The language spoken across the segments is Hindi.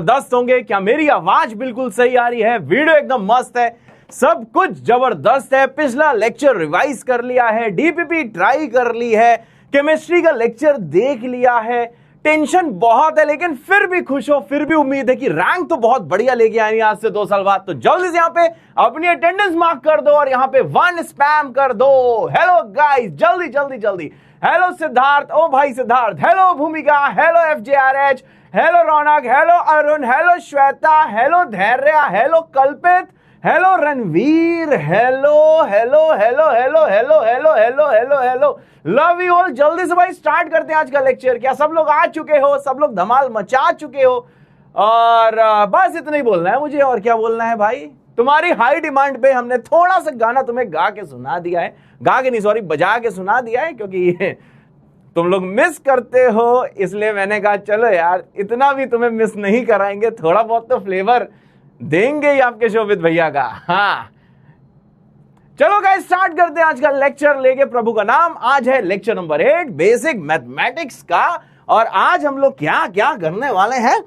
जबरदस्त होंगे। क्या मेरी आवाज बिल्कुल सही आ रही है? वीडियो एकदम मस्त है, सब कुछ जबरदस्त है। पिछला लेक्चर रिवाइज कर लिया है, डीपीपी ट्राई कर ली है, केमिस्ट्री का लेक्चर देख लिया है। टेंशन बहुत है लेकिन फिर भी खुश हो, फिर भी उम्मीद है कि रैंक तो बहुत बढ़िया लेके आएंगे आज से 2 साल बाद। तो जल्दी से यहाँ पे अपनी अटेंडेंस मार्क कर दो और यहाँ पे 1 स्पैम कर दो। हेलो गाइस, जल्दी जल्दी जल्दी। हेलो सिद्धार्थ, ओ भाई Siddharth. Hello Bhumika, hello FJRH, hello Raunak, hello Arun, hello Shweta, hello Dhairya, hello Kalpit, hello Ranveer, hello hello hello hello hello hello hello hello hello, love you all. जल्दी से भाई स्टार्ट करते हैं आज का लेक्चर। क्या सब लोग आ चुके हो? सब लोग धमाल मचा चुके हो? और बस इतना ही बोलना है मुझे, और क्या बोलना है भाई। तुम्हारी हाई डिमांड पे हमने थोड़ा सा गाना तुम्हें गा के सुना दिया है, गा के नहीं सॉरी बजा के सुना दिया है, क्योंकि तुम लोग मिस करते हो, इसलिए मैंने कहा चलो यार इतना भी तुम्हें मिस नहीं कराएंगे, थोड़ा बहुत तो फ्लेवर देंगे ही आपके शोभित भैया का। हाँ चलो गाइस स्टार्ट करते हैं आज का लेक्चर लेके प्रभु का नाम। आज है लेक्चर नंबर 8 बेसिक मैथमेटिक्स का। और आज हम लोग क्या क्या करने वाले हैं,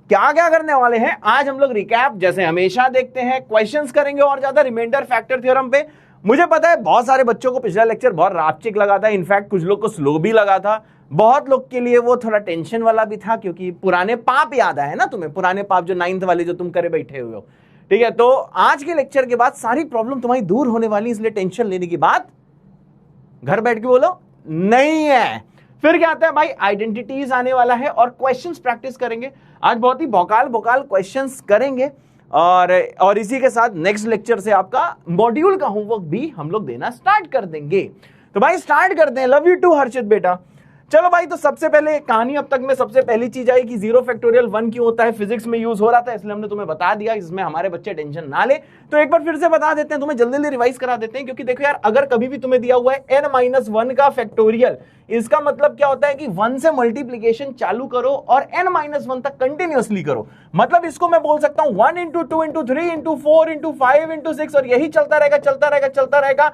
क्या क्या करने वाले हैं आज हम लोग रिकैप जैसे हमेशा देखते हैं, क्वेश्चंस करेंगे और ज्यादा रिमाइंडर फैक्टर थ्योरम पे। मुझे पता है बहुत सारे बच्चों को पिछला लेक्चर बहुत रापचिक लगा था, इनफैक्ट कुछ लोग को स्लो भी लगा था, बहुत लोग के लिए वो थोड़ा टेंशन वाला भी था, क्योंकि पुराने पाप याद आए ना तुम्हें, पुराने पाप जो 9th वाले जो तुम करे बैठे हुए हो। ठीक है, तो आज के लेक्चर के बाद सारी प्रॉब्लम तुम्हारी दूर होने वाली, इसलिए टेंशन लेने की बात घर बैठ के बोलो नहीं है। फिर क्या आता है भाई, आइडेंटिटीज आने वाला है और क्वेश्चंस प्रैक्टिस करेंगे। आज बहुत ही भौकाल भौकाल क्वेश्चंस करेंगे और इसी के साथ नेक्स्ट लेक्चर से आपका मॉड्यूल का होमवर्क भी हम लोग देना स्टार्ट कर देंगे। तो भाई स्टार्ट करते हैं। लव यू टू हर्षित बेटा। चलो भाई, तो सबसे पहले कहानी अब तक में सबसे पहली चीज आई कि 0 फैक्टोरियल 1 क्यों होता है, फिजिक्स में यूज हो रहा था, इसलिए हमने तुम्हें बता दिया, इसमें हमारे बच्चे टेंशन ना ले। तो एक बार फिर से बता देते हैं, तुम्हें जल्दी जल्दी रिवाइज करा देते हैं, क्योंकि देखो यार अगर कभी भी तुम्हें दिया हुआ है n-1 का फैक्टोरियल, इसका मतलब क्या होता है कि 1 से मल्टीप्लीकेशन चालू करो और n-1 तक कंटिन्यूअसली करो। मतलब इसको मैं बोल सकता हूं 1 into 2 into 3 into 4 into 5 into 6 और यही चलता रहेगा चलता रहेगा चलता रहेगा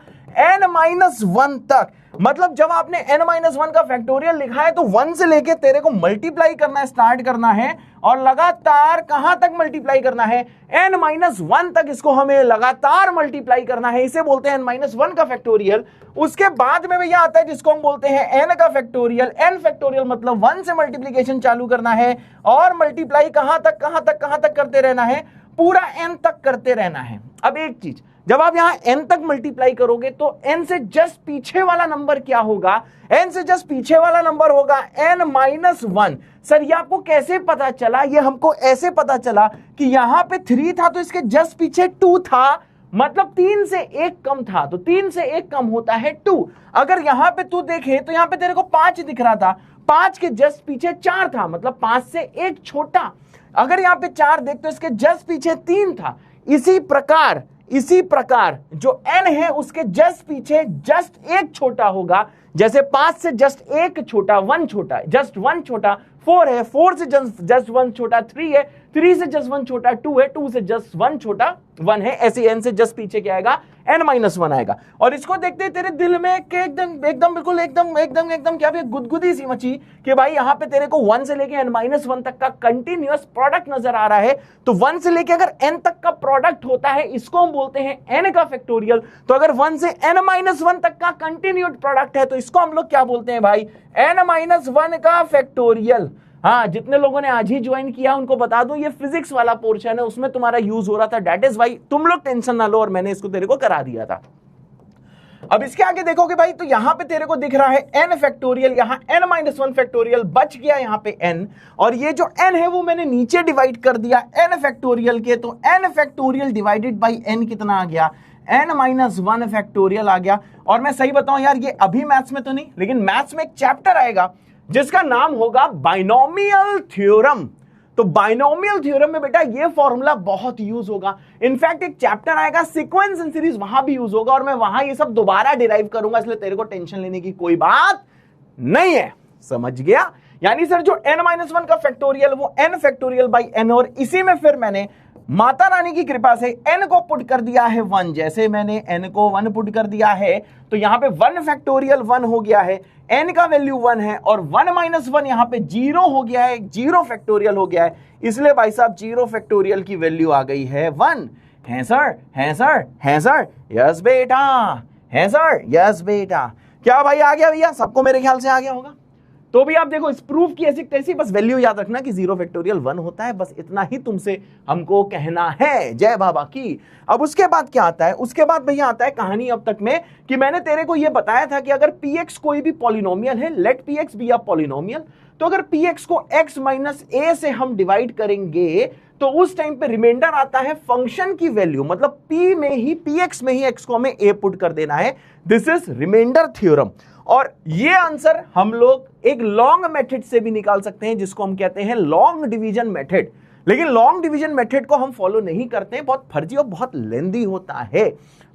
n-1 तक। मतलब जब आपने n-1 का फैक्टोरियल लिखा है तो 1 से लेके तेरे को मल्टीप्लाई करना स्टार्ट करना है और लगातार कहां तक मल्टीप्लाई करना है, n-1 तक इसको हमें लगातार मल्टीप्लाई करना है, इसे बोलते हैं n-1 का फैक्टोरियल। उसके बाद में भैया आता है जिसको हम बोलते हैं n का फैक्टोरियल। n फैक्टोरियल मतलब 1 से मल्टीप्लीकेशन चालू करना है और मल्टीप्लाई कहां तक करते रहना है, पूरा n तक करते रहना है। अब एक चीज, जब आप यहां n तक मल्टीप्लाई करोगे तो n से जस्ट पीछे वाला नंबर क्या होगा, n से जस्ट पीछे वाला नंबर होगा n-1। सर ये आपको कैसे पता चला? ये हमको ऐसे पता चला कि यहां पे 3 था तो इसके जस्ट पीछे 2 था, मतलब 3 से 1 कम था, तो 3 से 1 कम होता है 2। अगर यहां पे तू देखे तो यहां पे तेरे को 5 दिख रहा था, 5 के जस्ट पीछे 4 था, मतलब 5 से 1 छोटा। अगर यहां पे 4 देख तो इसके जस्ट पीछे 3 था। इसी प्रकार जो n है उसके जस्ट पीछे जस्ट 1 छोटा होगा, जैसे 5 से जस्ट 1 छोटा 1 छोटा, जस्ट 1 छोटा 4 है, 4 से जस्ट 1 छोटा 3 है, 3 से जस्ट 1 छोटा 2 है, 2 से जस्ट 1 छोटा 1 है। ऐसे n से जस्ट पीछे क्या आएगा, n-1 आएगा। और इसको देखते ही तेरे दिल में एकदम बिल्कुल एकदम क्या भी गुदगुदी सी मची कि भाई यहाँ पे तेरे को 1 से लेके n-1 तक का कंटिन्यूअस प्रोडक्ट नजर आ रहा है। तो 1 से लेके अगर n तक का प्रोडक्ट होता है इसको हम बोलते हैं n का फैक्टोरियल। तो अगर 1 से n-1 तक का कंटिन्यूड प्रोडक्ट है तो इसको हम लोग क्या बोलते हैं भाई, n-1 का फैक्टोरियल। हाँ, जितने लोगों ने आज ही ज्वाइन किया उनको बता दूं ये फिजिक्स वाला पोर्शन है, उसमें तुम्हारा यूज हो रहा था, दैट इज वाई तुम लोग टेंशन ना लो और मैंने इसको तेरे को करा दिया था। अब इसके आगे देखोगे भाई तो यहां पे तेरे को दिख रहा है n फैक्टोरियल, यहां n-1 फैक्टोरियल बच गया यहां पे n, और ये जो n है वो मैंने नीचे डिवाइड कर दिया n फैक्टोरियल के, तो n factorial divided by n कितना आ गया, n-1 फैक्टोरियल आ गया। और मैं सही बताऊं यार ये अभी मैथ्स में तो नहीं, लेकिन मैथ्स में एक चैप्टर आएगा जिसका नाम होगा बाइनोमियल थ्योरम। तो बाइनोमियल थ्योरम में बेटा ये फॉर्मूला बहुत यूज होगा। इनफैक्ट एक चैप्टर आएगा सीक्वेंस एंड सीरीज, वहां भी यूज होगा और मैं वहां ये सब दोबारा डिराइव करूंगा, इसलिए तेरे को टेंशन लेने की कोई बात नहीं है। समझ गया? यानी सर जो n-1 का फैक्टोरियल वो n फैक्टोरियल बाई n, और इसी में फिर मैंने माता रानी की कृपा से n को पुट कर दिया है 1, जैसे मैंने n को 1 पुट कर दिया है तो यहां पे 1 फैक्टोरियल 1 हो गया है, n का वैल्यू 1 है और 1 माइनस 1 यहां पे 0 हो गया है, 0 फैक्टोरियल हो गया है, इसलिए भाई साहब 0 फैक्टोरियल की वैल्यू आ गई है 1। है सर, है सर, है सर, यस बेटा, है सर, यस बेटा। क्या भाई आ गया भैया? सबको मेरे ख्याल से आ गया होगा। तो भी आप देखो इस प्रूफ की ऐसी तैसी, बस वैल्यू याद रखना कि 0 फैक्टोरियल 1 होता है, बस इतना ही तुमसे हमको कहना है। जय बाबा की। अब उसके बाद क्या आता है? उसके बाद भैया आता है कहानी अब तक में कि मैंने तेरे को यह बताया था कि अगर px कोई भी पॉलिनोमियल है, let px be a polynomial, तो अगर px को x माइनस a से हम डिवाइड करेंगे तो उस टाइम पे रिमाइंडर आता है फंक्शन की वैल्यू, मतलब p में ही px में ही x को हमें a पुट कर देना है। This is remainder theorem. और ये आंसर हम लोग एक लॉन्ग मेथड से भी निकाल सकते हैं जिसको हम कहते हैं लॉन्ग डिवीजन मेथड। लेकिन लॉन्ग डिवीजन मेथड को हम फॉलो नहीं करते हैं, बहुत फर्जी और बहुत लेंदी होता है,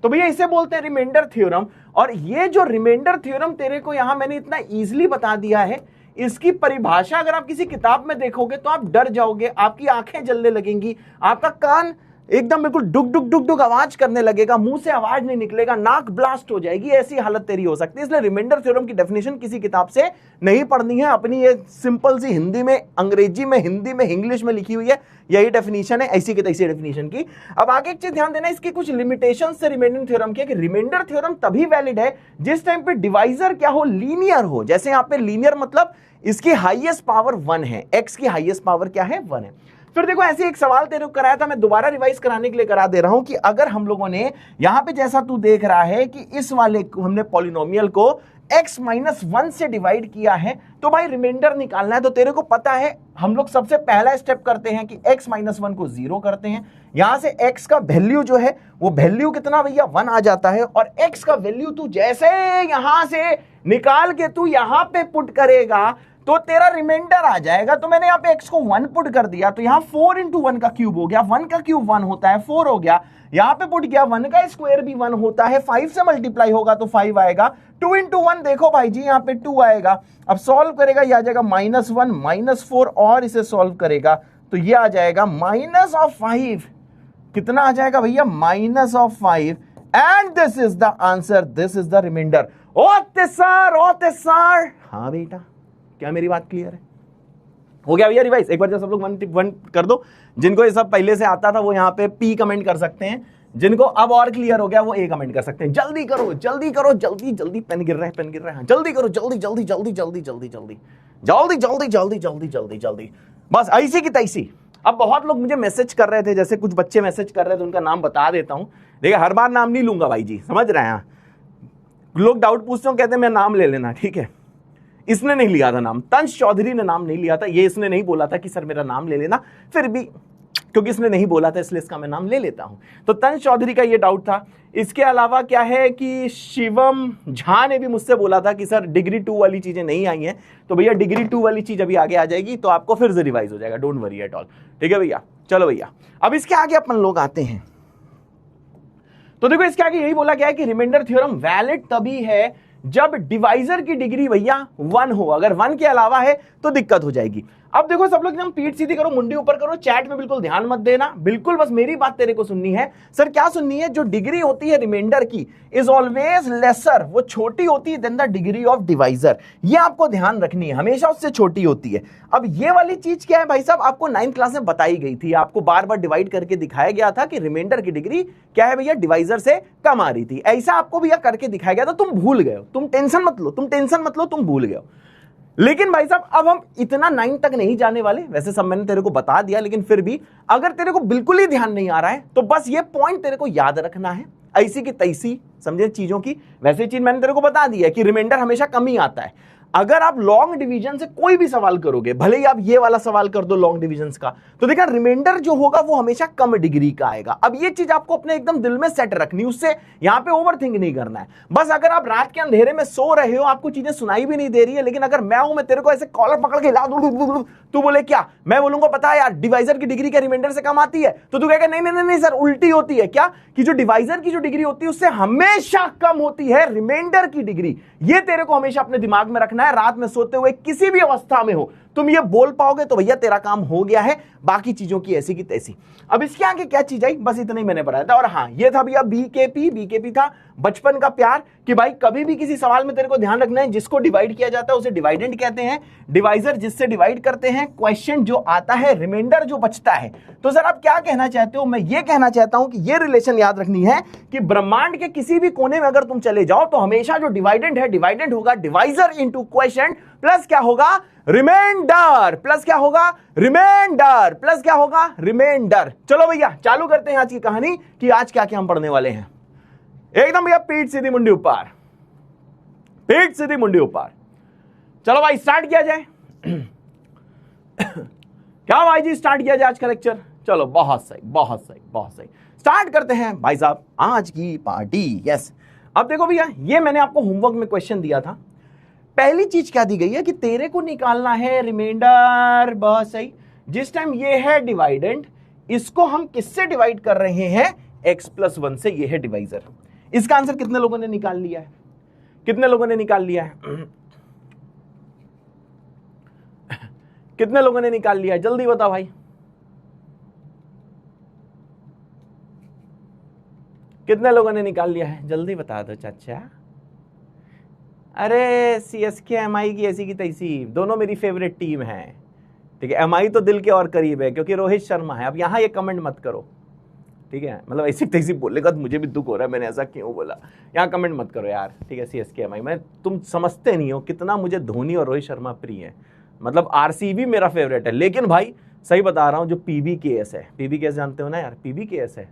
तो भैया इसे बोलते हैं रिमाइंडर थ्योरम। और ये जो रिमाइंडर थ्योरम तेरे को यहां मैंने इतना इजीली बता दिया है, इसकी परिभाषा अगर आप किसी किताब में देखोगे तो आप डर जाओगे, आपकी आंखें जलने लगेंगी, आपका कान एकदम बिल्कुल डुक डुक डुक डुक आवाज करने लगेगा, मुंह से आवाज नहीं निकलेगा, नाक ब्लास्ट हो जाएगी, ऐसी हालत तेरी हो सकती है। इसलिए रिमाइंडर थ्योरम की डेफिनेशन किसी किताब से नहीं पढ़नी है, अपनी ये सिंपल सी हिंदी में, अंग्रेजी में, हिंदी में, इंग्लिश में लिखी हुई है, यही डेफिनेशन है, ऐसी की तैसी डेफिनेशन की। अब आगे एक चीज ध्यान देना, इसकी कुछ लिमिटेशन से रिमाइंडर थ्योरम की, कि रिमाइंडर थ्योरम तभी वैलिड है जिस टाइम पे डिवाइजर क्या हो, लीनियर हो। जैसे यहाँ पे लीनियर मतलब इसकी हाईएस्ट पावर 1 है, x की हाईएस्ट पावर क्या है, 1 है। फिर देखो ऐसे एक सवाल तेरे को कराया था, मैं दोबारा रिवाइज कराने के लिए करा दे रहा हूं कि अगर हम लोगों ने यहां पे, जैसा तू देख रहा है कि इस वाले हमने पॉलिनोमियल को x माइनस 1 से डिवाइड किया है, तो भाई रिमाइंडर निकालना है। तो तेरे को पता है हम लोग सबसे पहला स्टेप करते हैं कि x माइनस 1 को 0 करते हैं, यहां से x का वैल्यू जो है वो वैल्यू कितना भैया 1 आ जाता है, और x का वैल्यू तू जैसे यहां से निकाल के तू यहां पे पुट करेगा तो तेरा रिमाइंडर आ जाएगा। तो मैंने यहाँ पे x को 1 पुट कर दिया, तो यहाँ 4 इंटू 1 का क्यूब हो गया, 1 का क्यूब 1 होता है, 4 हो गया, यहाँ पे पुट किया 1 का स्क्वायर भी 1 होता है, 5 से मल्टीप्लाई होगा तो 5 आएगा, 2 इंटू 1 देखो भाई जी यहाँ पे 2 आएगा। अब सॉल्व करेगा, ये आ जाएगा -1 -4, और इसे सॉल्व करेगा तो ये आ जाएगा -5। कितना आ जाएगा भैया? -5। And this is the answer, this is the remainder. Okay sir, हाँ बेटा, क्या मेरी बात क्लियर है? हो गया भैया रिवाइज? एक बार जब सब लोग 1 कर दो, जिनको ये सब पहले से आता था वो यहाँ पे P कमेंट कर सकते हैं, जिनको अब और क्लियर हो गया वो A कमेंट कर सकते हैं। जल्दी करो, जल्दी करो, जल्दी जल्दी, पेन गिर रहा है, पेन गिर रहा है, जल्दी करो, जल्दी जल्दी जल्दी जल्दी जल्दी जल्दी जल्दी जल्दी जल्दी जल्दी जल्दी जल्दी, बस ऐसी की तैसी। अब बहुत लोग मुझे मैसेज कर रहे थे, जैसे कुछ बच्चे मैसेज कर रहे थे, उनका नाम बता देता हूं। देखिए हर बार नाम नहीं लूंगा भाई जी, समझ रहे हैं? लोग डाउट पूछते हो, कहते हैं मैं नाम ले लेना, ठीक है। इसने नहीं लिया था नाम, तंश चौधरी ने नाम नहीं लिया था, ये इसने नहीं बोला था कि सर मेरा नाम ले लेना, फिर भी क्योंकि इसने नहीं बोला था इसलिए इसका मैं नाम ले लेता हूं। तो तंश चौधरी का ये डाउट था। इसके अलावा क्या है कि शिवम झा ने भी मुझसे बोला था कि सर डिग्री 2 वाली चीजें नहीं आई हैं, तो भैया डिग्री 2 वाली चीज अभी आगे आ जाएगी, तो आपको फिर से रिवाइज हो जाएगा, डोंट वरी एट ऑल, ठीक है भैया। चलो भैया अब इसके आगे अपन लोग आते हैं। तो देखो इसके आगे यही बोला गया है कि रिमाइंडर थ्योरम वैलिड तभी है जब डिवाइजर की डिग्री भैया 1 हो, अगर 1 के अलावा है तो दिक्कत हो जाएगी। अब देखो सब लोग एकदम पीठ सीधी करो, मुंडी ऊपर करो, चैट में बिल्कुल ध्यान मत देना, बिल्कुल बस मेरी बात तेरे को सुननी है। सर क्या सुननी है? जो डिग्री होती है रिमाइंडर की इज ऑलवेज लेसर, वो छोटी होती है then the degree of divisor, ये आपको ध्यान रखनी है, हमेशा उससे छोटी होती है। अब ये वाली चीज क्या है भाई साहब? आपको 9th क्लास में बताई गई थी, आपको बार बार डिवाइड करके दिखाया गया था कि रिमाइंडर की डिग्री क्या है भैया, डिवाइजर से कम आ रही थी, ऐसा आपको भैया करके दिखाया गया था, तुम भूल गए हो, तुम टेंशन मत लो, तुम भूल गए हो। लेकिन भाई साहब अब हम इतना 9 तक नहीं जाने वाले, वैसे सब मैंने तेरे को बता दिया, लेकिन फिर भी अगर तेरे को बिल्कुल ही ध्यान नहीं आ रहा है तो बस ये पॉइंट तेरे को याद रखना है, ऐसी की तैसी समझे चीजों की। वैसे चीज मैंने तेरे को बता दी है कि रिमाइंडर हमेशा कम ही आता है। अगर आप लॉन्ग डिवीजन से कोई भी सवाल करोगे, भले ही आप ये वाला सवाल कर दो लॉन्ग डिवीजन का, तो देखा रिमाइंडर जो होगा वो हमेशा कम डिग्री का आएगा। अब ये चीज आपको अपने एकदम दिल में सेट रखनी, उससे यहां पे ओवरथिंक नहीं करना है। बस अगर आप रात के अंधेरे में सो रहे हो, आपको चीजें सुनाई भी नहीं दे रही है, लेकिन अगर मैं तेरे को ऐसे कॉलर पकड़ के हिला दूं, तू बोले क्या, मैं बोलूंगा पता है यार डिवाइजर की डिग्री क्या रिमाइंडर से कम आती है, तो तू कहेगा नहीं नहीं नहीं सर उल्टी होती है। क्या कि जो डिवाइजर की जो डिग्री होती है उससे हमेशा कम होती है रिमाइंडर की डिग्री। ये तेरे को हमेशा अपने दिमाग में रखना है। है, रात में सोते हुए किसी भी अवस्था में हो, तुम ये बोल पाओगे तो भैया तेरा काम हो गया है, बाकी चीजों की ऐसी की तैसी। अब इसके आगे क्या चीज आई, बस इतना ही मैंने बताया था। और हाँ, ये था भैया बीकेपी था बचपन का प्यार, कि भाई कभी भी किसी सवाल में तेरे को ध्यान रखना है, जिसको डिवाइड किया जाता है उसे डिवाइडेंड कहते हैं, डिवाइजर जिससे डिवाइड करते हैं, क्वेश्चन जो आता है, रिमाइंडर जो बचता है। तो सर आप क्या कहना चाहते हो? मैं ये कहना चाहता हूं कि ये रिलेशन याद रखनी है कि ब्रह्मांड के किसी भी कोने में अगर तुम चले जाओ तो हमेशा जो डिवाइडेंड है, डिवाइडेंड होगा डिवाइजर इंटू क्वेश्चन, प्लस क्या होगा, रिमाइंडर, प्लस क्या होगा, रिमाइंडर, प्लस क्या होगा, रिमाइंडर। चलो भैया चालू करते हैं आज की कहानी कि आज क्या क्या हम पढ़ने वाले हैं। एकदम भैया पीठ सीधी मुंडी ऊपर, पीठ सीधी मुंडी ऊपर। चलो भाई स्टार्ट किया जाए। क्या भाई जी स्टार्ट किया जाए आज का लेक्चर? चलो बहुत सही, बहुत सही, बहुत सही। स्टार्ट करते हैं भाई साहब आज की पार्टी। यस, अब देखो भैया, ये मैंने आपको होमवर्क में क्वेश्चन दिया था। पहली चीज क्या दी गई है कि तेरे को निकालना है रिमाइंडर। बहुत सही। जिस टाइम ये है डिवाइडेंड, इसको हम किससे डिवाइड कर रहे हैं, x+1 से। ये है डिवाइजर। इसका आंसर कितने लोगों ने निकाल लिया है? कितने लोगों ने निकाल लिया है? कितने लोगों ने निकाल लिया है? जल्दी बताओ भाई, कितने लोगों ने निकाल लिया है? जल्दी बता दो चाचा। अरे CSK MI की ऐसी की तैसी, दोनों मेरी फेवरेट टीम है। ठीक है, MI तो दिल के और करीब है क्योंकि रोहित शर्मा है। अब यहां ये कमेंट मत करो, ठीक है? मतलब ऐसी तैसी बोलेगा तो मुझे भी दुख हो रहा है, मैंने ऐसा क्यों बोला। यहाँ कमेंट मत करो यार, ठीक है? CSK MI, मैं, तुम समझते नहीं हो कितना मुझे धोनी और रोहित शर्मा प्रिय है। मतलब RCB मेरा फेवरेट है, लेकिन भाई सही बता रहा हूँ, जो PBKS है, PBKS जानते हो ना यार, PBKS है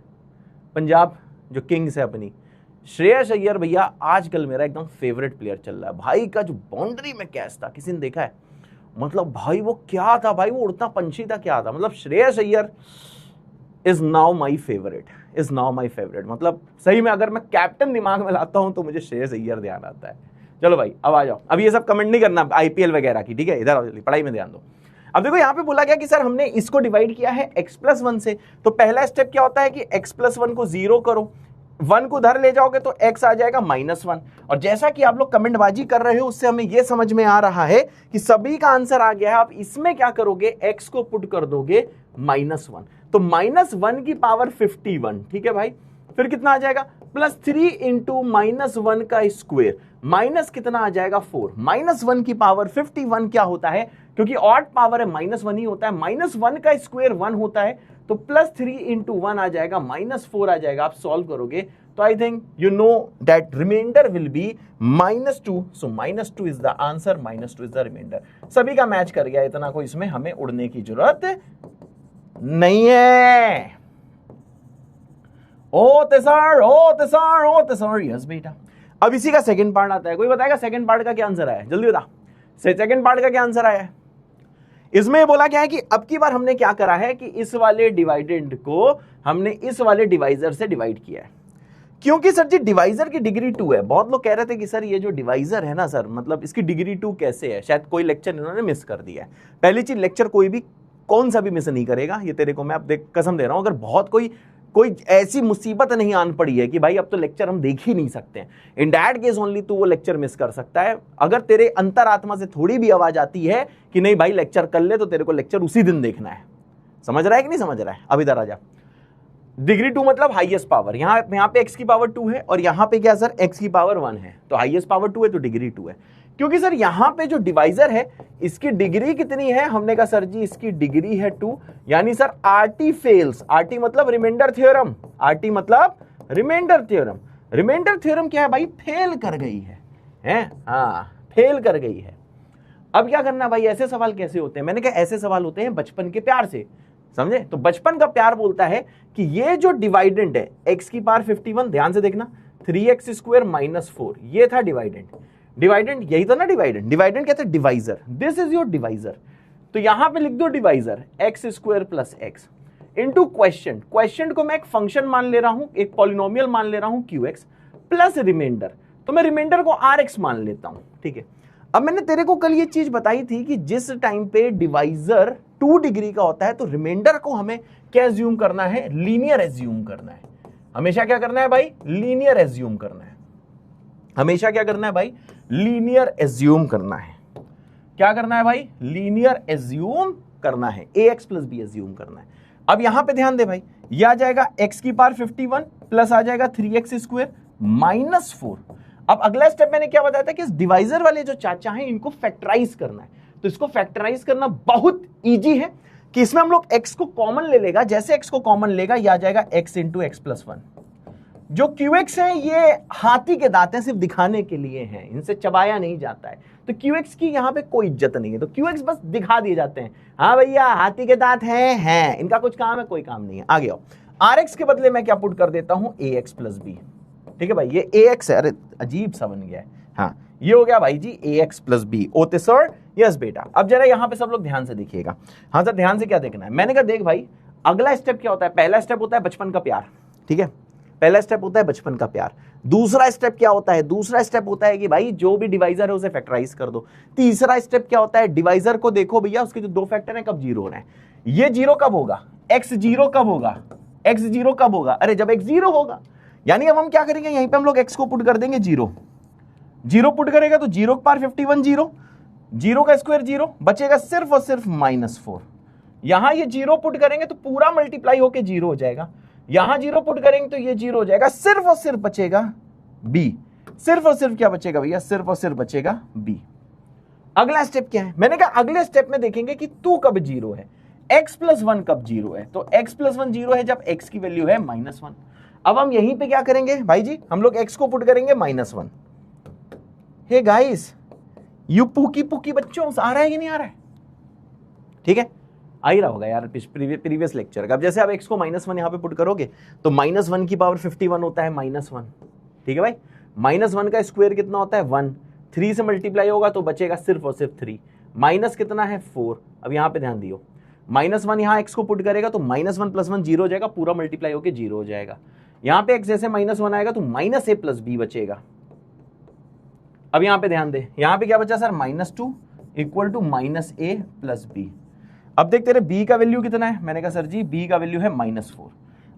पंजाब जो किंग्स है अपनी, श्रेयस अय्यर भैया आजकल मेरा एकदम फेवरेट प्लेयर चल रहा है। भाई का जो बाउंड्री में कैच था, किसी ने देखा है? मतलब भाई वो क्या था भाई, वो उड़ता पंछी था, क्या था? मतलब Shreyas Iyer is now my favourite, is now my favourite. मतलब सही में अगर मैं कैप्टन दिमाग में लाता हूं तो मुझे श्रेयस अय्यर ध्यान आता है। चलो भाई अब आ जाओ, अब ये सब कमेंट नहीं करना IPL वगैरह की, ठीक है? इधर आओ, पढ़ाई में ध्यान दो। अब देखो यहाँ पे बोला गया कि सर हमने इसको डिवाइड किया है x+1 से, तो पहला स्टेप क्या होता है कि x+1 को 0 करो, 1 को उधर ले जाओगे तो x आ जाएगा -1। और जैसा कि आप लोग कमेंटबाजी कर रहे हो उससे हमें यह समझ में आ रहा है कि सभी का आंसर आ गया है। आप इसमें क्या करोगे, x को पुट कर दोगे -1, तो -1 की पावर 51, ठीक है भाई? फिर कितना आ जाएगा, +3 इंटू -1 का स्क्वायर, माइनस कितना आ जाएगा 4। -1 की पावर 51 क्या होता है, क्योंकि ऑड पावर है -1 ही होता है, -1 का स्क्वायर 1 होता है, तो +3 इंटू 1 आ जाएगा, -4 आ जाएगा। आप सॉल्व करोगे तो I think you know that remainder will be -2, so -2 is the answer, -2 is the remainder. सभी का मैच कर गया, इतना कोई इसमें हमें उड़ने की जरूरत नहीं है। ओ तेसर, यस बेटा। अब इसी का सेकंड पार्ट आता है। कोई बताएगा सेकंड पार्ट का क्या आंसर आया? जल्दी बता, सेकंड पार्ट का क्या आंसर आया है? इसमें बोला क्या है कि अब की बार हमने क्या करा है कि इस वाले डिवाइडेंड को हमने इस वाले डिवाइजर से डिवाइड किया है, क्योंकि सर जी डिवाइजर की डिग्री 2 है। बहुत लोग कह रहे थे कि सर ये जो डिवाइजर है ना सर, मतलब इसकी डिग्री 2 कैसे है? शायद कोई लेक्चर इन्होंने मिस कर दिया है। पहली चीज, लेक्चर कोई भी कौन सा भी मिस नहीं करेगा, ये तेरे को मैं अब कसम दे रहा हूं। अगर बहुत कोई ऐसी मुसीबत नहीं आन पड़ी है कि भाई अब तो लेक्चर हम देख ही नहीं सकते हैं, इन दैट केस ओनली तू वो लेक्चर मिस कर सकता है। अगर तेरे अंतरात्मा से थोड़ी भी आवाज आती है कि नहीं भाई लेक्चर कर ले, तो तेरे को लेक्चर उसी दिन देखना है। समझ रहा है कि नहीं समझ रहा है? अब इधर आ जा। डिग्री 2 मतलब हाईएस्ट पावर। यहाँ पे x की पावर 2 है और यहाँ पे क्या सर, x की पावर 1 है, तो हाईएस्ट पावर 2 है तो डिग्री 2 है। क्योंकि सर यहाँ पे जो डिवाइजर है इसकी डिग्री कितनी है? हमने कहा सर जी इसकी डिग्री है 2, यानी सर RT फेल्स। RT मतलब रिमाइंडर थ्योरम, RT मतलब रिमाइंडर थ्योरम। रिमाइंडर थ्योरम क्या है भाई? फेल कर गई है? हाँ, फेल कर गई है। अब क्या करना भाई? ऐसे सवाल कैसे होते हैं? मैंने कहा ऐसे सवाल होते हैं बचपन के प्यार से, समझे? तो बचपन का प्यार बोलता है कि ये जो डिवाइडेंड है x की पावर 51, ध्यान से देखना, 3x स्क्वायर -4, ये था डिवाइडेंड। डिवाइडेंड यही था ना डिवाइडेंड। डिवाइडेंड क्या था? Divisor. This is your divisor. तो यहां पे लिख दो divisor x square plus x into question. Question को मैं एक फंक्शन मान ले रहा हूं, एक पॉलिनोमियल मान ले रहा हूं qx प्लस रिमाइंडर, तो मैं रिमाइंडर को rx मान लेता हूं, ठीक है? अब मैंने तेरे को कल ये चीज बताई थी कि जिस टाइम पे डिवाइजर 2 डिग्री का होता है तो रिमाइंडर को हमें क्या एज्यूम करना है? लीनियर एज्यूम करना है। हमेशा क्या करना है भाई? लीनियर एज्यूम करना है। हमेशा क्या करना है भाई? लीनियर एज्यूम करना है। क्या करना है भाई, लीनियर एज्यूम करना है, ax प्लस बी एज्यूम करना है। अब यहां पे ध्यान दे भाई, यह आ जाएगा x की पावर 51 प्लस आ जाएगा 3x स्क्वायर माइनस 4। अब अगला स्टेप मैंने क्या बताया था कि इस डिवाइजर वाले जो चाचा हैं इनको फैक्टराइज करना है। तो इसको फैक्टराइज करना बहुत इजी है कि इसमें हम लोग x को कॉमन ले लेगा, जैसे x को कॉमन लेगा यह आ जाएगा x इंटू एक्स प्लस 1। जो QX है ये हाथी के दांत हैं, सिर्फ दिखाने के लिए हैं, इनसे चबाया नहीं जाता है। तो QX की यहां पे कोई इज्जत नहीं है, तो QX बस दिखा दिए जाते हैं, हाँ भैया हाथी के दांत हैं, इनका कुछ काम है, कोई काम नहीं है। आगे आओ, RX के बदले मैं क्या पुट कर देता हूं, AX प्लस बी। ठीक है भाई, ये AX है, अरे अजीब सा बन गया है, हाँ ये हो गया भाई जी AX प्लस बी। ओते सर, यस बेटा। अब जरा यहां पे सब लोग ध्यान से देखिएगा, हाँ सर ध्यान से क्या देखना है। मैंने कहा देख भाई, अगला स्टेप क्या होता है, पहला स्टेप होता है बचपन का प्यार, ठीक है, पहला स्टेप होता है बचपन का प्यार। दूसरा स्टेप क्या होता है, दूसरा स्टेप होता है कि भाई जो भी डिवाइजर है उसे फैक्टराइज कर दो। तीसरा स्टेप क्या होता है, डिवाइजर को देखो भैया उसके जो दो फैक्टर हैं कब जीरो हो रहे हैं। ये जीरो कब होगा, एक्स जीरो कब होगा, एक्स जीरो कब होगा, अरे जब एक्स जीरो होगा। यानी अब हम क्या करेंगे, यहीं पे हम लोग एक्स को पुट कर देंगे जीरो, जीरो पुट करेगा तो जीरो पार 51 जीरो, जीरो का स्क्वायर जीरो, बचेगा सिर्फ और सिर्फ -4। यहां ये जीरो पुट करेंगे तो पूरा मल्टीप्लाई होके जीरो हो जाएगा, यहां जीरो पुट करेंगे तो ये जीरो हो जाएगा, सिर्फ और सिर्फ बचेगा बी। सिर्फ और सिर्फ क्या बचेगा भैया, सिर्फ और सिर्फ बचेगा बी। अगला स्टेप क्या है, मैंने कहा अगले स्टेप में देखेंगे कि तू कब जीरो है, x प्लस 1 कब जीरो है। तो x प्लस 1 जीरो है जब x की वैल्यू है -1। अब हम यहीं पे क्या करेंगे भाई जी, हम लोग x को पुट करेंगे -1। हे गाइस, यू पुकी पुकी बच्चों, आ रहा है कि नहीं आ रहा है, ठीक है आ ही रहा होगा यार प्रीवियस लेक्चर का। अब जैसे आप x को -1 यहां पे पुट करोगे तो -1 की पावर 51 होता है -1, ठीक है भाई। -1 का स्क्वायर कितना होता है 1, 3 से मल्टीप्लाई होगा तो बचेगा सिर्फ और सिर्फ 3, माइनस कितना है 4। अब यहां पे ध्यान दियो, -1 यहां x को पुट करेगा तो -1 प्लस 1 जीरो हो जाएगा, पूरा मल्टीप्लाई होकर जीरो हो जाएगा। यहां पे x जैसे -1 आएगा तो -a प्लस b बचेगा। अब यहां पे ध्यान दे, यहां पे क्या बचा sir, -2 equal to -a plus b। अब देख तेरे b का वैल्यू कितना है, मैंने कहा सर जी b का वैल्यू है -4।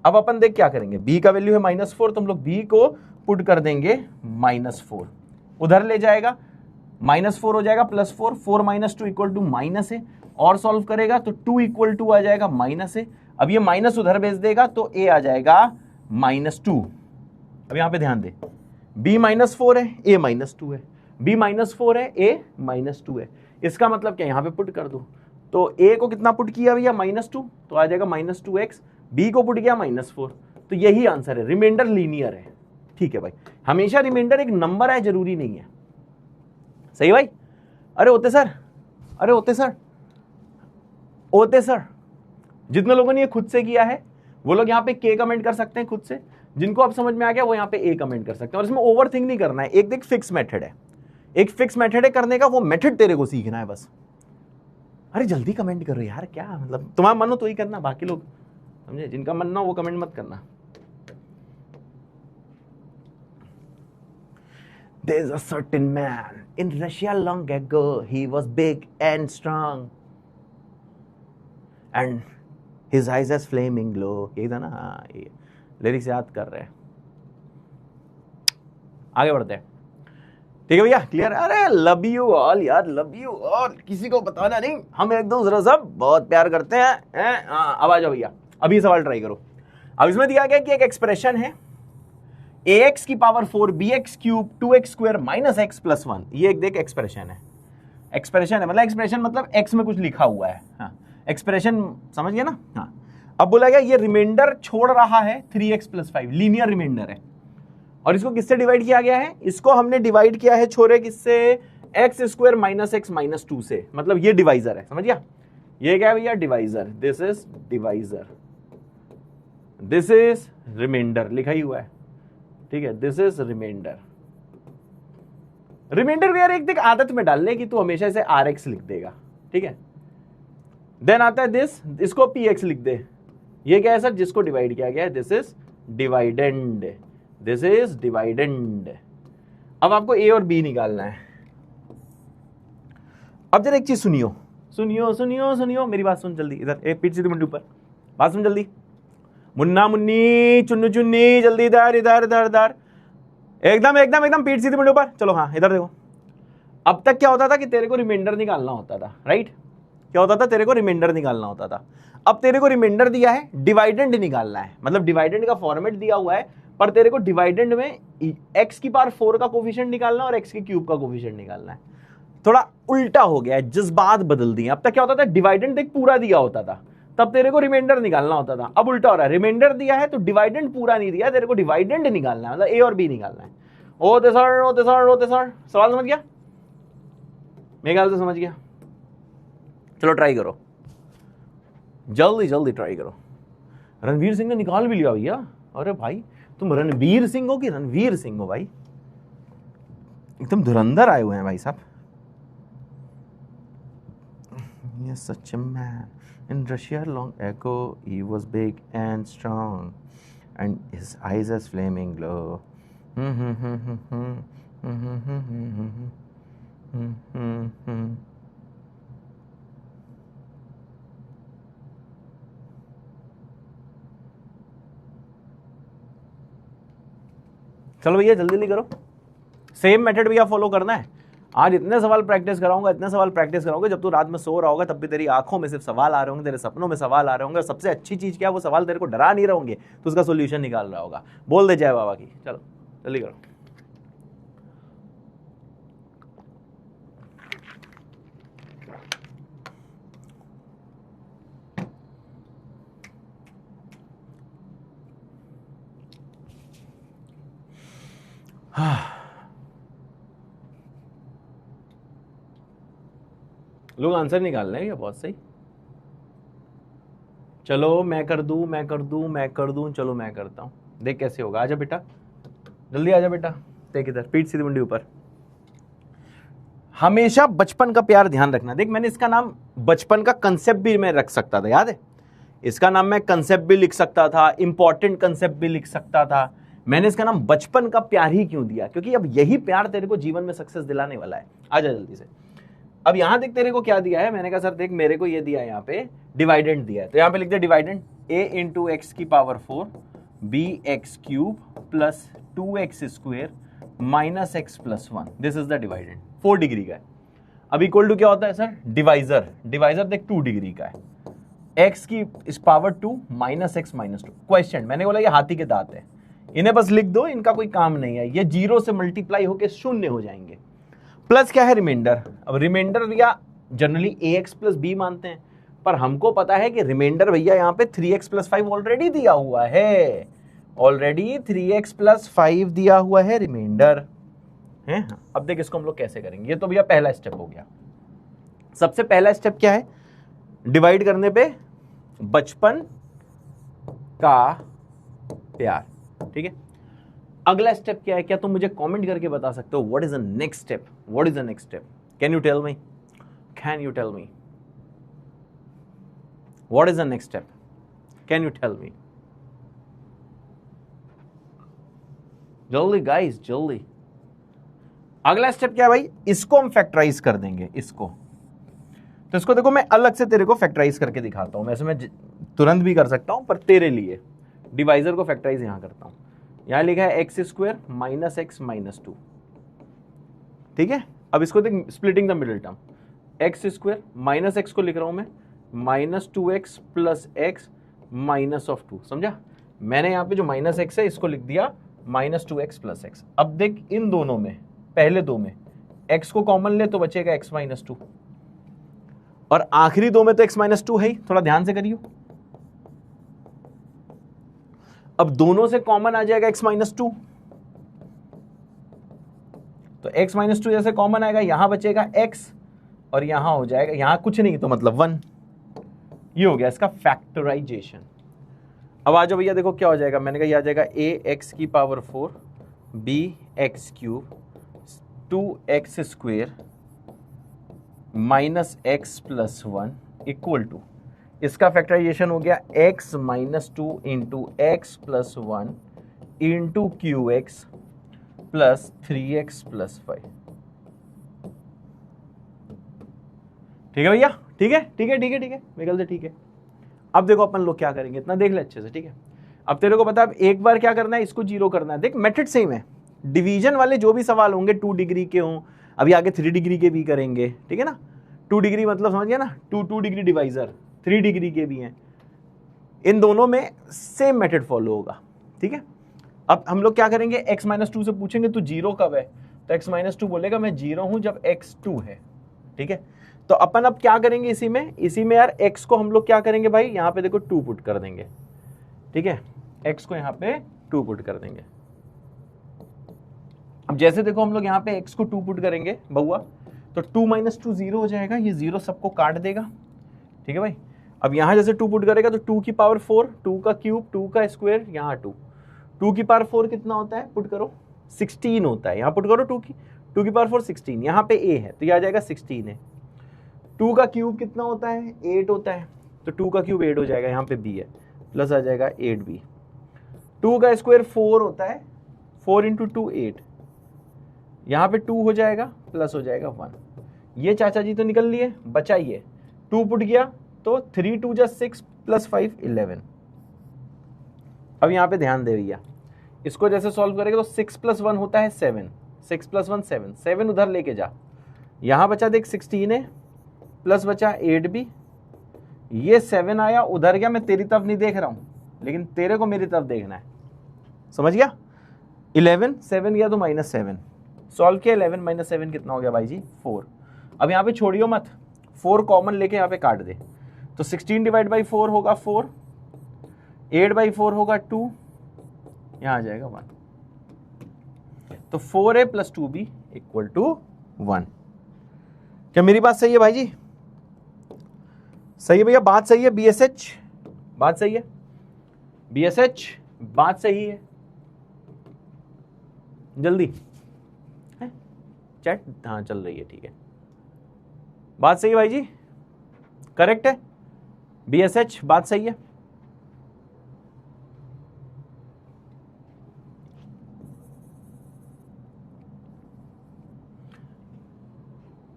अब अपन देख क्या करेंगे, b का वैल्यू है -4 तो हम लोग b को पुट कर देंगे -4, उधर ले जाएगा -4 हो जाएगा +4, 4 - 2 इक्वल टू -a, और सॉल्व करेगा तो 2 इक्वल टू आ जाएगा -a। अब ये माइनस उधर भेज देगा तो a आ जाएगा -2। अब यहां पे ध्यान दे, b -4 है, a -2 है, b -4 है, a -2 है। इसका मतलब क्या, यहां पे पुट कर दो तो a को कितना पुट किया भैया -2 तो आ जाएगा -2x, b को पुट किया -4, तो यही आंसर है। रिमाइंडर लीनियर है, ठीक है भाई। हमेशा रिमाइंडर एक नंबर है, जरूरी नहीं है, सही भाई। अरे होते सर, अरे होते सर, होते सर, जितने लोगों ने ये खुद से किया है वो लोग यहाँ पे k कमेंट कर सकते हैं खुद से, जिनको अब समझ में आ गया वो यहाँ पे a कमेंट कर सकते हैं। और इसमें ओवर थिंक नहीं करना है, एक फिक्स मेथड है, एक फिक्स मेथड है करने का, वो मेथड तेरे को सीखना है बस। अरे जल्दी कमेंट करो यार, क्या मतलब, तुम्हारा मन हो तो ही करना, बाकी लोग समझे, जिनका मन ना हो वो कमेंट मत करना। There's a certain man in Russia long ago. He was big and strong, and his eyes as flaming glow. यही था ना, हाँ ये लिरिक्स याद कर रहे हैं। आगे बढ़ते हैं, ठीक है भैया, क्लियर। अरे लव यू ऑल यार, लव यू ऑल, किसी को बताना नहीं, हम एक दूसरे से बहुत प्यार करते हैं। अब आ जाओ भैया, अभी सवाल ट्राई करो। अब इसमें दिया गया कि एक एक्सप्रेशन है ax की power 4 bx cube 2x square minus x plus 1। ये एक देख एक्सप्रेशन है, एक्सप्रेशन है मतलब एक्सप्रेशन मतलब x में कुछ लिखा हुआ है, हाँ एक्सप्रेशन समझ गया ना। हाँ अब बोला गया ये रिमाइंडर छोड़ रहा है 3x प्लस 5, लीनियर रिमाइंडर है, और इसको किससे डिवाइड किया गया है, इसको हमने डिवाइड किया है छोरे किससे, x square minus x minus 2 से, मतलब ये डिवाइजर है, समझ गया। ये क्या है भैया, divisor, this is divisor, this is remainder लिखा ही हुआ है, ठीक है, दिस इज रिमाइंडर। रिमाइंडर को यार एक देख आदत में डालने की, तू हमेशा इसे RX लिख देगा, ठीक है। देन आता है दिस, इसको PX लिख दे। ये क्या है सर, जिसको डिवाइड किया गया है, this is dividend, this is dividend. अब आपको A और B निकालना है। अब जरा एक चीज सुनियो सुनियो सुनियो सुनियो, मेरी बात सुन जल्दी, इधर पीठ सीधी मुंडी ऊपर, बात सुन जल्दी, मुन्ना मुन्नी चुन्नू चुन्नी जल्दी इधर इधर इधर इधर, एकदम एकदम एकदम पीठ सीधी मुंडी ऊपर, चलो हाँ इधर देखो। अब तक क्या होता था कि तेरे को रिमाइंडर निकालना होता था, राइट? क्या होता था? तेरे को रिमाइंडर निकालना होता था। अब तेरे को रिमाइंडर दिया है, डिवाइडेंड निकालना है, मतलब डिवाइडेंड का फॉर्मेट दिया हुआ है, पर तेरे को डिवाइडेंड में x की पावर 4 का कोफिशिएंट निकालना और x की क्यूब का कोफिशिएंट निकालना है। थोड़ा उल्टा हो गया है, जज्बात बदल दिए। अब तक क्या होता था? डिवाइडेंड देख पूरा दिया होता था, तब तेरे को रिमाइंडर निकालना होता था। अब उल्टा हो रहा है, रिमाइंडर दिया है तो डिवाइडेंड पूरा नहीं दिया, तेरे को डिवाइडेंड निकालना है, मतलब a और b निकालना है। ओते सर सवाल समझ गया? मेरे ख्याल से समझ गया। चलो ट्राई करो, जल्दी जल्दी ट्राई करो। रणवीर सिंह ने निकाल भी लिया भैया। अरे भाई तुम रणवीर सिंह हो कि रणवीर सिंह हो भाई? एकदम धुरंधर आए हुए हैं भाई साहब। Yes, such a man. In Russia long ago, he was big and strong, and his eyes as flaming glow. चलो भैया जल्दी जल्दी करो, सेम मेथड भैया फॉलो करना है। आज इतने सवाल प्रैक्टिस कराऊंगा, इतने सवाल प्रैक्टिस कराऊंगा, जब तू रात में सो रहा होगा तब भी तेरी आंखों में सिर्फ सवाल आ रहे होंगे, तेरे सपनों में सवाल आ रहे होंगे। सबसे अच्छी चीज क्या है? वो सवाल तेरे को डरा नहीं रहे होंगे, तो उसका सोल्यूशन निकाल रहा होगा। बोल दे जय बाबा की। चलो जल्दी करो। लोग आंसर निकाल रहे हैं, ये बहुत सही। चलो मैं कर दूं, चलो मैं करता हूं, देख कैसे होगा। आजा बेटा, जल्दी आजा बेटा, देख इधर, पीठ सीधी मुंडी ऊपर। हमेशा बचपन का प्यार ध्यान रखना। देख मैंने इसका नाम बचपन का कंसेप्ट भी मैं रख सकता था, याद है? इसका नाम मैं कंसेप्ट भी लिख सकता था, इंपॉर्टेंट कंसेप्ट भी लिख सकता था। मैंने इसका नाम बचपन का प्यार ही क्यों दिया? क्योंकि अब यही प्यार तेरे को जीवन में सक्सेस दिलाने वाला है। आजा जल्दी से। अब यहां देख तेरे को क्या दिया है। मैंने कहा सर देख मेरे को ये दिया है, यहाँ पे डिवाइडेंड दिया है, तो यहाँ पे लिख दे डिवाइडेंड a इंटू एक्स की power 4 b x cube plus 2x square minus x plus 1। This is the dividend, 4 degree का है। अब इक्वल टू क्या होता है सर? डिवाइजर। डिवाइजर देख 2 डिग्री का है, x की इस power 2 minus x minus 2। Question मैंने बोला ये हाथी के दांत है, इन्हें बस लिख दो, इनका कोई काम नहीं है। ये 0 से मल्टीप्लाई होकर 0 हो जाएंगे। प्लस क्या है? रिमाइंडर। अब रिमाइंडर भैया जनरली ax प्लस b मानते हैं, पर हमको पता है कि रिमाइंडर भैया यहाँ पे 3x प्लस 5 ऑलरेडी दिया हुआ है। ऑलरेडी 3x प्लस 5 दिया हुआ है रिमाइंडर है। अब देख इसको हम लोग कैसे करेंगे। ये तो भैया पहला स्टेप हो गया। सबसे पहला स्टेप क्या है? डिवाइड करने पे बचपन का प्यार, ठीक है। अगला स्टेप क्या है? क्या तुम मुझे कमेंट करके बता सकते हो? What is the next step? What is the next step? Can you tell me? Can you tell me what is the next step? Can you tell me? जल्दी गाइस जल्दी। अगला स्टेप क्या है भाई? इसको हम फैक्टराइज कर देंगे, इसको। तो इसको देखो मैं अलग से तेरे को फैक्टराइज करके दिखाता हूं। वैसे मैं तुरंत भी कर सकता हूं, पर तेरे लिए डिवाइजर को फैक्टराइज यहां करता हूं। यहां लिखा है x square minus x minus 2, ठीक है। अब इसको देख, splitting the middle term, x square minus x को लिख रहा हूं मैं minus 2x plus x minus of 2। समझा? मैंने यहां पे जो माइनस एक्स है इसको लिख दिया माइनस 2x प्लस एक्स। अब देख इन दोनों में, पहले दो में x को कॉमन ले तो बचेगा x माइनस 2, और आखिरी दो में तो x माइनस 2 है ही। थोड़ा ध्यान से करियो। अब दोनों से कॉमन आ जाएगा x माइनस 2, तो x माइनस 2 जैसे कॉमन आएगा, यहां बचेगा x और यहां हो जाएगा, यहां कुछ नहीं तो मतलब 1। ये हो गया इसका फैक्टराइजेशन। अब आ जाओ भैया, देखो क्या हो जाएगा। मैंने कहा ये आ जाएगा a एक्स की power 4 b x cube 2x square minus x plus 1 equal to, इसका फैक्टराइजेशन हो गया x minus 2 into x plus 1 into Q x plus 3x plus 5। ठीक है भैया? ठीक है ठीक है ठीक है ठीक है, मेरे ख्याल से ठीक है। अब देखो अपन लोग क्या करेंगे, इतना देख ले अच्छे से, ठीक है। अब तेरे को पता है एक बार क्या करना है, इसको 0 करना है। देख मेथड सेम है। डिवीजन वाले जो भी सवाल होंगे 2 डिग्री के हों, अभी आगे 3 डिग्री के भी करेंगे, ठीक है ना। 2 डिग्री मतलब समझ गया ना, 2 डिग्री डिवाइजर, 3 डिग्री के भी हैं। इन दोनों में सेम मेथड फॉलो होगा, ठीक है। अब हम लोग क्या करेंगे, x-2 से पूछेंगे तो 0 कब है, तो x-2 बोलेगा मैं 0 हूं जब x2 है, ठीक है। तो अपन अब क्या करेंगे इसी में यार x को हम लोग क्या करेंगे भाई, यहां पे देखो 2 पुट कर देंगे, ठीक है। x को यहां पे 2 पुट कर देंगे। अब जैसे देखो हम लोग यहां पे x को 2 पुट करेंगे बउआ, तो 2 - 2 0 हो जाएगा, ये 0 सबको काट देगा, ठीक है भाई। अब यहां जैसे 2 पुट करेगा तो 2 की पावर 4, 2 का क्यूब, 2 का स्क्वायर, यहां 2 की पावर 4 कितना होता है, पुट करो 16 होता है, यहां पुट करो 2 की पावर 4 16, यहां पे a है तो ये आ जाएगा 16 है। 2 का क्यूब कितना होता है, 8 होता है, तो 2 का क्यूब 8 हो जाएगा, यहाँ पे b है, प्लस आ जाएगा 8b। 2 का स्क्वायर 4 होता है, 4 × 2 8, यहाँ पे 2 हो जाएगा, प्लस हो जाएगा 1। ये चाचा जी तो निकल लिए, बचा ये 2 पुट गया तो 3 × 2 = 6 + 5 11। अब यहाँ पे ध्यान दे भैया, इसको जैसे सॉल्व करेंगे तो 6 + 1 होता है 7, 6 + 1 7, 7 उधर लेके जा, यहाँ बचा देख 16 है, प्लस बचा 8b, ये 7 आया उधर गया, मैं तेरी तरफ नहीं देख रहा हूं लेकिन तेरे को मेरी तरफ देखना है, समझ गया। 11 7 गया तो -7, सॉल्व किया, 11 - 7 कितना हो गया भाई जी 4। अब यहाँ पे छोड़ियो मत, 4 कॉमन लेके यहाँ पे काट दे, तो 16 / 4 होगा 4, 8/4 होगा 2, यहाँ आ जाएगा 1। तो 4a + 2b = 1। क्या मेरी बात सही है भाई जी, सही है भैया, बात सही है, BSH बात सही है, BSH बात सही है, जल्दी है चैट, हाँ चल रही है, ठीक है, बात सही है भाई जी, करेक्ट है, BSH बात सही है।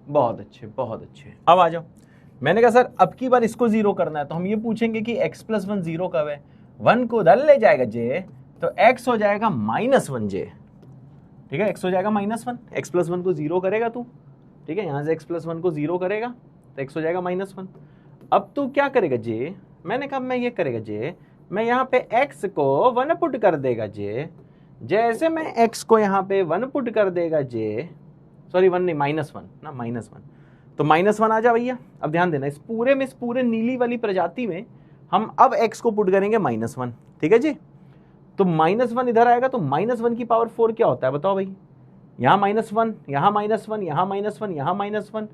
बहुत अच्छे बहुत अच्छे, अब आ जाओ। मैंने कहा सर अब की बार इसको 0 करना है, तो हम ये पूछेंगे कि x + 1 0 कब है, 1 को उधर ले जाएगा j, तो x हो जाएगा -1j, ठीक है, x हो जाएगा -1, x + 1 को 0 करेगा तू, ठीक है, यहां से x + 1 को 0 करेगा तो x हो जाएगा -1। अब तू क्या करेगा j, मैंने कहा मैं ये करेगा j, मैं यहाँ पे x को 1 पुट कर देगा j, जैसे मैं x को यहाँ पे 1 पुट कर देगा j, सॉरी 1 नहीं -1 ना, -1, तो -1 आ जा भैया। अब ध्यान देना, इस पूरे नीली वाली प्रजाति में हम अब x को पुट करेंगे -1, ठीक है जी। तो -1 इधर आएगा, तो -1 की पावर 4 क्या होता है बताओ भाई, यहाँ -1, यहाँ -1, यहाँ -1, यहाँ -1,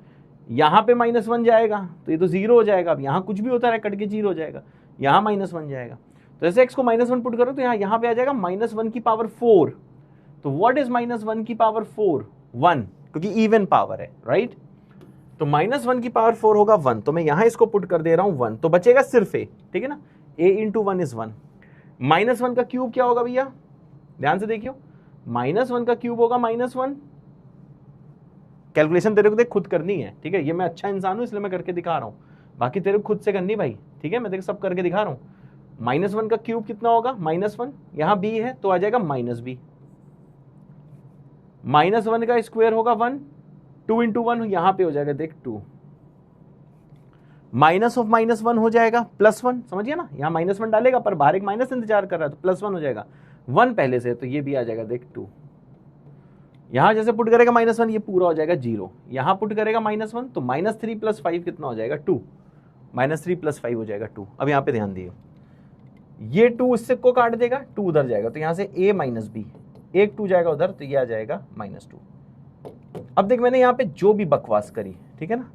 यहाँ पे -1 जाएगा तो ये तो 0 हो जाएगा। अब यहाँ कुछ भी होता है कट के 0 हो जाएगा, यहाँ -1 जाएगा, तो जैसे x को -1 पुट करो तो यहाँ पे आ जाएगा -1 की पावर 4। तो व्हाट इज -1 की पावर 4, 1, क्योंकि इवन पावर है, राइट। तो -1 की पावर 4 होगा 1, तो मैं यहां इसको पुट कर दे रहा हूं 1, तो बचेगा सिर्फ a, ठीक है ना, a × 1 = 1। -1 का क्यूब क्या होगा भैया, ध्यान से देखियो, -1 का क्यूब होगा -1, कैलकुलेशन तेरे को देख खुद करनी है, ठीक है, ये मैं अच्छा इंसान हूं इसलिए मैं करके दिखा रहा हूं, बाकी तेरे को खुद से करनी भाई, ठीक है, मैं तेरे सब करके दिखा रहा हूं। -1 का क्यूब कितना होगा, -1, यहां b है तो आ जाएगा -b, -1 का स्क्वायर होगा 1, 2 × 1 यहां पे हो जाएगा देख 2, -(-1) हो जाएगा +1, समझ गया ना, यहाँ -1 डालेगा पर बाहर एक माइनस इंतजार कर रहा है तो +1 हो जाएगा, 1 पहले से, तो ये भी आ जाएगा देख 2। यहां जैसे पुट करेगा -1 ये पूरा हो जाएगा 0, यहां पुट करेगा -1 तो -3 + 5 कितना हो जाएगा 2, -3 + 5 हो जाएगा 2। अब यहाँ पे ध्यान दिए, ये 2 इससे को काट देगा, 2 उधर जाएगा तो यहाँ से a - b, एक 2 जाएगा उधर तो ये आ जाएगा -2। अब देख मैंने यहाँ पे जो भी बकवास करी, ठीक है ना,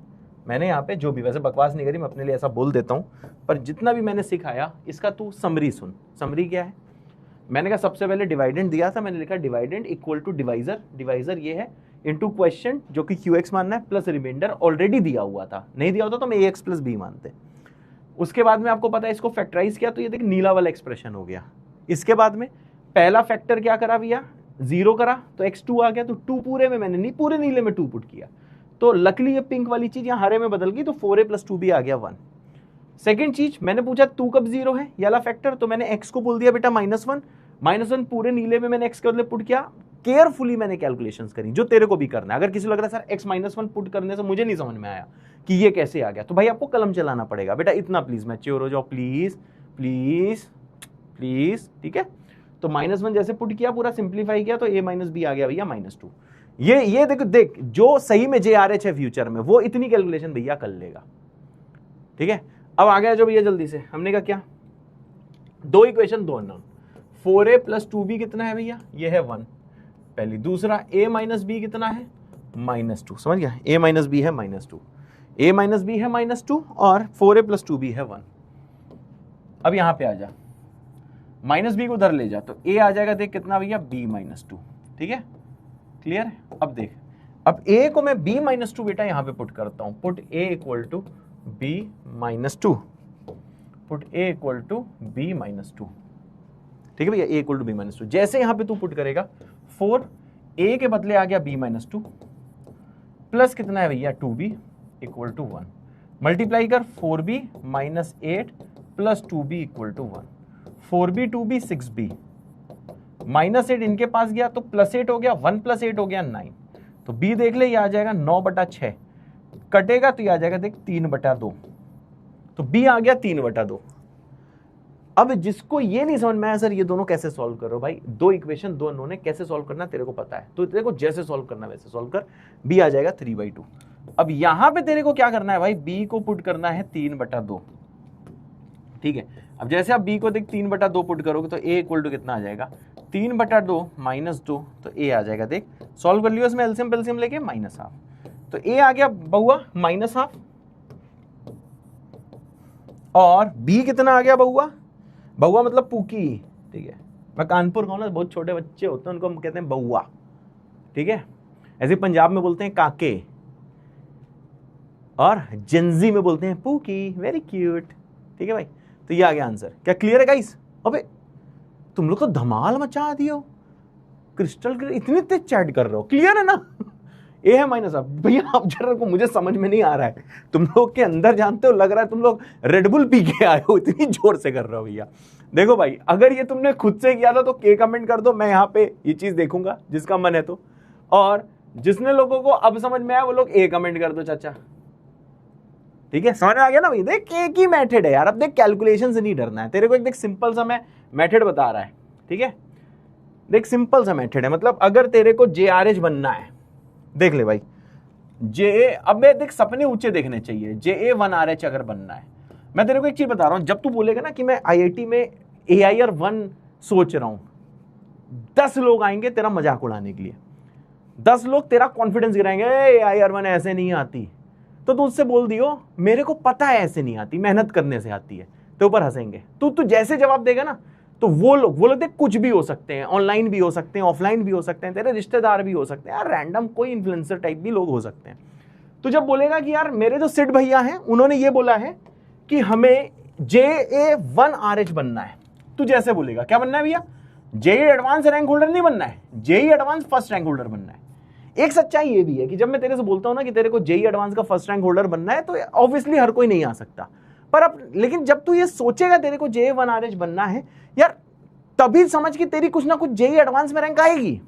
मैंने यहाँ पे जो भी, वैसे बकवास नहीं करी, मैं अपने लिए ऐसा बोल देता हूँ, पर जितना भी मैंने सिखाया इसका तू समरी सुन। समरी क्या है, मैंने कहा सबसे पहले डिवाइडेंड दिया था, मैंने लिखा डिवाइडेंड = डिवाइजर, डिवाइजर ये है इनटू क्वेश्चन जो कि QX मानना है प्लस रिमाइंडर ऑलरेडी दिया हुआ था, नहीं दिया होता तो मैं AX + B मानते। उसके बाद में आपको पता है इसको फैक्टराइज किया तो ये देख नीला वाला एक्सप्रेशन हो गया। इसके बाद में पहला फैक्टर क्या करा भैया, 0 करा तो x2 आ गया, तो 2 पूरे में मैंने नहीं पूरे नीले में 2 पुट किया, तो लकली ये पिंक वाली चीज यहाँ हरे में बदल गई, तो 4a + 2b आ गया 1। सेकंड चीज मैंने पूछा 2 कब 0 है, ये वाला फैक्टर, तो मैंने x को बोल दिया बेटा -1, -1 पूरे नीले में मैंने x के बदले पुट किया, केयरफुली मैंने कैलकुलेशंस करी जो तेरे को भी करना है। अगर किसी को लग रहा है सर x-1 पुट करने से मुझे नहीं समझ में आया कि ये कैसे आ गया, तो भाई आपको कलम चलाना पड़ेगा बेटा। इतना प्लीज मैच्योर हो जाओ, प्लीज प्लीज प्लीज, ठीक है। तो -1 जैसे पुट किया, पूरा सिंप्लीफाई किया, तो a माइनस बी आ गया भैया -2। ये देख जो सही में JRH है फ्यूचर में, वो इतनी कैलकुलेशन भैया कर लेगा, ठीक है। अब आ गया जो भैया जल्दी से, हमने कहा क्या, दो इक्वेशन दो अननोन, 4a + 2b कितना है भैया, ये है 1 पहली। दूसरा a - b कितना है, -2, समझ गया, a - b है -2, a - b है -2 और 4a + 2b है 1। अब यहां पे आ जा, -b को उधर ले जा, तो a आ जाएगा, देख कितना भैया, b - 2, ठीक है, क्लियर है। अब देख, अब a को मैं b - 2 बेटा यहां पे पुट करता हूं, put a = b - 2, put a = b - 2, ठीक है भैया, a = b - 2। जैसे यहां पे तू पुट करेगा, 4 a के बदले आ गया b - 2 प्लस कितना है भैया 2b = 1, मल्टीप्लाई कर 4b - 8 + 2b = 1, 4b 2b 6b, -8 इनके पास गया तो +8 हो गया, 1 + 8 हो गया 9, तो b देख ले, ये आ जाएगा 9/6, कटेगा तो ये आ जाएगा देख 3/2, तो b आ गया 3/2। अब जिसको ये नहीं समझ में आया सर ये दोनों कैसे सॉल्व करो, भाई दो इक्वेशन दो उन्होंने कैसे सॉल्व करना तेरे को पता है, तो तेरे को जैसे सॉल्व करना वैसे सॉल्व कर, b आ जाएगा 3/2। अब यहां पे तेरे को क्या करना है भाई, b को पुट करना है 3/2, ठीक है। अब जैसे आप b को देख 3/2 पुट करोगे तो a = कितना आ जाएगा, 3/2 - 2, तो a आ जाएगा, देख सॉल्व कर लियो इसमें एलसीएम पेलसीएम लेके -1/2, तो a आ गया बहुआ -1/2 और b कितना आ गया बहुआ, बहुआ मतलब पूकी, ठीक है। मैं कानपुर का हूं ना, बहुत छोटे बच्चे होते हैं उनको हम कहते हैं बहुआ, ठीक है। ऐसे पंजाब में बोलते हैं काके और जेंजी में बोलते हैं पूकी, वेरी क्यूट, ठीक है भाई। तो ये आ गया आंसर, क्या क्लियर है गाइस। अबे तुम लोग तो धमाल मचा दियो, क्रिस्टल क्लियर, इतनी तेज चैट कर रहे हो, क्लियर है ना। ए है -1 भैया, अब जरा को मुझे समझ में नहीं आ रहा है, तुम लोग के अंदर जानते हो, लग रहा है तुम लोग रेडबुल पी के आए हो, इतनी जोर से कर रहे हो भैया। देखो भाई, अगर ये तुमने खुद से किया था तो के कमेंट कर दो, मैं यहाँ पे ये चीज देखूंगा जिसका मन है तो, और जिसने लोगों को अब समझ में आया वो लोग ए कमेंट कर दो चाचा, ठीक है। समझ में आ गया ना भाई, देख एक ही मेथड है यार। अब देख कैलकुलेशन से नहीं डरना है तेरे को, एक देख सिंपल सा मैं मेथड बता रहा है, ठीक है। देख सिंपल सा मेथड है, मतलब अगर तेरे को JRH बनना है, देख ले भाई, अब मैं देख सपने ऊंचे देखने चाहिए, JA1RH अगर बनना है, मैं तेरे को एक चीज बता रहा हूं, जब तू बोलेगा ना कि मैं IIT में AIR1 सोच रहा हूं, 10 लोग आएंगे तेरा मजाक उड़ाने के लिए, 10 लोग तेरा कॉन्फिडेंस गिराएंगे, AIR1 ऐसे नहीं आती, तो तू उससे बोल दियो मेरे को पता है ऐसे नहीं आती, मेहनत करने से आती है, तो ऊपर हंसेंगे। तू जैसे जवाब देगा ना, तो वो लोग देख कुछ भी हो सकते हैं, ऑनलाइन भी हो सकते हैं, ऑफलाइन भी हो सकते हैं, तेरे रिश्तेदार भी हो सकते हैं यार, रैंडम कोई इन्फ्लुएंसर टाइप भी लोग हो सकते हैं। तो जब बोलेगा कि यार मेरे जो सिड भैया हैं उन्होंने ये बोला है कि हमें JA1RH बनना है, तू जैसे बोलेगा क्या बनना है भैया, JEE एडवांस रैंक होल्डर नहीं बनना है, JEE advance first rank holder बनना है। एक सच्चाई ये भी है कि जब मैं तेरे से बोलता हूं ना कि तेरे को JEE एडवांस का फर्स्ट रैंक होल्डर बनना है, तो ऑब्वियसली हर कोई नहीं आ सकता, पर अब लेकिन जब तू ये सोचेगा तेरे को JA1RH बनना है यार, तभी समझ कि तेरी कुछ ना कुछ JEE एडवांस में रैंक आएगी।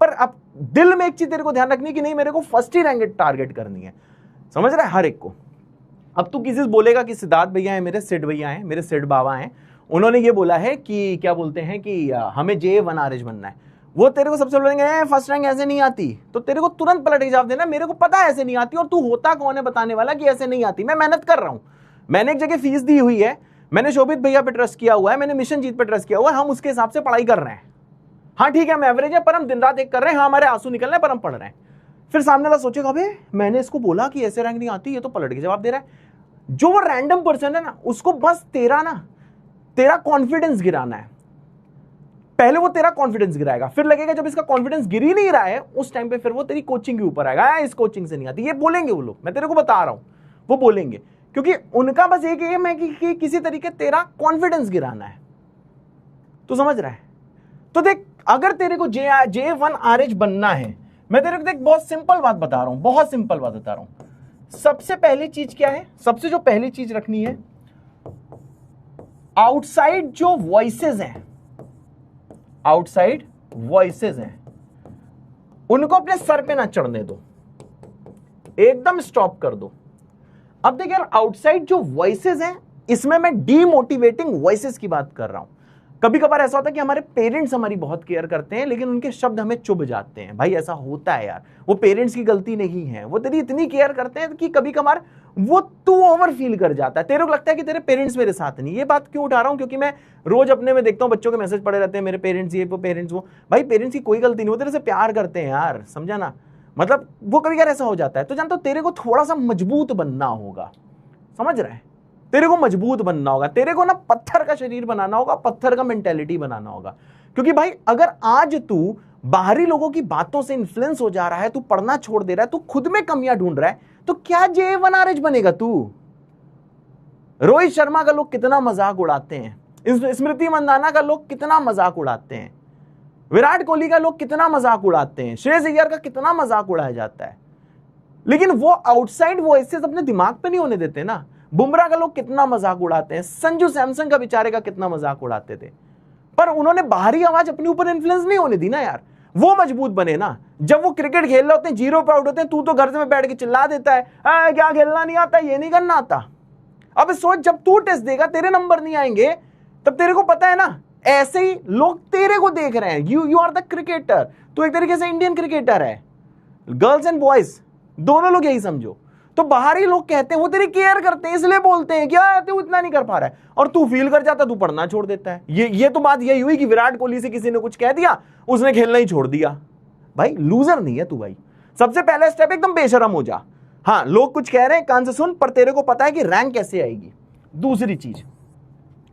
पर अब दिल में एक चीज तेरे को ध्यान रखनी कि नहीं, मेरे को फर्स्ट ही रैंक टारगेट करनी है, समझ रहा है हर एक को। अब तू किसी से बोलेगा कि सिद्धार्थ भैया है मेरे, सिड भैया हैं मेरे, सिड बाबा हैं, उन्होंने ये बोला है कि क्या बोलते हैं कि हमें JA1RH बनना है, वो तेरे को सबसे बोलेंगे फर्स्ट रैंक ऐसे नहीं आती, तो तेरे को तुरंत पलट के जवाब देना मेरे को पता है ऐसे नहीं आती, और तू होता कौन है बताने वाला कि ऐसे नहीं आती, मैं मेहनत कर रहा हूं, मैंने एक जगह फीस दी हुई है, मैंने शोभित भैया पे ट्रस्ट किया हुआ है, मैंने मिशन जीत पे ट्रस्ट किया हुआ है, हम उसके हिसाब से पढ़ाई कर रहे हैं। हाँ ठीक है हम एवरेज है, पर हम दिन रात एक कर रहे हैं, हाँ हमारे आंसू निकल रहे हैं, पर हम पढ़ रहे हैं। फिर सामने वाला सोचेगा अबे मैंने इसको बोला कि ऐसे रैंक नहीं आती, ये तो पलट के जवाब दे रहा है। जो वो रैंडम पर्सन है ना, उसको बस तेरा कॉन्फिडेंस गिराना है, पहले वो तेरा कॉन्फिडेंस गिराएगा, फिर लगेगा जब इसका कॉन्फिडेंस गिर ही नहीं रहा है उस टाइम पे फिर वो तेरी कोचिंग के ऊपर आएगा, इस कोचिंग से नहीं आती, ये बोलेंगे वो लोग, मैं तेरे को बता रहा हूं वो बोलेंगे, क्योंकि उनका बस एक एम है कि किसी तरीके तेरा कॉन्फिडेंस गिराना है, तू समझ रहा है। तो देख अगर तेरे को JA1RH बनना है, मैं तेरे को देख बहुत सिंपल बात बता रहा हूं, बहुत सिंपल बात बता रहा हूं। सबसे पहली चीज क्या है, सबसे जो पहली चीज रखनी है, आउटसाइड जो वॉइसेस हैं, आउटसाइड वॉइसेस हैं उनको अपने सर पे ना चढ़ने दो, एकदम स्टॉप कर दो। अब देख यार, आउटसाइड जो वॉइसेस हैं, इसमें मैं डीमोटिवेटिंग वॉइसेस की बात कर रहा हूं। कभी कभार ऐसा होता है कि हमारे पेरेंट्स हमारी बहुत केयर करते हैं, लेकिन उनके शब्द हमें चुभ जाते हैं। भाई ऐसा होता है यार, वो पेरेंट्स की गलती नहीं है, वो तेरी इतनी केयर करते हैं कि कभी कभार वो तू ओवर फील कर जाता है, तेरे को लगता है कि तेरे पेरेंट्स मेरे साथ नहीं। ये बात क्यों उठा रहा हूं, क्योंकि मैं रोज अपने में देखता हूं बच्चों के मैसेज पड़े रहते हैं, मेरे पेरेंट्स ये, वो पेरेंट्स वो। भाई पेरेंट्स की कोई गलती नहीं, वो तेरे से प्यार करते हैं यार, समझा ना। मतलब वो कभी यार ऐसा हो जाता है, तो जानता हूं तेरे को थोड़ा सा मजबूत बनना होगा, समझ रहे हैं, तेरे को मजबूत बनना होगा, तेरे को ना पत्थर का शरीर बनाना होगा, पत्थर का मेंटेलिटी बनाना होगा। क्योंकि भाई अगर आज तू बाहरी लोगों की बातों से इन्फ्लुएंस हो जा रहा है, तू पढ़ना छोड़ दे रहा है, तू खुद में कमियां ढूंढ रहा है, तो क्या JA1 RH बनेगा तू? रोहित शर्मा का लोग कितना मजाक उड़ाते हैं, स्मृति मंदाना का लोग कितना मजाक उड़ाते हैं, विराट कोहली का लोग कितना मजाक उड़ाते हैं, श्रेयस अय्यर का कितना मजाक उड़ाया जाता है, लेकिन वो आउटसाइड वॉइसेस अपने दिमाग पे नहीं होने देते ना। बुमराह का लोग कितना मजाक उड़ाते हैं, संजू सैमसन का बेचारे का कितना मजाक उड़ाते थे, पर उन्होंने बाहरी आवाज अपने ऊपर इन्फ्लुएंस नहीं होने दी ना यार। वो मजबूत बने ना। जब वो क्रिकेट खेल रहे होते हैं, 0 पे आउट होते हैं, तू तो घर में बैठ के चिल्ला देता है, क्या खेलना नहीं आता, ये नहीं करना आता। अब सोच, जब तू टेस्ट देगा, तेरे नंबर नहीं आएंगे, तब तेरे को पता है ना, ऐसे ही लोग तेरे को देख रहे हैं। यू आर द क्रिकेटर, तू एक तरीके से इंडियन क्रिकेटर है। गर्ल्स एंड बॉयज दोनों लोग यही समझो। तो बाहरी लोग कहते हैं, वो तेरी केयर करते हैं, इसलिए बोलते हैं क्या तू इतना नहीं कर पा रहा है, और तू फील कर जाता, तू पढ़ना छोड़ देता है। ये तो बात यही हुई कि विराट कोहली से किसी ने कुछ कह दिया, उसने खेलना ही छोड़ दिया। भाई लूजर नहीं है तू भाई, सबसे पहला स्टेप एकदम बेशरम हो जा। हाँ, लोग कुछ कह रहे हैं, कान से सुन, पर तेरे को पता है कि रैंक कैसे आएगी। दूसरी चीज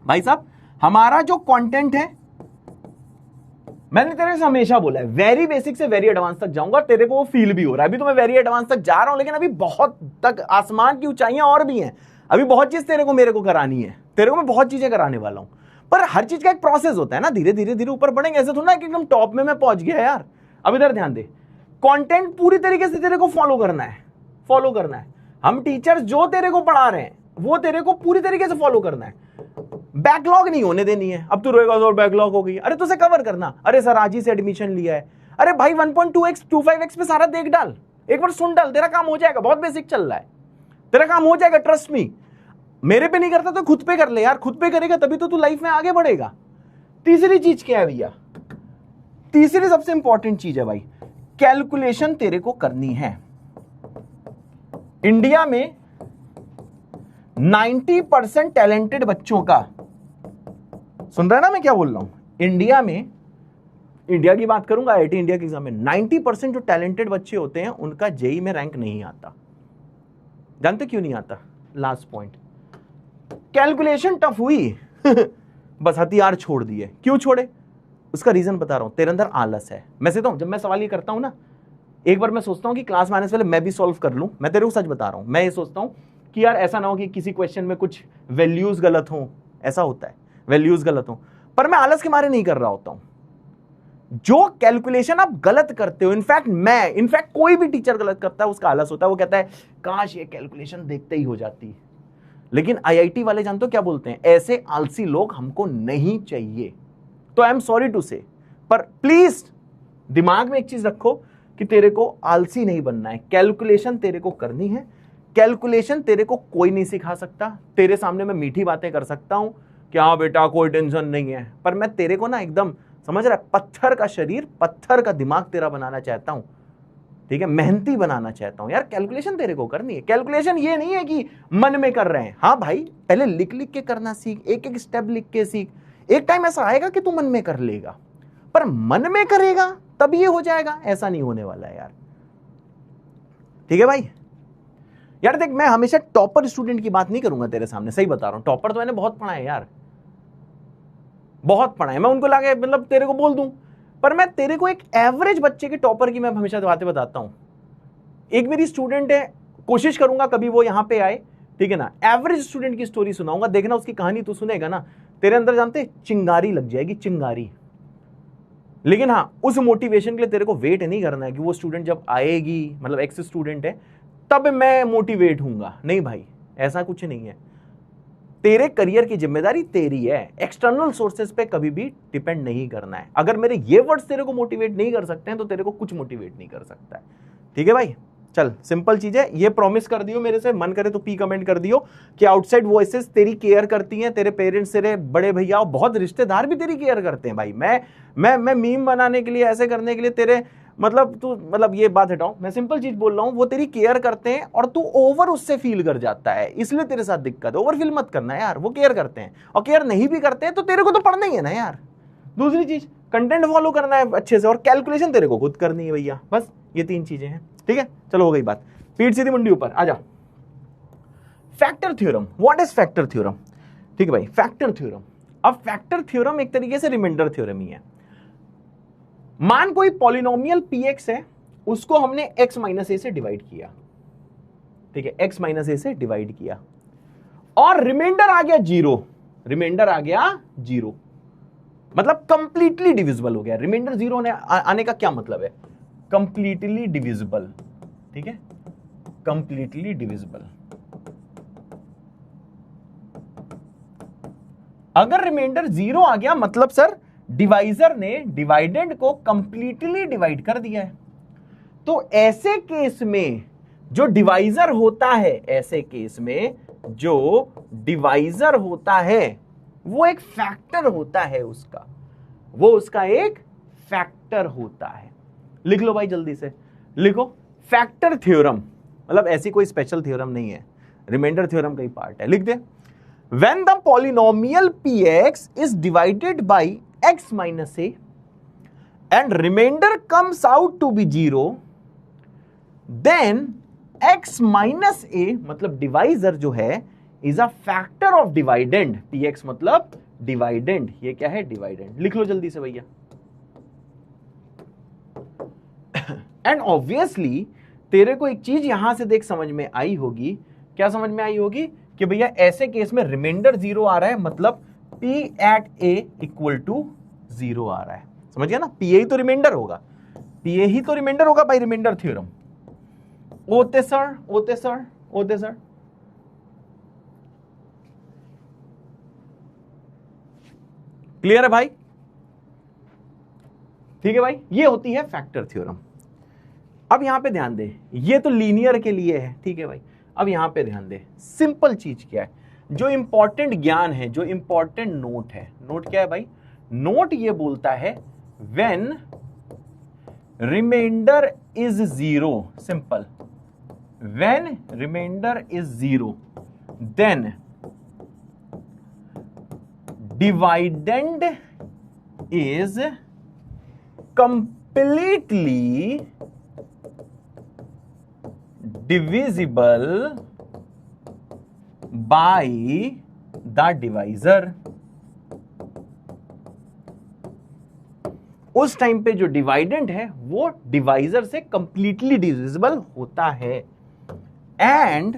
भाई साहब, हमारा जो कंटेंट है, मैंने तेरे से हमेशा बोला है, वेरी बेसिक से वेरी एडवांस तक जाऊंगा, तेरे को वो फील भी हो रहा है। अभी तो मैं वेरी एडवांस तक जा रहा हूं, लेकिन अभी बहुत तक आसमान की ऊंचाइयां और भी हैं। अभी बहुत चीज तेरे को मेरे को करानी है, तेरे को मैं बहुत चीजें कराने वाला हूं, पर हर चीज का एक प्रोसेस होता है ना, धीरे धीरे धीरे ऊपर बढ़ेंगे। ऐसे थोड़ा कि एकदम टॉप में मैं पहुंच गया यार। अब इधर ध्यान दे, कंटेंट पूरी तरीके से तेरे को फॉलो करना है, फॉलो करना है। हम टीचर्स जो तेरे को पढ़ा रहे हैं, वो तेरे को पूरी तरीके से फॉलो करना है। बैकलॉग नहीं होने देनी है। अब तू रोएगा और बैकलॉग हो गई, अरे तुझे कवर करना, अरे सर आज ही से एडमिशन लिया है, अरे भाई 1.2x 25x पे सारा देख डाल, एक बार सुन डाल, तेरा काम हो जाएगा। बहुत बेसिक चल रहा है, तेरा काम हो जाएगा, ट्रस्ट मी। मेरे पे नहीं करता तो खुद पे कर ले यार, खुद पे करेगा तभी तो तू लाइफ में आगे बढ़ेगा। तीसरी चीज क्या है भैया, तीसरी सबसे इंपॉर्टेंट चीज है भाई, कैलकुलेशन तेरे को करनी है। इंडिया में 90% टैलेंटेड बच्चों का, सुन रहा है ना मैं क्या बोल रहा हूं, इंडिया में, इंडिया की बात करूंगा, IIT इंडिया के एग्जाम में 90% जो टैलेंटेड बच्चे होते हैं उनका JEE में रैंक नहीं आता। जानते क्यों नहीं आता? लास्ट पॉइंट, कैलकुलेशन टफ हुई बस हथियार छोड़ दिए। क्यों छोड़े? उसका रीजन बता रहा हूं, तेरे अंदर आलस है। मैं कहता हूं, जब मैं सवाल ये करता हूं ना, एक बार मैं सोचता हूं कि क्लास में आने से पहले मैं भी सॉल्व कर लूं। मैं तेरे को सच बता रहा हूं, मैं ये सोचता हूं कि यार ऐसा ना हो कि किसी क्वेश्चन में कुछ वैल्यूज गलत हो, ऐसा होता है, वैल्यूज गलत हो, पर मैं आलस के मारे नहीं कर रहा होता हूं। जो कैलकुलेशन आप गलत करते हो, इनफैक्ट कोई भी टीचर गलत करता है, उसका आलस होता है। वो कहता है काश ये कैलकुलेशन देखते ही हो जाती। लेकिन IIT वाले जानते हो क्या बोलते हैं? ऐसे आलसी लोग हमको नहीं चाहिए। तो आई एम सॉरी टू से, पर प्लीज दिमाग में एक चीज रखो कि तेरे को आलसी नहीं बनना है, कैलकुलेशन तेरे को करनी है। कैलकुलेशन तेरे को कोई नहीं सिखा सकता। तेरे सामने मैं मीठी बातें कर सकता हूं कि हाँ बेटा कोई टेंशन नहीं है, पर मैं तेरे को ना एकदम, समझ रहा है, पत्थर का शरीर, पत्थर का दिमाग तेरा बनाना चाहता हूं, ठीक है, मेहनती बनाना चाहता हूं यार। कैलकुलेशन तेरे को करनी है। कैलकुलेशन ये नहीं है कि मन में कर रहे हैं, हाँ भाई पहले लिख लिख के करना सीख, एक एक स्टेप लिख के सीख। एक टाइम ऐसा आएगा कि तू मन में कर लेगा, पर मन में करेगा तब ये हो जाएगा, ऐसा नहीं होने वाला है यार। ठीक है भाई। यार देख, मैं हमेशा टॉपर स्टूडेंट की बात नहीं करूंगा तेरे सामने, सही बता रहा हूं। टॉपर तो मैंने बहुत पढ़ा है यार, बहुत पढ़ा है, मैं उनको लाके मतलब तेरे को बोल दूं, पर मैं तेरे को एक एवरेज बच्चे के टॉपर की मैं हमेशा बातें बताता हूं। एक मेरी स्टूडेंट है, कोशिश करूंगा कभी वो यहां पे आए, ठीक है ना। एवरेज स्टूडेंट की स्टोरी सुनाऊंगा, देखना उसकी कहानी तू सुनेगा ना, तेरे अंदर जानते चिंगारी लग जाएगी, चिंगारी। लेकिन हाँ, उस मोटिवेशन के लिए तेरे को वेट नहीं करना है कि वो स्टूडेंट जब आएगी, मतलब एक्स स्टूडेंट है, तब मैं मोटिवेट हूंगा। नहीं भाई, ऐसा कुछ नहीं है। तेरे करियर की जिम्मेदारी तेरी है, एक्सटर्नल सोर्सेस पे कभी भी डिपेंड नहीं करना है। अगर मेरे ये वर्ड्स तेरे को मोटिवेट नहीं कर सकते हैं तो तेरे को कुछ मोटिवेट नहीं कर सकता है। ठीक है भाई, चल सिंपल चीज है, ये प्रॉमिस कर दियो मेरे से, मन करे तो पी कमेंट कर दियो कि आउटसाइड वॉइसेस तेरी केयर करती हैं, तेरे पेरेंट्स, तेरे बड़े भैया और बहुत रिश्तेदार भी तेरी केयर करते हैं भाई। मैं मीम बनाने के लिए, ऐसे करने के लिए तेरे मतलब ये बात हटाओ, मैं सिंपल चीज बोल रहा हूं, वो तेरी केयर करते हैं और तू ओवर उससे फील कर जाता है, इसलिए तेरे साथ दिक्कत है। ओवर फील मत करना यार, वो केयर करते हैं, और केयर नहीं भी करते हैं तो तेरे को तो पढ़ना ही है ना यार। दूसरी चीज, कंटेंट फॉलो करना है अच्छे से, और कैलकुलेशन तेरे को खुद करनी है भैया, बस ये 3 चीजें हैं। ठीक है, चलो हो गई बात, पीठ सीधी मुंडी ऊपर, आजा। Factor theorem, what is factor theorem? ठीक है भाई, फैक्टर थ्योरम। अब फैक्टर थ्योरम एक तरीके से रिमाइंडर थ्योरम ही है। मान कोई पॉलिनोमियल px है, उसको हमने x माइनस ए से डिवाइड किया, ठीक है, x माइनस ए से डिवाइड किया, और रिमाइंडर आ गया 0, रिमाइंडर आ गया 0, मतलब कंप्लीटली डिविजिबल हो गया। रिमाइंडर 0 आने का क्या मतलब है? कंप्लीटली डिविजिबल, ठीक है, कंप्लीटली डिविजिबल। अगर रिमाइंडर 0 आ गया मतलब सर डिवाइजर ने डिवाइडेंड को कंप्लीटली डिवाइड कर दिया है। तो ऐसे केस में जो डिवाइजर होता है, ऐसे केस में जो डिवाइजर होता है वो एक फैक्टर होता है, उसका वो उसका एक फैक्टर होता है। लिख लो भाई जल्दी से, लिखो फैक्टर थ्योरम, मतलब ऐसी कोई स्पेशल थ्योरम नहीं है, रिमाइंडर थ्योरम का ही पार्ट है। लिख दे, when the polynomial px is divided by x minus a and remainder comes out to be 0, then x minus a मतलब डिवाइजर जो है is a factor of dividend, px मतलब डिवाइडेंड, ये क्या है? डिवाइडेंड। लिख लो जल्दी से भैया। एंड ऑब्वियसली तेरे को एक चीज यहां से देख समझ में आई होगी, क्या समझ में आई होगी? कि भैया ऐसे केस में रिमाइंडर 0 आ रहा है, मतलब p at a equal to 0 आ रहा है। समझ गया ना? pa ही तो रिमाइंडर होगा, pa ही तो रिमाइंडर होगा भाई, रिमाइंडर थ्योरम। ओते सर, ओते सर, ओते सर। क्लियर है भाई? ठीक है भाई, ये होती है फैक्टर थ्योरम। अब यहां पे ध्यान दे, ये तो लीनियर के लिए है, ठीक है भाई। अब यहां पे ध्यान दे, सिंपल चीज क्या है, जो इंपॉर्टेंट ज्ञान है, जो इंपॉर्टेंट नोट है, नोट क्या है भाई? नोट ये बोलता है when remainder is 0, simple, when remainder is 0 then dividend is completely divisible by the divisor। उस टाइम पे जो डिवाइडेंड है वो डिवाइजर से कंप्लीटली डिविजिबल होता है, and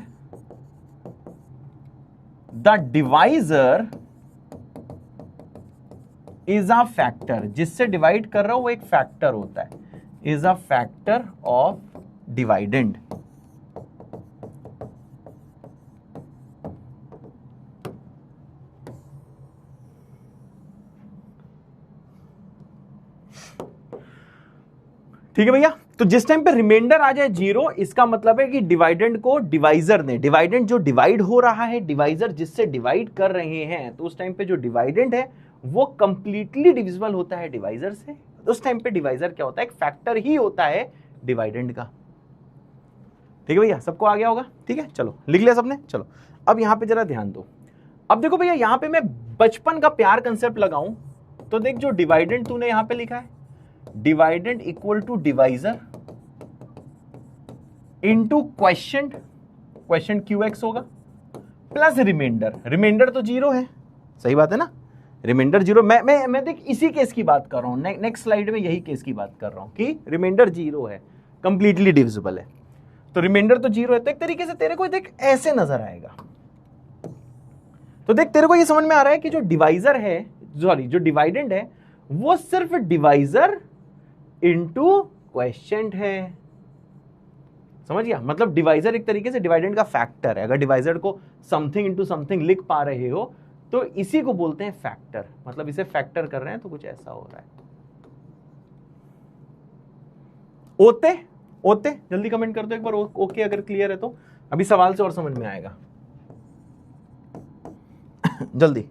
the divisor is a factor, जिससे डिवाइड कर रहा हूं वो एक फैक्टर होता है, is a factor of dividend. ठीक है भैया? तो जिस टाइम पे रिमाइंडर आ जाए 0, इसका मतलब है कि डिवाइडेंड को डिवाइजर ने, डिवाइडेंड जो डिवाइड हो रहा है, डिवाइजर जिससे डिवाइड कर रहे हैं, तो उस टाइम पे जो डिवाइडेंड है वो कंप्लीटली डिविजिबल होता है डिवाइजर से। उस टाइम पे डिवाइजर क्या होता है? एक फैक्टर ही होता है डिवाइडेंड का। ठीक है भैया, सबको आ गया होगा? ठीक है, चलो लिख लिया सबने। चलो अब यहां पे जरा ध्यान दो। अब देखो भैया, यहां पे मैं बचपन का प्यार कंसेप्ट लगाऊं तो देख, जो डिवाइडेंड तूने यहां पे लिखा है, dividend equal to divisor into question, question QX होगा, प्लस रिमाइंडर। रिमाइंडर तो 0 है, सही बात है ना? रिमाइंडर 0, मैं देख इसी केस की बात कर रहा हूं, नेक्स्ट स्लाइड में यही केस की बात कर रहा हूं कि रिमाइंडर 0 है, कंप्लीटली डिविजिबल है। तो रिमाइंडर तो 0 है, तो एक तरीके से तेरे को देख ऐसे नजर आएगा। तो देख, तेरे को ये समझ में आ रहा है कि जो डिवाइजर है, सॉरी जो डिवाइडेंड है, वो सिर्फ डिवाइजर इनटू क्वेश्चन है। समझ गया? मतलब डिवाइजर एक तरीके से डिवाइडेंड का फैक्टर है। अगर डिवाइजर को समथिंग इनटू समथिंग लिख पा रहे हो तो इसी को बोलते हैं फैक्टर। मतलब इसे फैक्टर कर रहे हैं तो कुछ ऐसा हो रहा है। ओते ओते जल्दी कमेंट कर दो एक बार ओके अगर क्लियर है तो। अभी सवाल से और समझ में आएगा। जल्दी,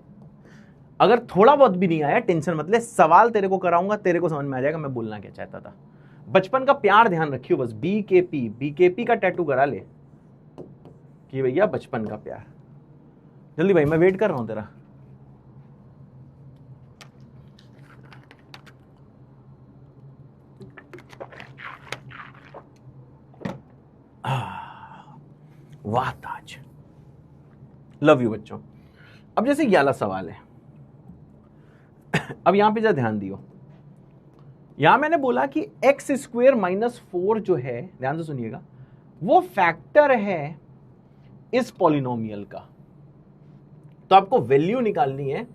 अगर थोड़ा बहुत भी नहीं आया टेंशन मत ले, सवाल तेरे को कराऊंगा, तेरे को समझ में आ जाएगा मैं बोलना क्या चाहता था। बचपन का प्यार ध्यान रखियो बस। बीकेपी का टैटू करा ले कि भैया बचपन का प्यार। जल्दी भाई, मैं वेट कर रहा हूं तेरा। वाह ताज, लव यू बच्चों। अब जैसे ये वाला सवाल है, अब यहां पे जरा ध्यान दियो। यहां मैंने बोला कि एक्स स्क्वेयर माइनस 4 जो है, ध्यान से सुनिएगा, वो फैक्टर है इस पॉलिनोमियल का। तो आपको वैल्यू निकालनी है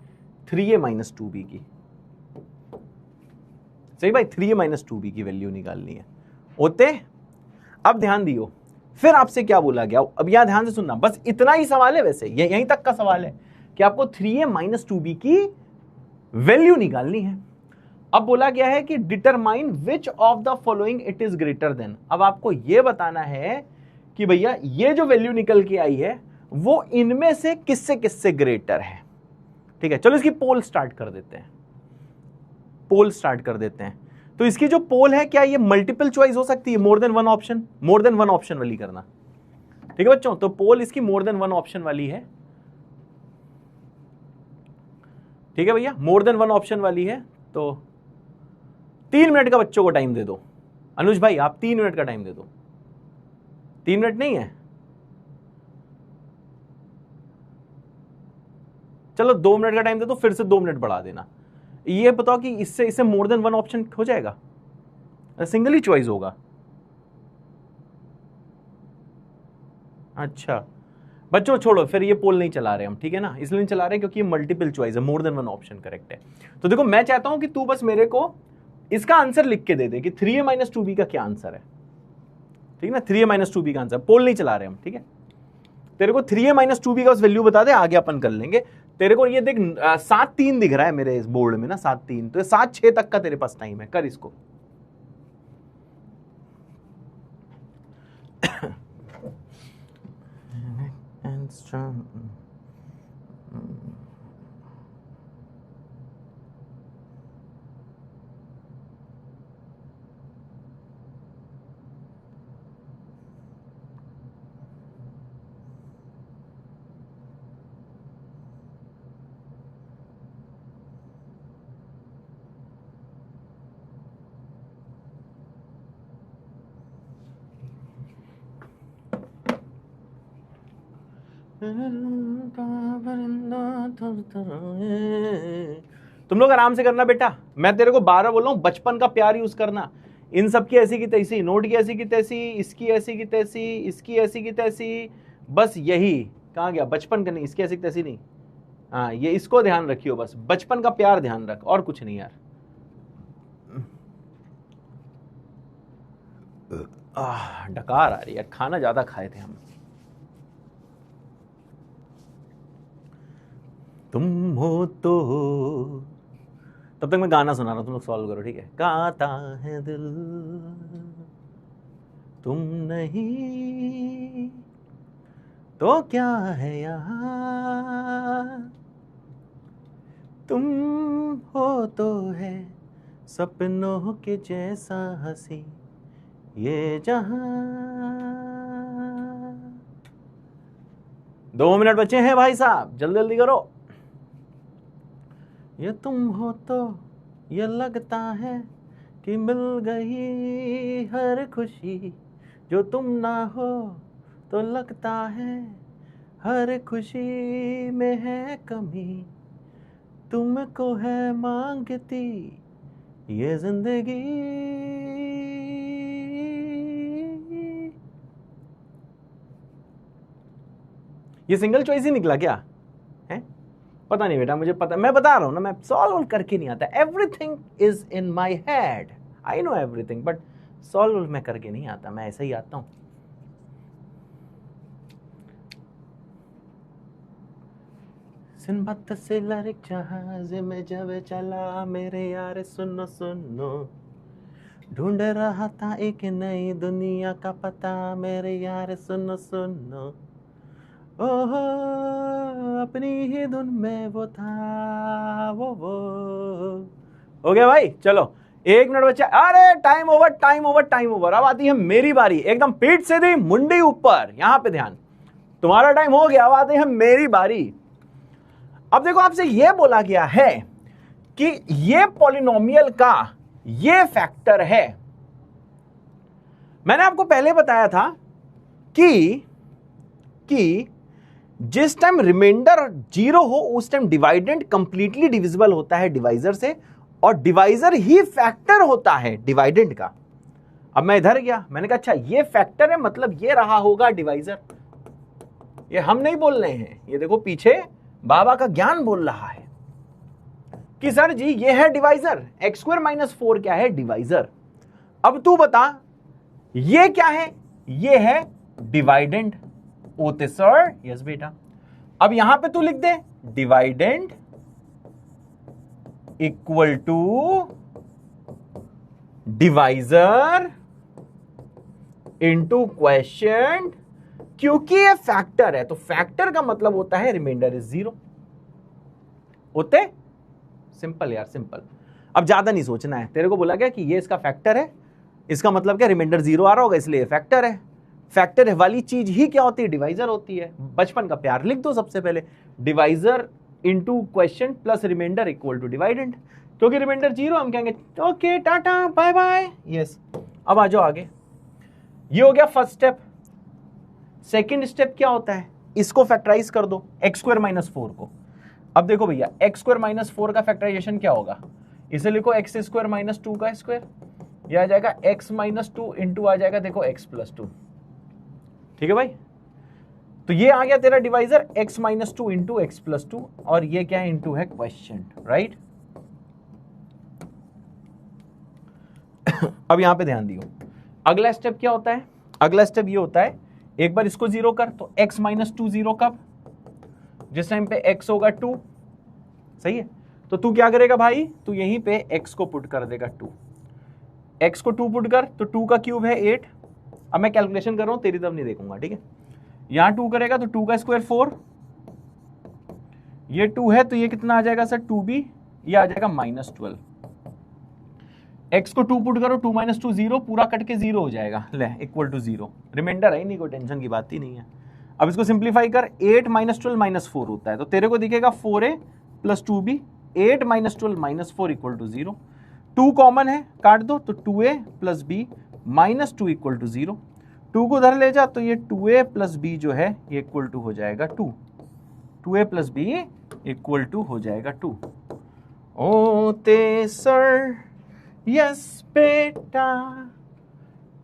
3a माइनस 2b की। सही भाई, 3a माइनस 2b की वैल्यू निकालनी है। होते अब ध्यान दियो, फिर आपसे क्या बोला गया, अब यहां ध्यान से सुनना, बस इतना ही सवाल है। वैसे यहीं तक का सवाल है कि आपको 3a माइनस 2b की वैल्यू निकालनी है। अब बोला गया है कि determine which of the following it is greater than. अब आपको यह बताना है कि भैया ये जो वैल्यू निकल के आई है वो इनमें से किससे ग्रेटर है। ठीक है, चलो इसकी पोल स्टार्ट कर देते हैं। पोल स्टार्ट कर देते हैं। तो इसकी जो पोल है, क्या ये मल्टीपल चॉइस हो सकती है? More than one option, more than one option वाली करना। ठीक है बच्चों, तो पोल इसकी मोर देन वन ऑप्शन वाली है। ठीक है भैया, मोर देन वन ऑप्शन वाली है। तो 3 मिनट का बच्चों को टाइम दे दो। अनुज भाई आप 3 मिनट का टाइम दे दो। 3 मिनट नहीं है, चलो 2 मिनट का टाइम दे दो, फिर से 2 मिनट बढ़ा देना। ये बताओ कि इससे मोर देन वन ऑप्शन हो जाएगा? सिंगल ही चॉइस होगा? अच्छा बच्चों छोड़ो, फिर ये पोल नहीं चला रहे हम, ठीक है ना? इसलिए नहीं चला रहे क्योंकि ये मल्टीपल चॉइस है, more than one option correct है। तो देखो, मैं चाहता हूं कि तू बस मेरे को इसका आंसर लिख के दे दे कि 3a माइनस 2b का क्या आंसर है। ठीक है ना, 3a माइनस 2b का आंसर। पोल नहीं चला रहे हम, ठीक है? तेरे को 3a माइनस 2b का बस वैल्यू बता दे, आगे अपन कर लेंगे। तेरे को ये देख 7-3 दिख रहा है मेरे इस बोर्ड में ना, 7-3, तो 7-6 तक का तेरे पास टाइम है, कर इसको। तुम लोग आराम से करना बेटा, मैं तेरे को 12 बोल रहा हूं, बचपन का प्यार यूज करना। इन सब की ऐसी की तैसी, नोट की ऐसी की तैसी, इसकी ऐसी की तैसी, इसकी ऐसी की तैसी, बस यही। कहां गया बचपन का? नहीं, इसकी ऐसी की तैसी नहीं। हाँ, ये इसको ध्यान रखियो, बस बचपन का प्यार ध्यान रख, और कुछ नहीं यार। डकार आ रही है, खाना ज्यादा खाए थे हम। तुम हो तो हो। तब तक मैं गाना सुना रहा हूं, तुम लोग सॉल्व करो, ठीक है? गाता है दिल तुम नहीं तो क्या है यहाँ, तुम हो तो है सपनों के जैसा हंसी ये जहां। 2 मिनट बचे हैं भाई साहब, जल्दी जल्दी करो। ये तुम हो तो ये लगता है कि मिल गई हर खुशी, जो तुम ना हो तो लगता है हर खुशी में है कमी, तुमको है मांगती ये जिंदगी। ये सिंगल चॉइस ही निकला क्या है? पता नहीं बेटा, मुझे पता, मैं बता रहा हूं ना, मैं सॉल्व करके नहीं आता। Everything is in my head, I know everything, but solve मैं करके नहीं आता, मैं ऐसे ही आता हूं। सिंबत से लड़क जहाज में जब चला मेरे यार सुनो सुनो, ढूंढ रहा था एक नई दुनिया का पता मेरे यार सुनो सुनो, ओहो अपनी ही धुन में वो था वो। हो गया भाई, चलो 1 मिनट बचा। अरे time over time over time over. अब आती है मेरी बारी, एकदम पीठ से दी मुंडी ऊपर, यहां पे ध्यान, तुम्हारा टाइम हो गया, अब आती है मेरी बारी। अब देखो आपसे यह बोला गया है कि ये पॉलिनोमियल का ये फैक्टर है। मैंने आपको पहले बताया था कि जिस टाइम रिमाइंडर 0 हो उस टाइम डिवाइडेंड कंप्लीटली डिविजिबल होता है डिवाइजर से, और डिवाइजर ही फैक्टर होता है डिवाइडेंड का। अब मैं इधर गया, मैंने कहा अच्छा ये फैक्टर है, मतलब ये रहा होगा डिवाइजर। ये हम नहीं बोल रहे हैं, ये देखो पीछे बाबा का ज्ञान बोल रहा है कि सर जी ये है डिवाइजर, x² - 4 क्या है डिवाइजर। अब तू बता ये क्या है, ये है डिवाइडेंड। ओते सर यस बेटा। अब यहां पे तू लिख दे dividend equal to divisor into question, क्योंकि ये फैक्टर है तो फैक्टर का मतलब होता है रिमाइंडर इज 0 होते। सिंपल यार सिंपल। अब ज्यादा नहीं सोचना है, तेरे को बोला गया कि ये इसका फैक्टर है, इसका मतलब क्या रिमाइंडर 0 आ रहा होगा इसलिए फैक्टर है। फैक्टर वाली चीज ही क्या होती है, डिवाइजर होती है। बचपन का प्यार लिख दो सबसे पहले, divisor into question plus remainder equal to dividend. क्योंकि रिमाइंडर 0 हम कहेंगे ओके टाटा बाय बाय यस। अब आ जाओ आगे, ये हो गया फर्स्ट स्टेप। सेकंड स्टेप क्या होता है, इसको फैक्टराइज कर दो x² - 4 को। अब देखो भैया x² - 4 का फैक्टराइजेशन क्या होगा, इसे लिखो x² - 2 का स्क्वायर, यह आ जाएगा x - 2 इंटू आ जाएगा देखो x + 2। ठीक है भाई, तो ये आ गया तेरा डिवाइजर x - 2 इंटू x + 2, और ये क्या है इंटू है क्वेश्चन, राइट। अब यहां पे ध्यान दियो, अगला स्टेप क्या होता है, अगला स्टेप ये होता है एक बार इसको 0 कर, तो x - 2 0 कब, जिस टाइम पे x होगा 2, सही है। तो तू क्या करेगा भाई, तू यहीं पे x को पुट कर देगा 2, x को 2 पुट कर, तो 2 का क्यूब है 8। अब मैं कैलकुलेशन कर रहा हूं, तेरी तरफ नहीं देखूंगा, ठीक है। यहां 2 करेगा तो 2 का स्क्वायर 4, ये 2 है तो ये कितना आ जाएगा सर 2b, ये आ जाएगा -12। x को 2 पुट करो, 2 - 2 0, पूरा कट के 0 हो जाएगा, ले इक्वल टू 0, रिमाइंडर है नहीं, कोई टेंशन की बात ही नहीं है। अब इसको सिंप्लीफाई कर, 8 - 12 - 4 होता है, तो तेरे को दिखेगा 4a + 2b, 8 - 12 - 4 equal to 0। 2 common है, काट दो, तो 2a + b - 2 इक्वल टू 0। 2 को उधर ले जा, तो ये 2a + b जो है ये इक्वल टू हो जाएगा 2, 2a + b इक्वल टू हो जाएगा 2। ओते सर यस बेटा,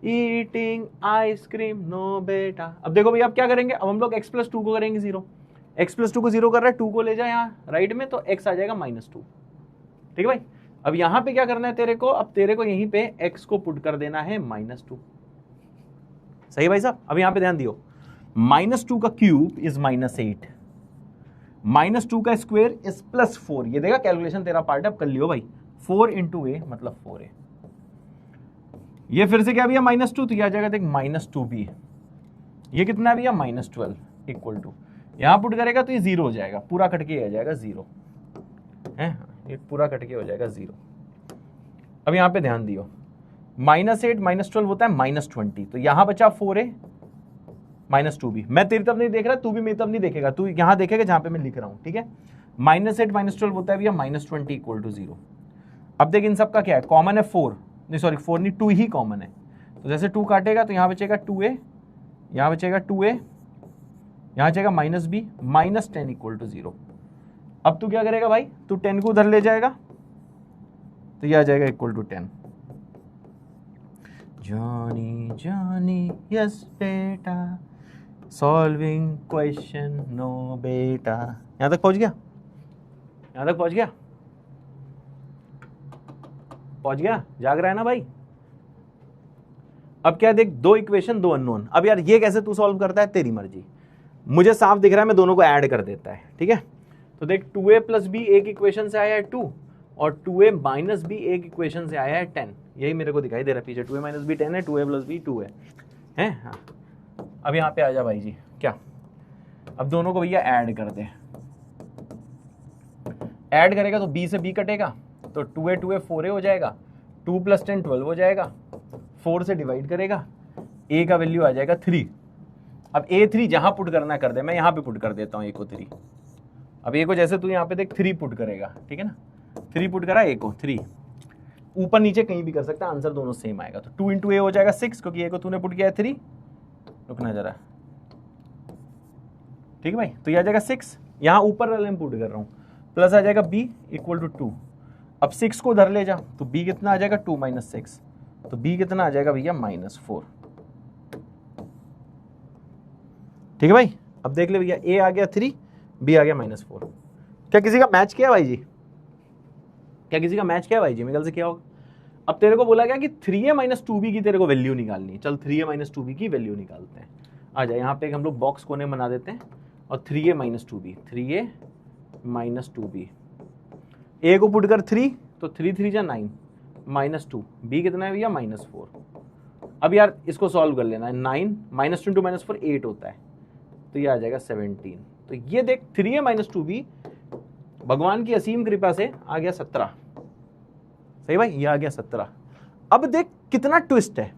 ईटिंग आइसक्रीम नो बेटा। अब देखो भैया अब क्या करेंगे, अब हम लोग x + 2 को करेंगे 0, x + 2 को 0 कर रहा है, 2 को ले जा यहाँ राइट में, तो x आ जाएगा -2। ठीक है भाई, अब यहां पे क्या करना है तेरे को, अब तेरे को यहीं पे x को पुट कर देना है -2, सही भाई साहब। अब यहां पे ध्यान दियो, -2 का क्यूब इज -8, -2 का स्क्वायर इज +4, ये देखा कैलकुलेशन तेरा पार्ट है, अब कर लियो भाई, 4 × a मतलब 4a। ये फिर से क्या भैया -2, तो ये आ जाएगा देख -2b, ये कितना है भैया -12 इक्वल टू, यहां पुट करेगा तो ये 0 हो जाएगा, पूरा कट के आ जाएगा 0 है, ये पूरा कट के हो जाएगा 0। अब यहां पे ध्यान दियो, -8 - 12 होता है -20, तो यहां बचा 4a -2b। मैं तेरी तरफ नहीं देख रहा, तू भी मेरी तरफ नहीं देखेगा, तू यहां देखेगा जहां पे मैं लिख रहा हूं, ठीक है। -8 - 12 होता है भैया -20 इक्वल टू 0। अब देख इन सब का क्या है, कॉमन है 4, नहीं सॉरी 4 नहीं 2 ही कॉमन है, तो जैसे 2 काटेगा तो यहां बचेगा 2a, यहां बचेगा 2a, यहां बचेगा -b, -10 इक्वल टू 0। अब तू क्या करेगा भाई, तू 10 को उधर ले जाएगा, तो यह आ जाएगा equal to 10। Johnny Johnny yes बेटा, सॉल्विंग क्वेश्चन नो बेटा। यहां तक पहुंच गया, यहां तक पहुंच गया, पहुंच गया, जाग रहा है ना भाई। अब क्या देख, 2 इक्वेशन 2 अननोन। अब यार ये कैसे तू सॉल्व करता है, तेरी मर्जी, मुझे साफ दिख रहा है मैं दोनों को ऐड कर देता है, ठीक है। तो देख 2a प्लस बी एक इक्वेशन से आया है 2 और 2a माइनस बी एक इक्वेशन से आया है 10। यही मेरे को दिखाई दे रहा है पीछे, 2a माइनस बी 10 है, 2a प्लस बी 2 है। हाँ अब यहाँ पे आ जा भाई जी, क्या अब दोनों को भैया ऐड कर दे। ऐड करेगा तो b से b कटेगा, तो 2a 2a 4a हो जाएगा, 2 प्लस 10 12 हो जाएगा, 4 से डिवाइड करेगा, a का वैल्यू आ जाएगा 3। अब a3 जहां पुट करना कर दे, मैं यहां पे पुट कर देता हूं a को 3। अब a को जैसे तू यहां पे देख 3 पुट करेगा, ठीक है ना, 3 पुट करा a को 3, ऊपर नीचे कहीं भी कर सकता है, आंसर दोनों सेम आएगा। तो 2 इंटू a हो जाएगा 6, क्योंकि a को तूने पुट किया है 3। रुकना जरा, ठीक है भाई, तो ये आ जाएगा 6, यहां ऊपर वाले में पुट कर रहा हूं, प्लस आ जाएगा b इक्वल टू 2। अब 6 को उधर ले जा, तो b कितना आ जाएगा 2 माइनस 6, तो b कितना आ जाएगा भैया -4। ठीक है भाई, अब देख ले भैया, a आ गया 3, b आ गया -4। क्या किसी का मैच किया भाई जी? क्या किसी का मैच किया भाई जी? मेरे ख्याल से क्या होगा। अब तेरे को बोला गया कि 3a माइनस 2b की तेरे को वैल्यू निकालनी है। चल 3a माइनस 2b की वैल्यू निकालते हैं। आ जाए यहाँ पे हम लोग बॉक्स कोने बना देते हैं और 3a minus 2b, 3a minus 2b, a को पुट कर 3, तो 3 3 जा 9, -2, b कितना है भैया -4। अब यार इसको सॉल्व कर लेना है, 9 -2 इंटू -4 8 होता है, तो ये आ जाएगा 17। तो ये देख 3a माइनस 2b भगवान की असीम कृपा से आ गया 17। सही भाई, ये आ गया 17। अब देख कितना ट्विस्ट है।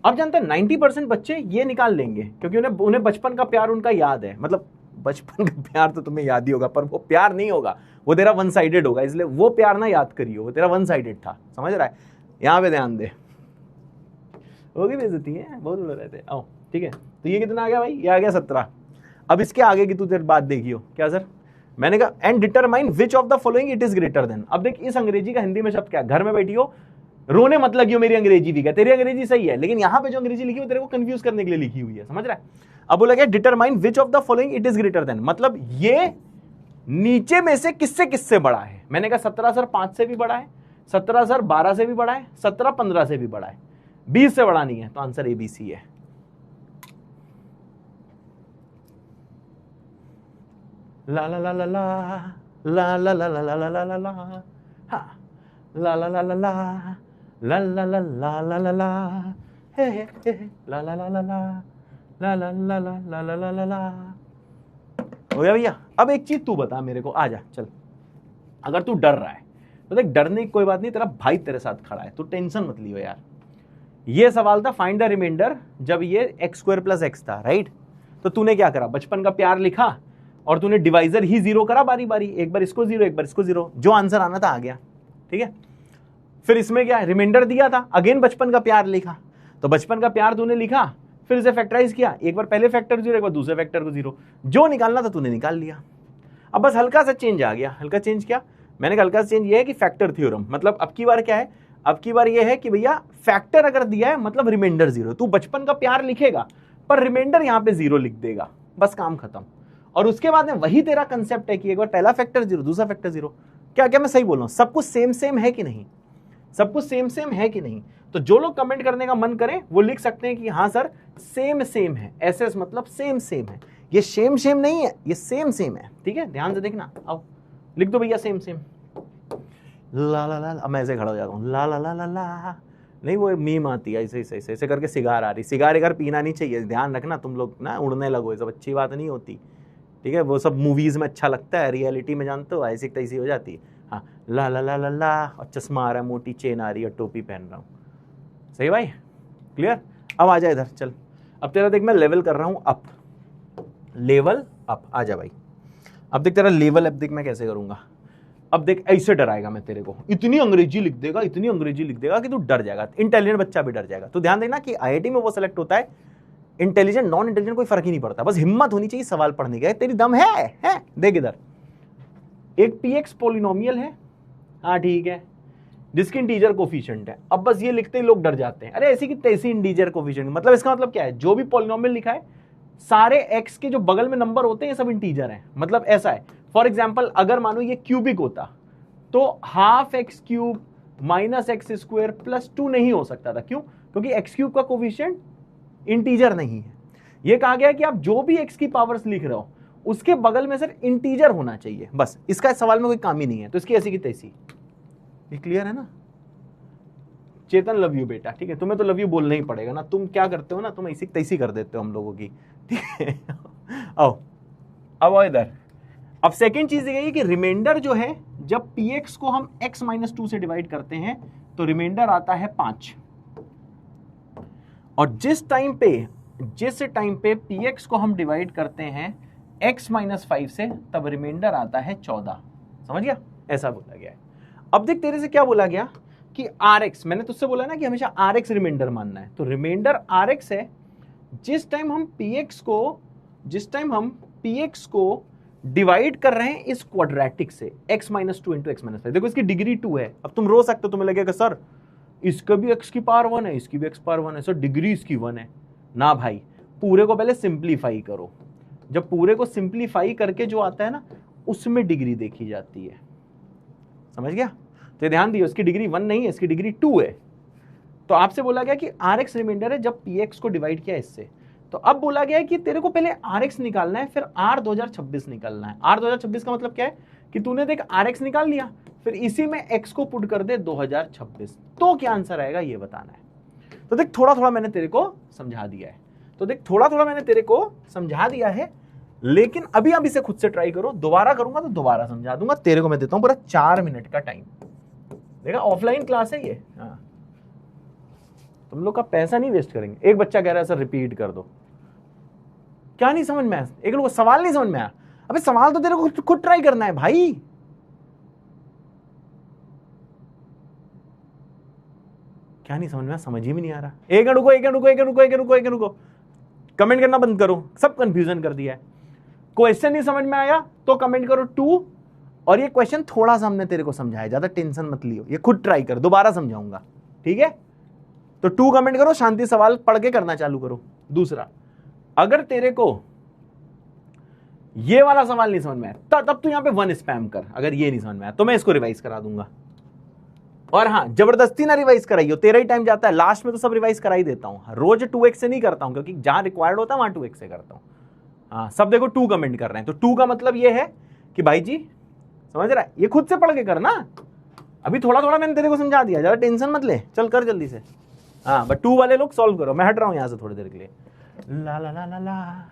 अब जानते हैं 90% बच्चे ये निकाल लेंगे, क्योंकि उन्हें बचपन का प्यार उनका याद है। मतलब बचपन का प्यार तो तुम्हें याद ही होगा, पर वो प्यार नहीं होगा, वो तेरा वन साइडेड होगा, इसलिए वो प्यार ना याद करियो, वो तेरा वन साइडेड था। समझ रहा है? यहाँ पे ध्यान दे, होगी बेइज्जती है, बहुत उड़ रहे थे। आओ ठीक है, तो ये कितना आ गया भाई? ये आ गया 17। अब इसके आगे की तू तेरी बात देखियो, क्या सर? मैंने कहा and determine which of the following it is greater than. अब देख इस अंग्रेजी का हिंदी में शब्द क्या है? घर में बैठी हो रोने मत लगियो, मेरी अंग्रेजी भी क्या, तेरी अंग्रेजी सही है, लेकिन यहां पे जो अंग्रेजी लिखी हुई तेरे को कंफ्यूज करने के लिए लिखी हुई है। समझ रहा है? अब बोला गया determine which of the following it is greater than, मतलब ये नीचे में से किससे किससे बड़ा है। मैंने कहा 17 सर 5 से भी बड़ा है, 17 सर 12 से भी बड़ा है, 17 15 से भी बड़ा है, 20 से बड़ा नहीं है। तो आंसर ABC है। ला ला ला ला ला ला ला ला ला ला ला ला ला ला हा ला ला ला ला ला ला ला ला ला ला ला ला हे हे ला ला ला ला ला ला ला ला ला ला ला ला ला। हो गया भैया? अब एक चीज तू बता मेरे को, आ जा चल। अगर तू डर रहा है तो देख, डरने की कोई बात नहीं, तेरा भाई तेरे साथ खड़ा है, तू टेंशन मत लियो यार। ये सवाल था फाइंड द रिमाइंडर जब ये x² + x था, राइट? तो तूने क्या करा? बचपन का प्यार लिखा और तूने डिवाइजर ही 0 करा बारी बारी, एक बार इसको 0 एक बार इसको 0, जो आंसर आना था आ गया। ठीक है, फिर इसमें क्या रिमाइंडर दिया था, अगेन बचपन का प्यार लिखा, तो बचपन का प्यार तूने लिखा, फिर इसे फैक्टराइज किया, एक बार पहले फैक्टर 0 एक बार दूसरे फैक्टर को 0, जो निकालना था तूने निकाल लिया। अब बस हल्का सा चेंज आ गया। हल्का चेंज क्या? मैंने कहा हल्का सा चेंज ये है कि फैक्टर थ्योरम, मतलब अब की बार क्या है, अब की बार ये है कि भैया फैक्टर अगर दिया है मतलब रिमाइंडर 0, तू बचपन का प्यार लिखेगा पर रिमाइंडर यहां पे 0 लिख देगा, बस काम खत्म। और उसके बाद में वही तेरा कंसेप्ट है कि एक बार पहला फैक्टर 0 दूसरा फैक्टर 0। क्या क्या मैं सही बोल रहा हूं? सब कुछ सेम सेम है कि नहीं? सब कुछ सेम सेम है कि नहीं? तो जो लोग कमेंट करने का मन करें वो लिख सकते हैं कि हाँ सर सेम सेम है, SS मतलब सेम सेम है, ये सेम सेम नहीं है, ये सेम सेम है। ठीक है, ध्यान से देखना। आओ लिख दो भैया सेम सेम। ला ला ला, अब मैं ऐसे खड़ा हो जाता हूँ, ला ला ला ला ला, नहीं वो मीम आती है ऐसे ऐसे ऐसे ऐसे करके सिगार आ रही। सिगार एक बार पीना नहीं चाहिए, ध्यान रखना, तुम लोग ना उड़ने लगो, ये सब अच्छी बात नहीं होती। ठीक है, वो सब मूवीज में अच्छा लगता है, रियलिटी में जानते हो ऐसी तैसी हो जाती है। हाँ ला ला ला ला ला, और चश्मा आ रहा है, मोटी चेन आ रही है, टोपी पहन रहा हूँ। सही भाई, क्लियर? अब आ जा इधर चल। अब तेरा देख मैं लेवल कर रहा हूँ अप, लेवल अप। आ जा भाई, अब देख तेरा लेवल अप देख मैं कैसे करूंगा। अब देख ऐसे डराएगा मैं तेरे को, इतनी अंग्रेजी लिख देगा, इतनी अंग्रेजी लिख देगा कि तू डर जाएगा, इंटेलिजेंट बच्चा भी डर जाएगा। तो ध्यान देना कि IIT में वो सेलेक्ट होता है, इंटेलिजेंट नॉन इंटेलिजेंट कोई फर्क ही नहीं पड़ता, बस हिम्मत होनी चाहिए सवाल पढ़ने का। तेरी दम है? देख इधर, एक px पॉलिनोमियल है, हाँ ठीक है, जिसकी इंटीजर कोफिशिएंट है। अब बस ये लिखते ही लोग डर जाते हैं, अरे ऐसी की तैसी इंटीजर कोफिशिएंट, मतलब इसका मतलब क्या है? जो भी पॉलिनोमियल लिखा है सारे x के जो बगल में नंबर होते हैं ये सब इंटीजर हैं। मतलब ऐसा है, फॉर एग्जाम्पल अगर मानो ये क्यूबिक होता तो ½ x³ - x² + 2 नहीं हो सकता था। क्यों? क्योंकि x³ का कोफिशिएंट इंटीजर नहीं है। ये कहा गया है कि आप जो भी x की पावर्स लिख रहे हो उसके बगल में सर इंटीजर होना चाहिए, बस इसका इस सवाल में कोई काम ही नहीं है, तो इसकी ऐसी की तैसी। ये क्लियर है ना? चेतन लव यू बेटा, ठीक है, तुम्हें तो लव यू बोलना ही पड़ेगा ना, तुम क्या करते हो ना, तुम ऐसी तैसी कर देते हो हम लोगों की, ठीक है। अब आओ इधर। अब सेकेंड चीज ये है कि रिमाइंडर जो है, जब px को हम x - 2 से डिवाइड करते हैं तो रिमाइंडर आता है 5, और जिस टाइम पे px को हम डिवाइड करते हैं x - 5 से, तब रिमाइंडर आता है 14। समझ गया? ऐसा बोला गया है। अब देख, तेरे से क्या बोला गया कि rx, मैंने तुझसे बोला ना कि हमेशा rx रिमाइंडर मानना है, तो रिमाइंडर rx है जिस टाइम हम px को डिवाइड कर रहे हैं इस क्वाड्रेटिक से, x - 2 × x - 5। देखो इसकी डिग्री 2 है। अब तुम रो सकते हो, तुम्हें लगेगा सर इसका भी x की पावर 1 है, इसकी भी x पावर 1 है, सर डिग्री इसकी 1 है ना भाई। पूरे को पहले सिंप्लीफाई करो, जब पूरे को सिंप्लीफाई करके जो आता है ना, उसमें डिग्री देखी जाती है। समझ गया? तो ध्यान दियो, इसकी डिग्री 1 नहीं है, इसकी डिग्री 2 है। तो आपसे बोला गया कि rx रिमाइंडर है जब px को डिवाइड किया इससे। तो अब बोला गया है कि तेरे को पहले rx निकालना है, फिर r 2026 निकालना है। r 2026 का मतलब क्या है कि तूने देख rx निकाल लिया, फिर इसी में x को पुट कर दे 2026, तो क्या आंसर आएगा ये बताना है। तो देख थोड़ा थोड़ा मैंने तेरे को समझा दिया है, लेकिन अभी आप इसे खुद से ट्राई करो। दोबारा करूंगा तो दोबारा समझा दूंगा। तेरे को मैं देता हूं पूरा 4 मिनट का टाइम। देखा, ऑफलाइन क्लास है ये। हाँ, तुम लोग का पैसा नहीं वेस्ट करेंगे। एक बच्चा कह रहा है सर रिपीट कर दो। क्या नहीं समझ में आया? एक लोग सवाल नहीं समझ में आया? अबे सवाल तो तेरे को खुद ट्राई करना है भाई। क्या नहीं समझ में आया? समझ ही में नहीं आ रहा। एक रुको। कमेंट करना बंद करो, सब कंफ्यूजन कर दिया है। क्वेश्चन नहीं समझ में आया तो कमेंट करो 2, और ये क्वेश्चन थोड़ा सा हमने तेरे को समझाया, ज्यादा टेंशन मत लियो, ये खुद ट्राई कर, दोबारा समझाऊंगा, ठीक है? तो 2 कमेंट करो, शांति सवाल पढ़ के करना चालू करो। दूसरा, अगर तेरे को ये वाला सवाल नहीं समझ में आया तब तू यहां पे 1 स्पैम कर। अगर ये नहीं समझ में आया तो मैं इसको रिवाइज करा दूंगा। और हाँ, जबरदस्ती ना रिवाइज कराइयो, तेरा ही टाइम जाता है। लास्ट में तो सब रिवाइज करा ही देता हूं। रोज 2x से नहीं करता हूं, क्योंकि जहां रिक्वायर्ड होता है वहां 2x से करता हूं। हाँ, सब देखो 2 कमेंट कर रहे हैं, तो 2 का मतलब ये है कि भाई जी समझ रहा है, ये खुद से पढ़ के करना। अभी थोड़ा थोड़ा मैंने तेरे को समझा दिया, ज्यादा टेंशन मत ले, चल कर जल्दी से। हाँ, बट 2 वाले लोग सॉल्व करो, मैं हट रहा हूं यहां से थोड़ी देर के लिए। ला ला ला ला ला।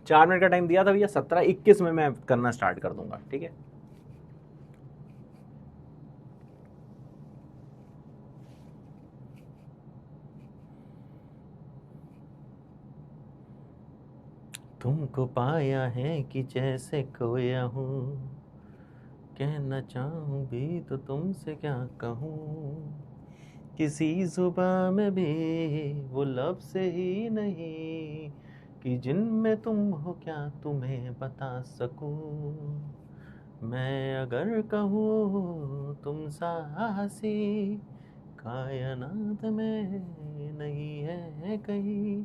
चार मिनट का टाइम दिया था भैया, 17:21 में मैं करना स्टार्ट कर दूंगा, ठीक है? तुमको पाया है कि जैसे खोया हूँ, कहना चाहूँ भी तो तुमसे क्या कहूँ, किसी जुबान में भी वो लफ्ज़ ही नहीं कि जिनमें तुम हो क्या तुम्हें बता सकूं। मैं अगर कहूँ तुम साहसी, कायनात में नहीं है कहीं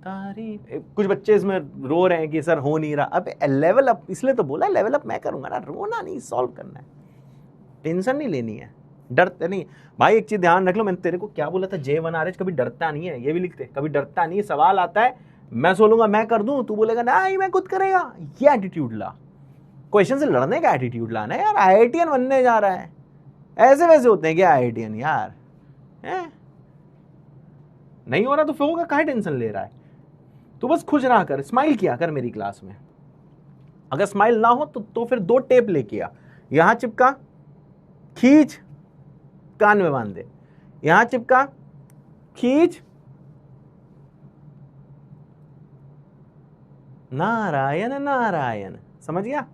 तारीफ। कुछ बच्चे इसमें रो रहे हैं कि सर हो नहीं रहा। अब लेवल अप, इसलिए तो बोला लेवल अप मैं करूंगा ना, रोना नहीं, सॉल्व करना है, टेंशन नहीं लेनी है, डरते नहीं भाई। एक चीज ध्यान रख लो, मैंने तेरे को क्या बोला था, J1 RH कभी डरता नहीं है, ये भी लिखते, कभी डरता नहीं है। सवाल आता है, मैं सोलूंगा मैं कर दूं, तू बोलेगा नहीं मैं खुद करेगा, ये एटीट्यूड ला। क्वेश्चन से लड़ने का एटीट्यूड लाना है यार। IITian बनने जा रहा है, ऐसे वैसे होते हैं क्या IITian यार? है नहीं हो रहा तो फिर होगा, काहे टेंशन ले रहा है? तू बस खुश रहा कर, स्माइल किया कर मेरी क्लास में। अगर स्माइल ना हो तो फिर 2 टेप लेके आ, यहां चिपका, खींच, कान में बांध दे, यहां चिपका, खींच, नारायण नारायण, समझ गया?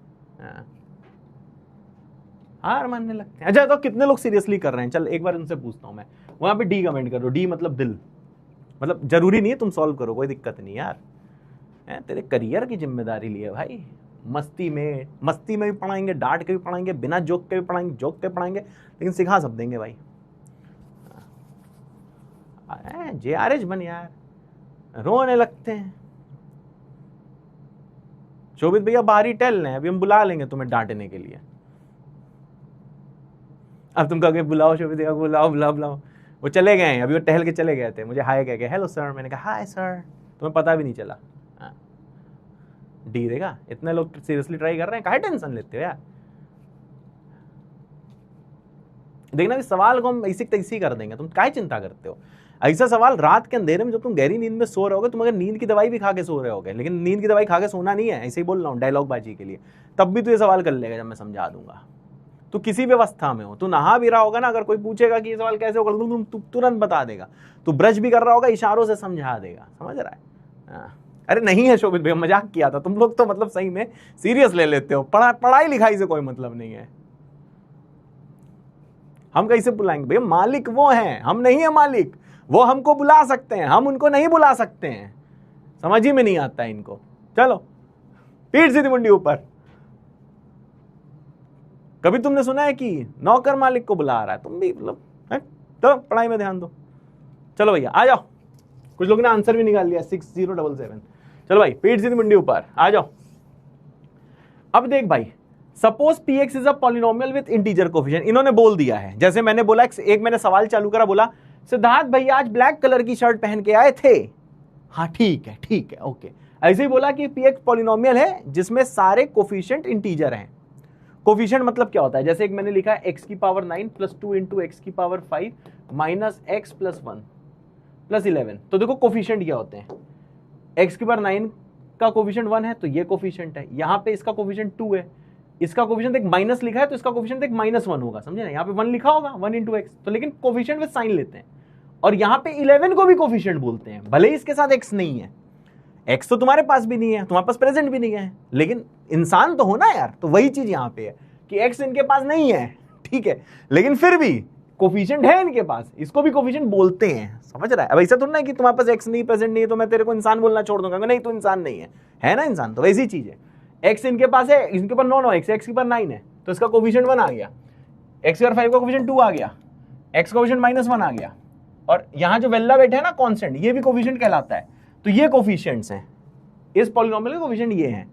हार मानने लगते हैं। अच्छा तो कितने लोग सीरियसली कर रहे हैं? चल एक बार उनसे पूछता हूं मैं, वहां पे डी कमेंट करो, डी मतलब दिल, मतलब जरूरी नहीं है तुम सॉल्व करो, कोई दिक्कत नहीं यार, तेरे करियर की जिम्मेदारी ली है भाई। मस्ती में भी पढ़ाएंगे, डांट के भी पढ़ाएंगे, बिना जोक के भी पढ़ाएंगे, जोक के पढ़ाएंगे, लेकिन सिखा सब देंगे भाई। JRH बन यार, रोने लगते हैं। शोभित भैया बाहरी टहल रहे हैं, अभी हम बुला लेंगे तुम्हें डांटने के लिए। अब तुम कहोगे बुलाओ शोभित भैया, बुलाओ बुलाओ बुलाओ, वो चले गए हैं, अभी वो टहल के चले गए थे, मुझे हाय कह के हेलो सर, मैंने कहा हाय सर, तुम्हें पता भी नहीं चला। डी देगा, इतने लोग सीरियसली ट्राई कर रहे हैं, काहे टेंशन लेते हो यार? देखना भी सवाल को हम ऐसी तैसी कर देंगे, तुम काहे चिंता करते हो? ऐसा सवाल रात के अंधेरे में जब तुम गहरी नींद में सो रहे होगे, तुम अगर नींद की दवाई भी खा के सो रहे होगे, लेकिन नींद की दवाई खा के सोना नहीं है, ऐसे ही बोल रहा हूँ डायलॉग बाजी के लिए, तब भी तू ये सवाल कर लेगा जब मैं समझा दूंगा। तू किसी भी अवस्था में हो, तू नहा भी रहा होगा ना, अगर कोई पूछेगा कि ये सवाल कैसे होगा, तुम तुरंत बता देगा। तू ब्रश भी कर रहा होगा, इशारों से समझा देगा, समझ रहा है? अरे नहीं है शोभित भैया, मजाक किया था, तुम लोग तो मतलब सही में सीरियस ले लेते हो, पढ़ाई लिखाई से कोई मतलब नहीं है। हम कैसे बुलाएंगे भैया? मालिक वो हैं, हम नहीं है मालिक। वो हमको बुला सकते हैं, हम उनको नहीं बुला सकते हैं। समझ ही में नहीं आता है इनको। चलो पीठ सीधी मुंडी ऊपर। कभी तुमने सुना है कि नौकर मालिक को बुला रहा है? तुम भी मतलब चलो पढ़ाई में ध्यान दो। चलो भैया आ जाओ, कुछ लोगों ने आंसर भी निकाल लिया 6077। चलो भाई पीठ सीधी मुंडी ऊपर आ जाओ। अब देख भाई, suppose px is a polynomial with integer coefficient. इन्होंने बोल दिया है, जैसे मैंने बोला, एक मैंने सवाल चालू करा, बोला सिद्धार्थ भैया आज ब्लैक कलर की शर्ट पहन के आए थे। हाँ ठीक है ओके। ऐसे ही बोला कि px पॉलिनोमियल है जिसमें सारे कोफिशिएंट इंटीजर हैं। कोफिशिएंट मतलब क्या होता है? जैसे एक मैंने लिखा है x की पावर 9 प्लस 2 इंटू एक्स की power 5 minus x plus 1 plus 11। तो देखो कोफिशिएंट क्या होते हैं, x की पावर 9 का कोफिशिएंट 1 है तो ये कोफिशिएंट है, यहाँ पे इसका कोफिशिएंट 2 है, इसका कोफिशिएंट एक माइनस लिखा है तो इसका कोफिशिएंट एक -1 होगा, समझे ना? यहाँ पे 1 लिखा होगा 1 इंटू एक्स, तो लेकिन कोफिशिएंट विद साइन लेते हैं। और यहाँ पे 11 को भी कोफिशिएंट बोलते हैं, भले ही इसके साथ x नहीं है। x तो तुम्हारे पास भी नहीं है, तुम्हारे पास प्रेजेंट भी नहीं है, लेकिन इंसान तो हो ना यार। तो वही चीज यहाँ पे है कि x इनके पास नहीं है, ठीक है, लेकिन फिर भी कोफिशिएंट है इनके पास, इसको भी कोफिशिएंट बोलते हैं, समझ रहा है? अब ऐसा थोड़ा ना कि तुम्हारे पास x नहीं, प्रेजेंट नहीं है तो मैं तेरे को इंसान बोलना छोड़ दूंगा, नहीं तो इंसान नहीं है ना इंसान। तो वैसी चीज है, x इनके पास है, इनके पास 9 x के पास 9 है तो इसका कोफिशिएंट 1 आ गया, x के पास 5 का कोफिशिएंट 2 आ गया, x का कोफिशिएंट -1 आ गया, और यहाँ जो वेल्ला बैठा है ना कांस्टेंट, ये भी कोफिशिएंट कहलाता है। तो ये कोफिशिएंट्स हैं, इस पॉलिनोमियल के कोफिशिएंट ये हैं,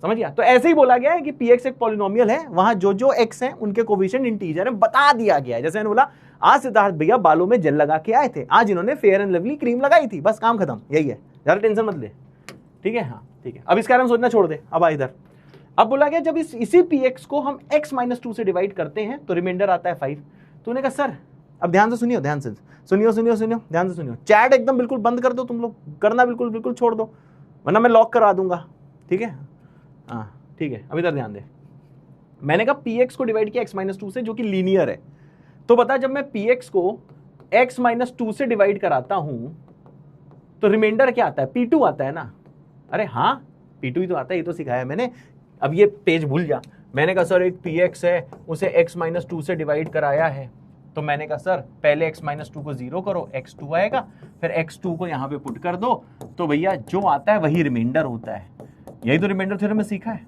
समझ गया? तो ऐसे ही बोला गया है कि px एक पॉलिनोमियल है, वहां जो जो x हैं उनके कोफिशिएंट इंटीजर हैं, बता दिया गया है। जैसे मैंने बोला आज सिद्धार्थ भैया बालों में जेल लगा के आए थे, आज इन्होंने फेयर एंड लवली क्रीम लगाई थी, बस काम खत्म, यही है, ज्यादा टेंशन मत ले, ठीक है? हाँ ठीक है, अब इसके बारे में सोचना छोड़ दे। अब आ इधर, अब बोला गया जब इसी px को हम x-2 से डिवाइड करते हैं तो रिमाइंडर आता है 5। तूने कहा सर, अब ध्यान से सुनियो, ध्यान से सुनियो, ध्यान से सुनियो, चैट एकदम बिल्कुल बंद कर दो, तुम लोग करना बिल्कुल छोड़ दो, वरना मैं लॉक करा दूंगा, ठीक है? हाँ ठीक है, अब इधर ध्यान दे। मैंने कहा px को डिवाइड किया x-2 से, जो कि लीनियर है। तो बता, जब मैं px को x-2 से डिवाइड कराता हूं तो रिमाइंडर क्या आता है? p2 आता है ना? अरे हाँ p2 ही तो आता है, ये तो सिखाया मैंने। अब ये पेज भूल जा। मैंने कहा सर एक px है, उसे x-2 से डिवाइड कराया है, तो मैंने कहा सर पहले x-2 को 0 करो, x2 आएगा, फिर x2 को यहाँ पे पुट कर दो, तो भैया जो आता है वही रिमाइंडर होता है। यही तो रिमाइंडर थ्योरम में सीखा है।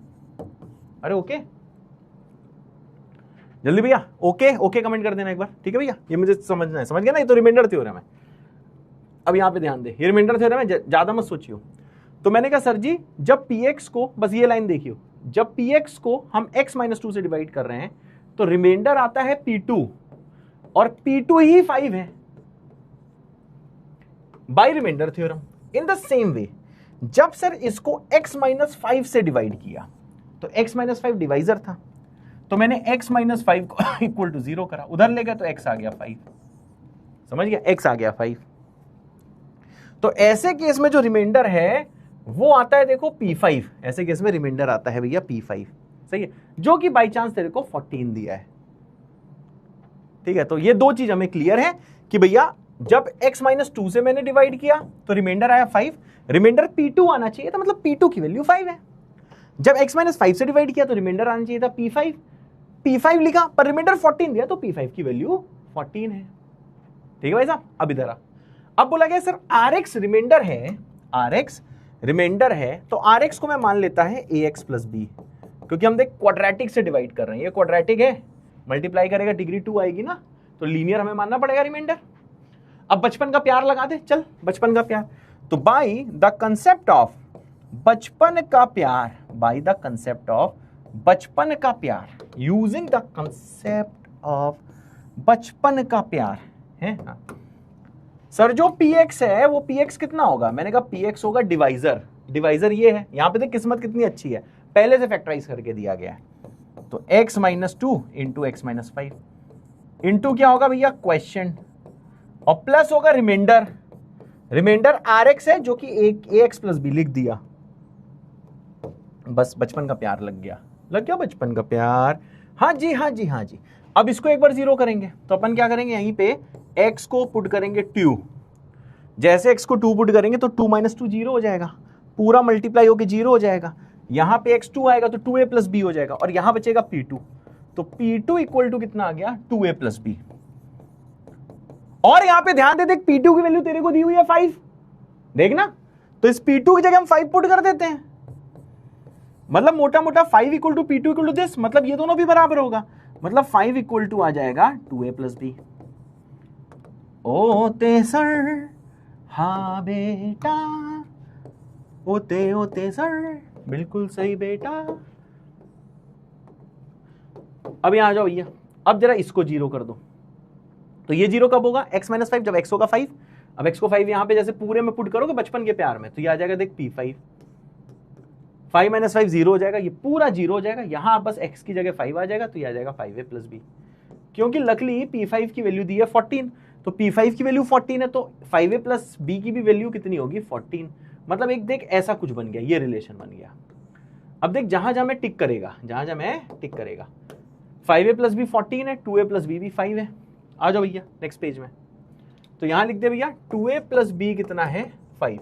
अरे ओके, जल्दी भैया ओके कमेंट कर देना एक बार, ठीक है भैया? ये मुझे समझना है, समझ गया ना? ये तो रिमाइंडर थ्योरम है। अब यहाँ पे ध्यान दे, ये रिमाइंडर थ्योरम है, ज्यादा मत सोचियो। तो मैंने कहा सर जी जब px को, बस ये लाइन देखियो, जब px को हम x-2 से डिवाइड कर रहे हैं तो रिमाइंडर आता है p2, और p2 ही 5 है, by remainder theorem. In the same way जब सर इसको x-5 से डिवाइड किया तो x-5 डिवाइजर था, तो मैंने x-5 को इक्वल टू 0 करा, उधर ले गया तो x आ गया 5, समझ गया? x आ गया 5। तो ऐसे केस में जो रिमाइंडर है वो आता है देखो P5, ऐसे केस में रिमाइंडर आता है भैया P5, सही है, जो कि बाई चांस तेरे को 14 दिया है। ठीक है, तो ये दो चीज हमें क्लियर है कि भैया जब x - 2 से मैंने डिवाइड किया तो रिमाइंडर आया 5, रिमाइंडर P2 आना चाहिए था, मतलब P2 की वैल्यू 5 है। जब x - 5 से डिवाइड किया तो रिमाइंडर आना चाहिए था P5, P5 लिखा पर रिमाइंडर 14 दिया तो P5 की वैल्यू 14 है। ठीक है भाई साहब, अब इधर अब बोला गया सर Rx रिमाइंडर है, Rx रिमाइंडर है, तो Rx को मैं मान लेता है ax + b, क्योंकि हम देख क्वाड्रेटिक से डिवाइड कर रहे हैं, ये क्वाड्रेटिक है, मल्टीप्लाई करेगा डिग्री 2 आएगी ना, तो लीनियर हमें मानना पड़ेगा रिमाइंडर। अब बचपन का प्यार लगा दे, चल बचपन का प्यार, तो बाय द कंसेप्ट ऑफ बचपन का प्यार, बाय द कंसेप्ट ऑफ बचपन का प्यार, यूजिंग द कंसेप्ट ऑफ बचपन का प्यार है। सर जो px है वो px कितना होगा, मैंने कहा px होगा डिवाइजर, डिवाइजर ये है, यहां पे देख किस्मत कितनी अच्छी है, पहले से फैक्टराइज करके दिया गया है, तो x - 2 इंटू x - 5 इंटू क्या होगा भैया क्वेश्चन, और प्लस होगा रिमाइंडर, रिमाइंडर Rx है जो कि ax + b लिख दिया, बस बचपन का प्यार लग गया बचपन का प्यार। हाँ जी हाँ जी हाँ जी। अब इसको एक बार जीरो करेंगे तो अपन क्या करेंगे, यहीं पे x को पुट करेंगे 2, जैसे x को 2 पुट करेंगे तो 2 - 2 0 हो जाएगा, पूरा मल्टीप्लाई होके 0 हो जाएगा, यहां पे x 2 आएगा तो 2a + b हो जाएगा, और यहां बचेगा P2, तो P2 = कितना आ गया 2a + b। और यहां पे ध्यान दे, देख P2 की वैल्यू तेरे को दी हुई है 5, देखना, तो इस P2 की जगह हम 5 पुट कर देते हैं, मतलब मोटा मोटा 5 = P2 = दिस, मतलब ये दोनों भी बराबर होगा, मतलब 5 = आ जाएगा 2a + b। ओते सर हाँ बेटा, ओते ओते सर, बिल्कुल सही बेटा। अब यहां आ जाओ भैया, अब जरा इसको जीरो कर दो, तो ये जीरो कब होगा, x - 5 जब x होगा 5, अब x को 5 यहां पे जैसे पूरे में पुट करोगे बचपन के प्यार में, तो ये आ जाएगा देख P5, 5 - 5 0 हो जाएगा, ये पूरा 0 हो जाएगा, यहां बस x की जगह 5 आ जाएगा, तो ये आ जाएगा 5a + b, क्योंकि लकली P5 की वैल्यू दी है 14, तो P5 की वैल्यू 14 है, तो 5a + b की भी वैल्यू कितनी होगी 14, मतलब एक देख ऐसा कुछ बन गया, ये रिलेशन बन गया। अब देख जहां जहां मैं टिक करेगा, 5a + b 14 है, 2a + b भी 5 है। आ जाओ भैया नेक्स्ट पेज में, तो यहां लिख दे भैया 2a + b कितना है 5,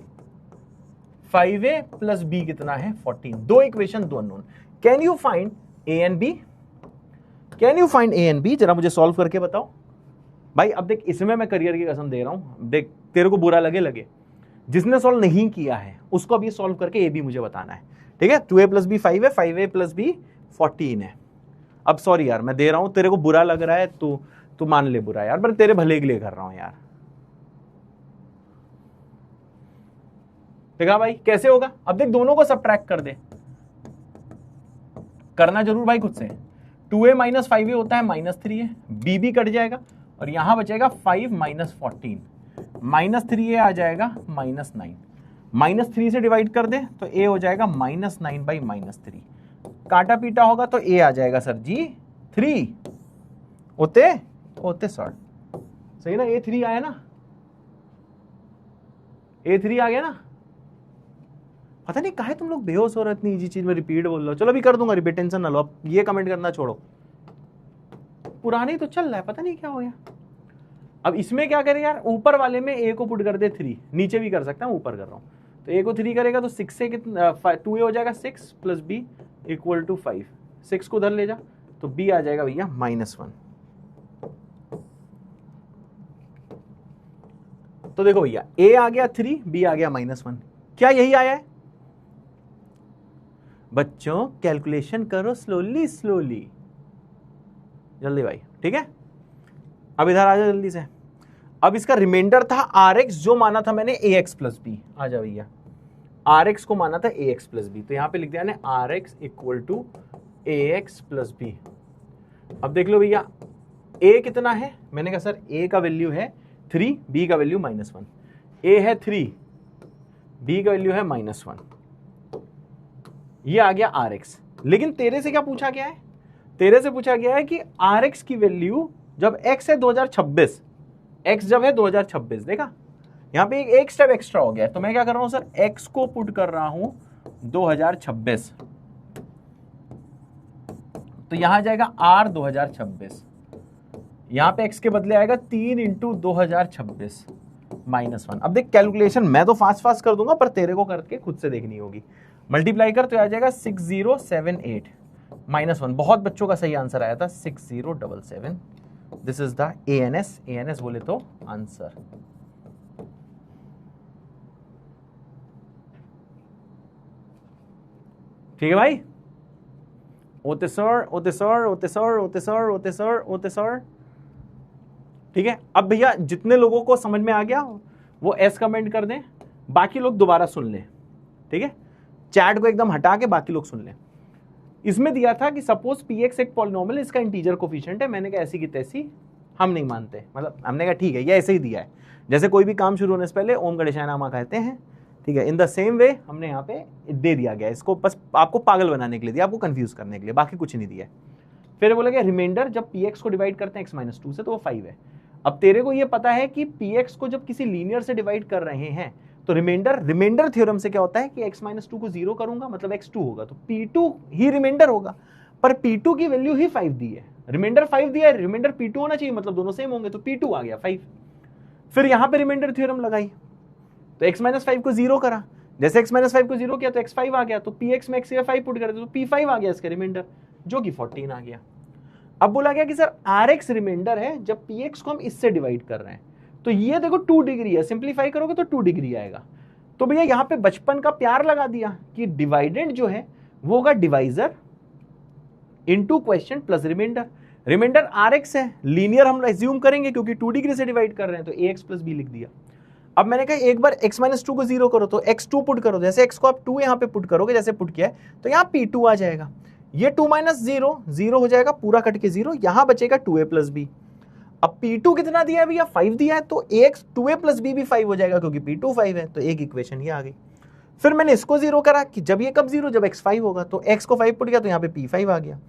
5a + b कितना है 14, दो इक्वेशन दो unknown, can you find a and b, can you find a and b, जरा मुझे सॉल्व करके बताओ भाई। अब देख इसमें मैं करियर की कसम दे रहा हूं, देख तेरे को बुरा लगे, जिसने सॉल्व नहीं किया है उसको अब ये सॉल्व करके ए बी मुझे बताना है, ठीक है। 2a + b 5 है, 5a + b 14 है। अब सॉरी यार मैं दे रहा हूं, तेरे को बुरा लग रहा है, तू मान ले बुरा यार, पर तेरे भले के लिए कर रहा हूं यार। देखा भाई कैसे होगा, अब देख दोनों को सब्ट्रैक्ट कर दे, करना जरूर भाई खुद से। 2a - 5a होता है -3a, b भी कट जाएगा और यहां बचेगा 5 - 14, -3a आ जाएगा -9, -3 से डिवाइड कर दे तो a हो जाएगा -9/-3, काटा पीटा होगा तो a आ जाएगा सर जी 3, ओते सर सही ना, a3 आया ना, a3 आ गया ना। पता नहीं काहे तुम लोग बेहोश हो रहे इतनी इजी चीज में रिपीट बोल रहे हो, चलो अभी कर दूंगा रिपीट, टेंशन ना लो, अब ये कमेंट करना छोड़ो, पुराने तो चल रहा है, पता नहीं क्या हो गया। अब इसमें क्या करें यार, ऊपर वाले में a को पुट कर दे 3, नीचे भी कर सकता हूं, ऊपर कर रहा हूं, तो a को 3 करेगा तो 6 से कितना 2a हो जाएगा 6 + b = 5, 6 को उधर ले जा तो b आ जाएगा भैया -1। तो देखो भैया a आ गया 3, b आ गया -1, क्या यही आया है बच्चों, कैलकुलेशन करो स्लोली जल्दी भाई, ठीक है। अब इधर आ जाओ जल्दी से, अब इसका रिमाइंडर था Rx, जो माना था मैंने ax + b, आ जाओ भैया, Rx को माना था ax + b, तो यहां पे लिख दिया मैंने Rx = ax + b। अब देख लो भैया a कितना है, मैंने कहा सर a का वैल्यू है 3, b का वैल्यू -1, a है 3, b का वैल्यू है -1, ये आ गया Rx। लेकिन तेरे से क्या पूछा गया है, तेरे से पूछा गया है कि Rx की वैल्यू जब x है 2026, x जब है 2026, देखा यहां पे एक स्टेप एक्स्ट्रा हो गया है, तो मैं क्या कर रहा हूं सर, x को पुट कर रहा हूं 2026, तो यहां आ जाएगा r 2026, यहां पे x के बदले आएगा 3 इंटू 2026 -1। अब देख कैलकुलेशन मैं तो फास्ट कर दूंगा, पर तेरे को करके खुद से देखनी होगी। मल्टीप्लाई कर तो आ जाएगा 6078 -1। बहुत बच्चों का सही आंसर आया था 6077। दिस इज द ANS बोले तो आंसर। ठीक है भाई, ओते सर। ठीक है, अब भैया जितने लोगों को समझ में आ गया वो एस कमेंट कर दें, बाकी लोग दोबारा सुन लें। ठीक है, चैट को एकदम हटा के बाकी लोग सुन लें। इसमें दिया था कि सपोज px एक पॉलिनोमियल, इसका इंटीजर कोफिशिएंट है। मैंने कहा ऐसी की तैसी हम नहीं मानते, मतलब हमने कहा ठीक है ये ऐसे ही दिया है, जैसे कोई भी काम शुरू होने से पहले ओम गणेशाय नमः कहते हैं। ठीक है, इन द सेम वे हमने यहाँ पे दे दिया गया, इसको बस आपको पागल बनाने के लिए दिया, आपको कंफ्यूज करने के लिए, बाकी कुछ नहीं दिया है। फिर बोला गया रिमाइंडर जब px को डिवाइड करते हैं x-2 से तो वो 5 है। अब तेरे को ये पता है कि px को जब किसी लीनियर से डिवाइड कर रहे हैं तो रिमाइंडर थ्योरम से क्या होता है कि x-2 को 0 करूंगा मतलब x2 होगा, तो p2 ही रिमाइंडर होगा, पर p2 की वैल्यू ही 5 दी है, रिमाइंडर 5 दिया है, रिमाइंडर p2 होना चाहिए, मतलब दोनों सेम होंगे, तो p2 आ गया 5। फिर यहां पे रिमाइंडर थ्योरम लगाई तो x-5 को 0 करा, जैसे x-5 को 0 किया तो x5 आ गया, तो px में x या 5 पुट करते तो p5 आ गया इसका रिमाइंडर, जो कि 14 आ गया। अब बोला गया कि सर rx रिमाइंडर है जब px को हम इससे डिवाइड कर रहे हैं, तो ये देखो 2 डिग्री है, सिंप्लीफाई करोगे तो 2 डिग्री आएगा। तो भैया यहां पे बचपन का प्यार लगा दिया कि डिवाइडेंड जो है वो होगा divisor into question plus remainder. Remainder rx है, लीनियर हम एज्यूम करेंगे क्योंकि 2 डिग्री से डिवाइड कर रहे हैं, तो ax प्लस b लिख दिया। अब मैंने कहा एक बार x-2 को 0 करो तो x2 पुट करो, जैसे x को आप 2 यहां पे पुट करोगे, जैसे पुट किया है तो यहां p2 आ जाएगा, ये 2 - 0 0 हो जाएगा, पूरा कट के 0, यहां बचेगा 2a प्लस b। अब p2 कितना दिया है भैया, 5 दिया है, तो ax 2a प्लस b भी 5 हो जाएगा क्योंकि p2 5 है, तो एक इक्वेशन ये आ गई। फिर मैंने इसको 0 करा कि जब ये कब 0, जब x 5 होगा, तो x को 5 पुट किया तो यहाँ पे p5 आ गया,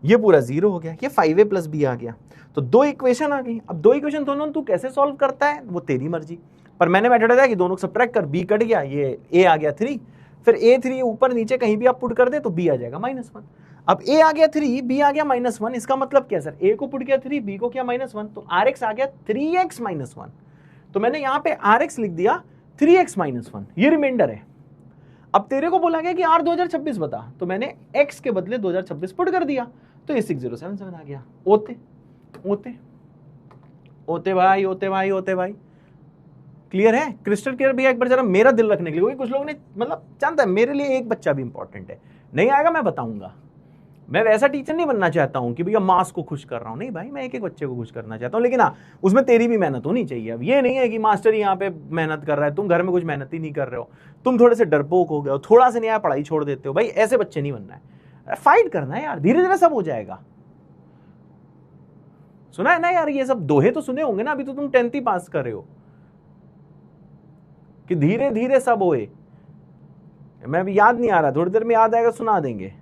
ये पूरा 0 हो गया, ये 5a प्लस b आ गया, तो 2 इक्वेशन आ गई। अब 2 इक्वेशन दोनों तू कैसे सॉल्व करता है वो तेरी मर्जी, पर मैंने मेथड बताया कि दोनों को सब्ट्रैक्ट कर, b कट गया, ये a आ गया 3, फिर a3 ऊपर नीचे कहीं भी आप पुट कर दे तो b आ जाएगा -1। अब a आ गया 3, b आ गया -1, इसका मतलब क्या सर, a को पुट किया 3, b को किया -1, तो rx आ गया 3x -1, तो मैंने यहाँ पे rx लिख दिया 3x -1, ये रिमाइंडर है। अब तेरे को बोला गया कि r 2026 बता, तो मैंने x के बदले 2026 पुट कर दिया, तो ये 6077 आ गया। ओते भाई क्लियर है, क्रिस्टल क्लियर भैया। एक बार जरा मेरा दिल रखने के लिए, कुछ लोग ने मतलब जानता है मेरे लिए एक बच्चा भी इंपॉर्टेंट है, नहीं आएगा मैं बताऊंगा, मैं वैसा टीचर नहीं बनना चाहता हूं कि भैया मास को खुश कर रहा हूं, नहीं भाई, मैं एक एक बच्चे को खुश करना चाहता हूं, लेकिन हाँ उसमें तेरी भी मेहनत होनी चाहिए। अब ये नहीं है कि मास्टर यहाँ पे मेहनत कर रहा है, तुम घर में कुछ मेहनत ही नहीं कर रहे हो, तुम थोड़े से डरपोक हो गए हो, थोड़ा सा नहीं आया पढ़ाई छोड़ देते हो, भाई ऐसे बच्चे नहीं बनना है, फाइट करना है यार, धीरे धीरे सब हो जाएगा। सुना है ना यार, ये सब दोहे तो सुने होंगे ना, अभी तो तुम 10th ही पास कर रहे हो कि धीरे धीरे सब होए। मैं अभी याद नहीं आ रहा, थोड़ी देर में याद आएगा सुना देंगे।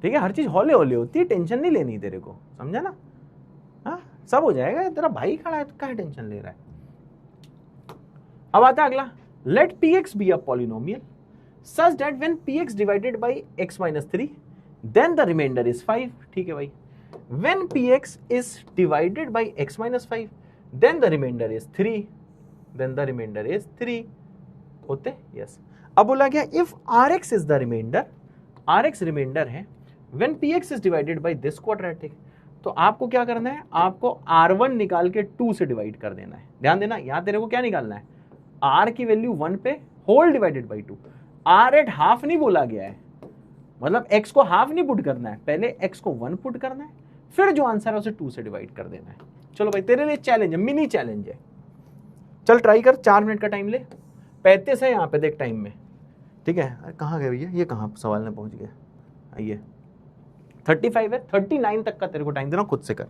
ठीक है, हर चीज हौले हौले होती है, टेंशन नहीं लेनी तेरे को, समझा ना, हाँ सब हो जाएगा, तेरा भाई खड़ा है तो क्या टेंशन ले रहा है। अब आता है अगला, let px be a polynomial such that when px divided by x - 3 then the remainder is 5। ठीक है भाई, when px is divided by x - 5 then the remainder is 3 होते, यस। अब बोला गया if rx is the remainder, rx remainder है, when px is divided by this quadratic, तो आपको क्या करना है, आपको r1 निकाल के 2 से डिवाइड कर देना है। ध्यान देना, यहां तेरे को क्या निकालना है, r की वैल्यू 1 पे whole divided by 2, r at half नहीं बोला गया है, मतलब x को हाफ नहीं पुट करना है, पहले x को 1 पुट करना है, फिर जो आंसर है उसे 2 से डिवाइड कर देना है। चलो भाई तेरे लिए चैलेंज है, मिनी चैलेंज है, चल ट्राई कर, 4 मिनट का टाइम ले, 35 है यहाँ पे देख टाइम में। ठीक है, कहाँ गए भैया, ये कहाँ सवाल में पहुंच गया, ये 35 है, 39 तक का तेरे को टाइम देना, खुद से कर।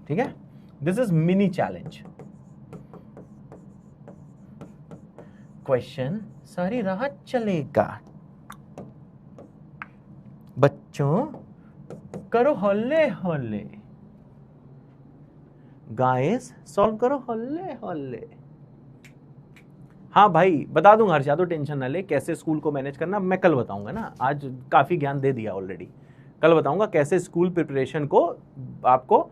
ठीक है, this is mini challenge. Question सारी रात चलेगा, बच्चों करो हौले हौले। गाइस सॉल्व करो, होल्ले होल्ले। हाँ भाई बता दूंगा हर्षा, तो टेंशन ना ले कैसे स्कूल को मैनेज करना, मैं कल बताऊंगा ना, आज काफी ज्ञान दे दिया ऑलरेडी। कल बताऊंगा कैसे स्कूल प्रिपरेशन को आपको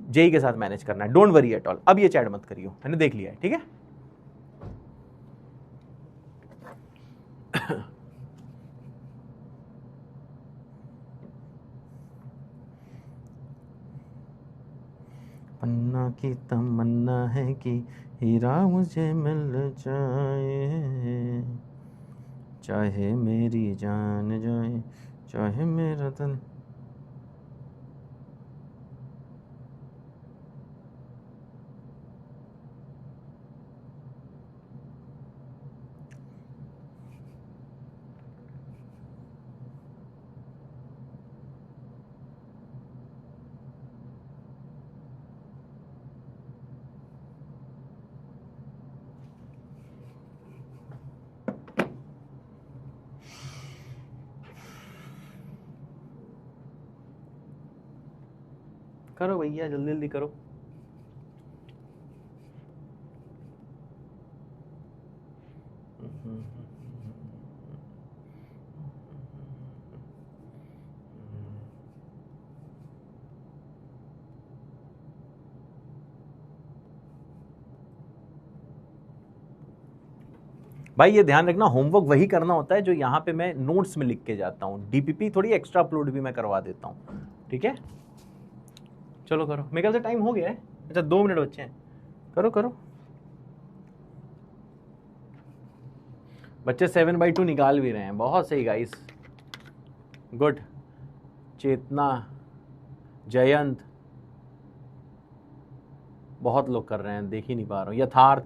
जेई के साथ मैनेज करना है, डोंट वरी एट ऑल। अब ये चैट मत करियो, मैंने देख लिया है, ठीक है। पन्ना की तमन्ना है कि हीरा मुझे मिल जाए, चाहे मेरी जान जाए, चाहे मेरा तन। करो भैया जल्दी जल्दी करो। भाई ये ध्यान रखना, होमवर्क वही करना होता है जो यहाँ पे मैं नोट्स में लिख के जाता हूँ, डीपीपी थोड़ी एक्स्ट्रा अपलोड भी मैं करवा देता हूँ, ठीक है। चलो करो, मेरे ख्याल से टाइम हो गया है, अच्छा 2 मिनट बच्चे हैं, करो करो। बच्चे 7/2 निकाल भी रहे हैं, बहुत सही गाइस, गुड। चेतना, जयंत, बहुत लोग कर रहे हैं, देख ही नहीं पा रहा हूँ। यथार्थ,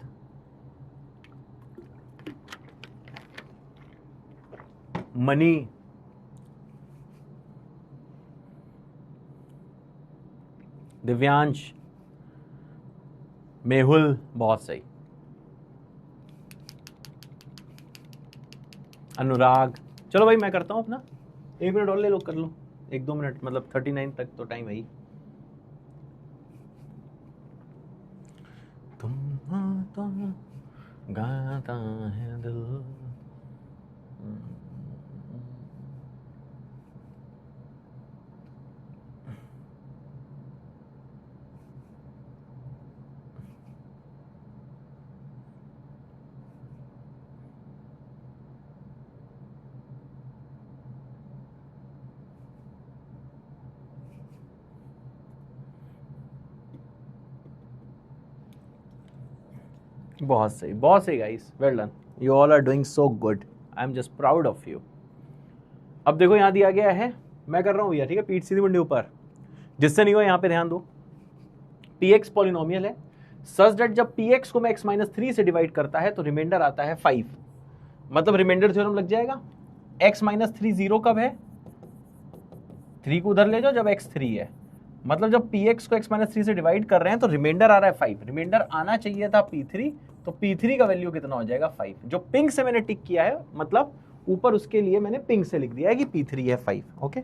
मनी, दिव्यांश, मेहुल, बहुत सही। अनुराग, चलो भाई मैं करता हूं अपना, 1 मिनट और ले लो, कर लो 1-2 मिनट, मतलब 39 तक तो टाइम है ही। तुम आता गाता है दिल। बहुत सही guys, well done, you all are doing so good, I am just proud of you. अब देखो यहाँ दिया गया है, मैं कर रहा हूँ भैया, ठीक है, पीठ सीधी मुंडी ऊपर, जिससे नहीं हो यहाँ पे ध्यान दो। px पॉलिनोमियल है, सच दैट जब px को मैं x-3 से डिवाइड करता है तो रिमाइंडर आता है 5, मतलब रिमाइंडर थ्योरम लग जाएगा। x-3 0 कब है, 3 को उधर ले जाओ जब x 3 है, मतलब जब px को x-3 से डिवाइड कर रहे हैं तो रिमाइंडर आ रहा है 5, रिमाइंडर आना चाहिए था p3, तो p3 का वैल्यू कितना हो जाएगा 5, जो पिंक से मैंने टिक किया है, मतलब ऊपर उसके लिए मैंने पिंक से लिख दिया है कि p3 है 5, ओके।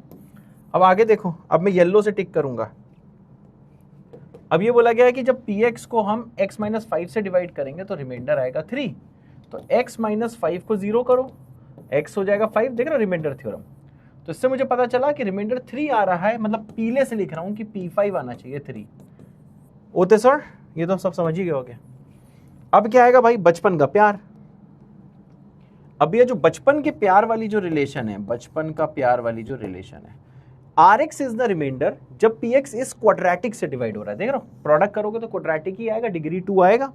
अब आगे देखो, अब मैं येलो से टिक करूंगा। अब ये बोला गया है कि जब px को हम x-5 से डिवाइड करेंगे तो रिमाइंडर आएगा 3, तो x-5 को 0 करो, x हो जाएगा 5, देख रहे हो रिमाइंडर थ्योरम। तो इससे मुझे पता चला कि रिमाइंडर 3 आ रहा है, मतलब पीले से लिख रहा हूं कि p5 आना चाहिए 3। ओते सर, ये तो सब समझ ही गए होगे। अब क्या आएगा भाई, बचपन का प्यार। अब ये जो बचपन के प्यार वाली जो रिलेशन है, बचपन का प्यार वाली जो रिलेशन है, Rx इज द रिमाइंडर जब Px इस क्वाड्रेटिक से डिवाइड हो रहा है, देख रहे हो, प्रोडक्ट करोगे तो क्वाड्रेटिक ही आएगा, डिग्री 2 आएगा,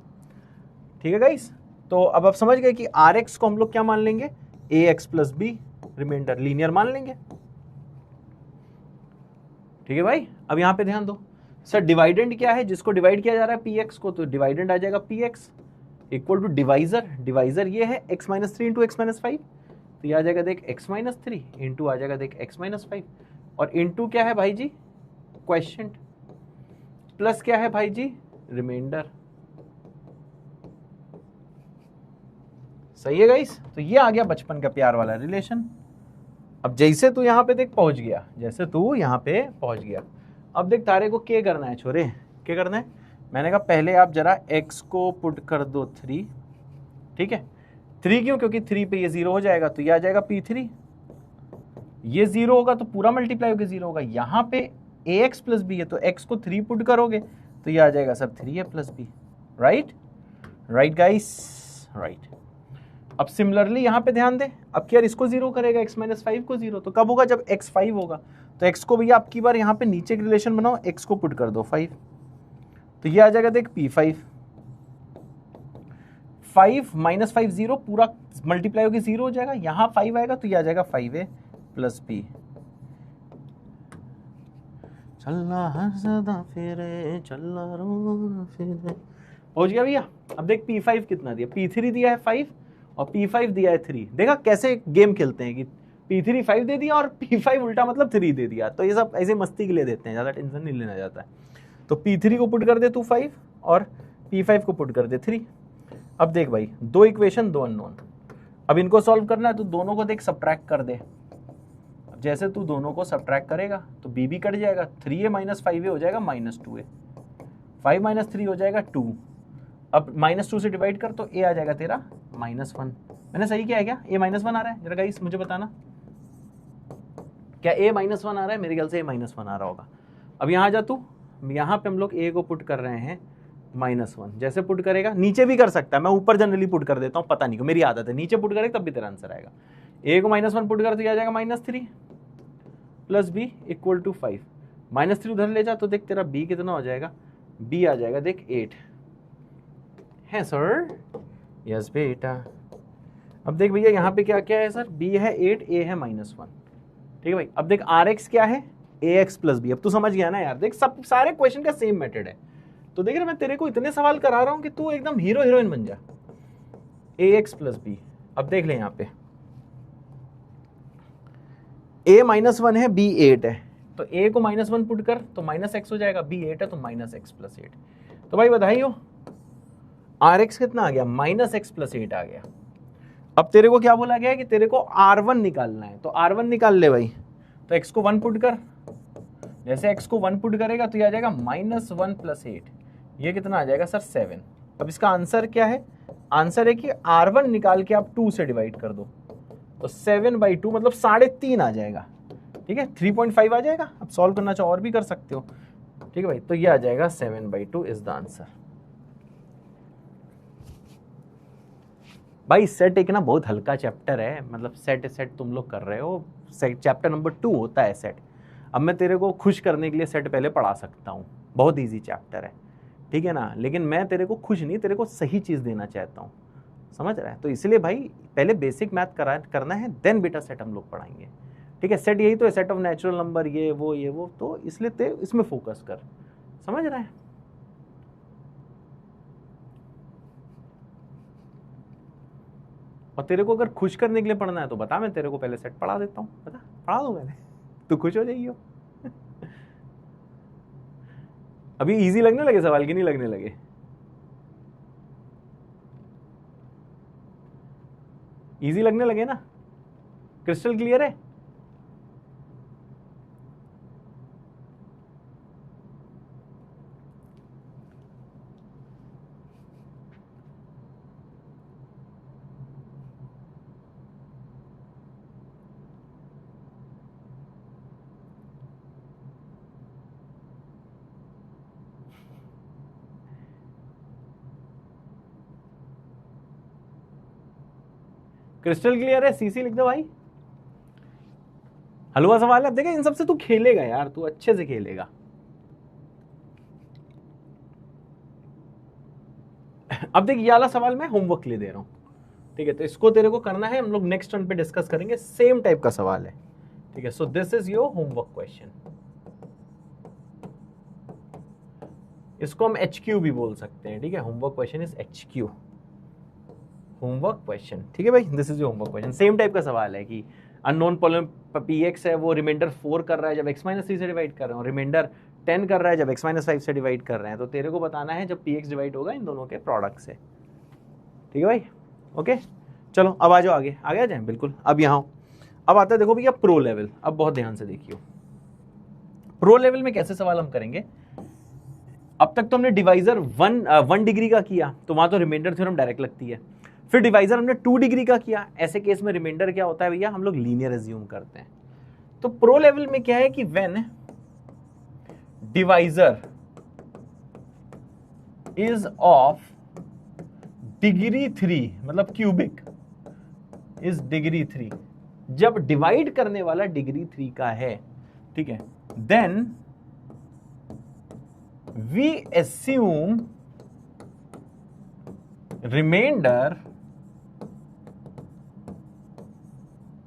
ठीक है गाइस। तो अब आप समझ गए कि Rx को हम लोग क्या मान लेंगे, ax + b, रिमाइंडर लीनियर मान लेंगे, ठीक है भाई। अब यहां पे ध्यान दो, सर डिवाइडेंड क्या है, जिसको डिवाइड किया जा रहा है px को, तो डिवाइडेंड आ जाएगा px equal to divisor, divisor ये है x-3 इंटू x-5, तो ये आ जाएगा देख x-3 इंटू आ जाएगा देख x-5, और इंटू क्या है भाई जी, क्वेश्चन, प्लस क्या है भाई जी, रिमाइंडर, सही है गाइस। तो ये आ गया बचपन का प्यार वाला रिलेशन। अब जैसे तू यहाँ पे देख पहुंच गया, जैसे तू यहाँ पे पहुंच गया, अब देख तारे को क्या करना है छोरे, क्या करना है, मैंने कहा पहले आप जरा x को पुट कर दो 3, ठीक है। 3 क्यों? क्योंकि 3 पे ये 0 हो जाएगा तो ये आ जाएगा P3, ये 0 होगा तो पूरा मल्टीप्लाई होकर 0 होगा। यहाँ पे ax प्लस बी है तो x को 3 पुट करोगे तो ये आ जाएगा sir 3a plus b, right? Right guys, right. अब सिमिलरली यहाँ पे ध्यान दे, अब क्या इसको 0 करेगा, x माइनस 5 को 0, तो कब होगा? जब x 5 होगा। तो x को भैया आपकी बार यहाँ पे नीचे की रिलेशन बनाओ, x को पुट कर दो 5, तो ये आ जाएगा देख P5, 5 माइनस 5 0, पूरा मल्टीप्लाई होकर 0 हो जाएगा। यहाँ 5 आएगा तो ये आ जाएगा 5a प्लस बी। चलना हर सदा फिरे, चलना रोना फिरे। पहुंच गया भैया? अब देख P5 कितना दिया, P3 दिया है 5 और P5 दिया है 3। देखा कैसे गेम खेलते हैं कि P3 5 दे दिया और P5 उल्टा मतलब 3 दे दिया। तो ये सब ऐसे मस्ती के लिए देते हैं, ज़्यादा टेंशन नहीं लेना जाता है। तो P3 को पुट कर दे तू 5 और P5 को पुट कर दे 3। अब देख भाई, 2 इक्वेशन 2 अननोन, अब इनको सॉल्व करना है तो दोनों को देख सब्ट्रैक्ट कर दे। जैसे तू दोनों को सब्ट्रैक्ट करेगा तो b भी कट जाएगा, 3a माइनस 5a हो जाएगा माइनस 2a, 5 माइनस 3 हो जाएगा 2। अब माइनस 2 से डिवाइड कर तो a आ जाएगा तेरा माइनस 1। मैंने सही किया है क्या? a माइनस 1 आ रहा है? जरा गाइस मुझे बताना, क्या a माइनस 1 आ रहा है? मेरे ख्याल से a माइनस 1 आ रहा होगा। अब यहाँ जा तू, यहाँ पे हम लोग a को पुट कर रहे हैं माइनस 1। जैसे पुट करेगा, नीचे भी कर सकता है, मैं ऊपर जनरली पुट कर देता हूँ, पता नहीं क्यों मेरी आदत है, नीचे पुट करेगा तब भी तेरा आंसर आएगा। a को माइनस 1 पुट कर तो आ जाएगा minus 3 plus b equal to 5, minus 3 उधर ले जा तो देख तेरा b कितना हो जाएगा, b आ जाएगा देख 8 है सर। यस बेटा। अब देख भैया यहाँ पे क्या क्या है सर, b है 8, a है माइनस 1, ठीक है भाई। अब देख rx क्या है, ax प्लस बी। अब तू समझ गया ना यार, देख सब सारे क्वेश्चन का सेम मेथड है। तो देख रहे मैं तेरे को इतने सवाल करा रहा हूँ कि तू एकदम हीरो हीरोइन बन जा। ax प्लस बी, अब देख ले यहाँ पे a माइनस 1 है, b 8 है, तो a को माइनस 1 पुट कर तो माइनस x हो जाएगा, b 8 है तो माइनस x प्लस 8। तो भाई बधाई हो, rx कितना आ गया, माइनस x प्लस 8 आ गया। अब तेरे को क्या बोला गया है कि तेरे को r1 निकालना है, तो r1 निकाल ले भाई। तो x को 1 पुट कर, जैसे x को 1 पुट करेगा तो ये आ जाएगा माइनस 1 प्लस 8, ये कितना आ जाएगा सर 7। अब इसका आंसर क्या है, आंसर है कि r1 निकाल के आप 2 से डिवाइड कर दो तो 7/2 मतलब 3.5 आ जाएगा, ठीक है। 3.5 आ जाएगा। अब सॉल्व करना चाहो और भी कर सकते हो, ठीक है भाई। तो ये आ जाएगा 7/2 इज द आंसर। भाई सेट एक ना बहुत हल्का चैप्टर है, मतलब सेट तुम लोग कर रहे हो, सेट चैप्टर नंबर 2 होता है सेट। अब मैं तेरे को खुश करने के लिए सेट पहले पढ़ा सकता हूँ, बहुत ईजी चैप्टर है, ठीक है ना। लेकिन मैं तेरे को खुश नहीं, तेरे को सही चीज़ देना चाहता हूँ, समझ रहा है। तो इसलिए भाई पहले बेसिक मैथ करना है, देन बेटा सेट हम लोग पढ़ाएंगे, ठीक है। सेट यही तो है, सेट ऑफ नेचुरल नंबर, ये वो, तो इसलिए इसमें फोकस कर, समझ रहा है। और तेरे को अगर खुश करने के लिए पढ़ना है तो बता, मैं तेरे को पहले सेट पढ़ा देता हूँ, बता पढ़ा दो मैंने, तू खुश हो जाइयो। अभी इजी लगने लगे सवाल की नहीं लगने लगे? इजी लगने लगे ना? क्रिस्टल क्लियर है? क्रिस्टल क्लियर है? सीसी लिख दो भाई। हलवा सवाल है। अब देखा, इन सबसे तू खेलेगा यार, तू अच्छे से खेलेगा। अब देख ये वाला सवाल मैं होमवर्क के लिए दे रहा हूं, ठीक है। तो इसको तेरे को करना है, हम लोग नेक्स्ट टर्न पे डिस्कस करेंगे, सेम टाइप का सवाल है, ठीक है। So this is your homework question. इसको हम HQ भी बोल सकते हैं, ठीक है। Homework question is HQ, homework question, ठीक है भाई। This is your homework question. Same type का सवाल है कि अननोन पॉलिनोमियल px है, वो रिमाइंडर 4 कर रहा है जब x-3 से डिवाइड कर रहे हो, रिमाइंडर 10 कर रहा है जब x-5 से डिवाइड कर रहे हैं। तो तेरे को बताना है जब px डिवाइड होगा इन दोनों के प्रोडक्ट से, ठीक है भाई। ओके चलो अब आ जाओ आगे आ जाए, बिल्कुल। अब यहाँ अब आता है, देखो भैया प्रो लेवल। अब बहुत ध्यान से देखियो, प्रो लेवल में कैसे सवाल हम करेंगे। अब तक तो हमने डिवाइजर 1 डिग्री का किया, तो वहां तो रिमाइंडर थ्योरम डायरेक्ट लगती है। फिर डिवाइजर हमने 2 डिग्री का किया, ऐसे केस में रिमाइंडर क्या होता है भैया, हम लोग लीनियर एज्यूम करते हैं। तो प्रो लेवल में क्या है कि when divisor is of degree 3, मतलब क्यूबिक इज डिग्री 3, जब डिवाइड करने वाला डिग्री 3 का है, ठीक है, then we assume remainder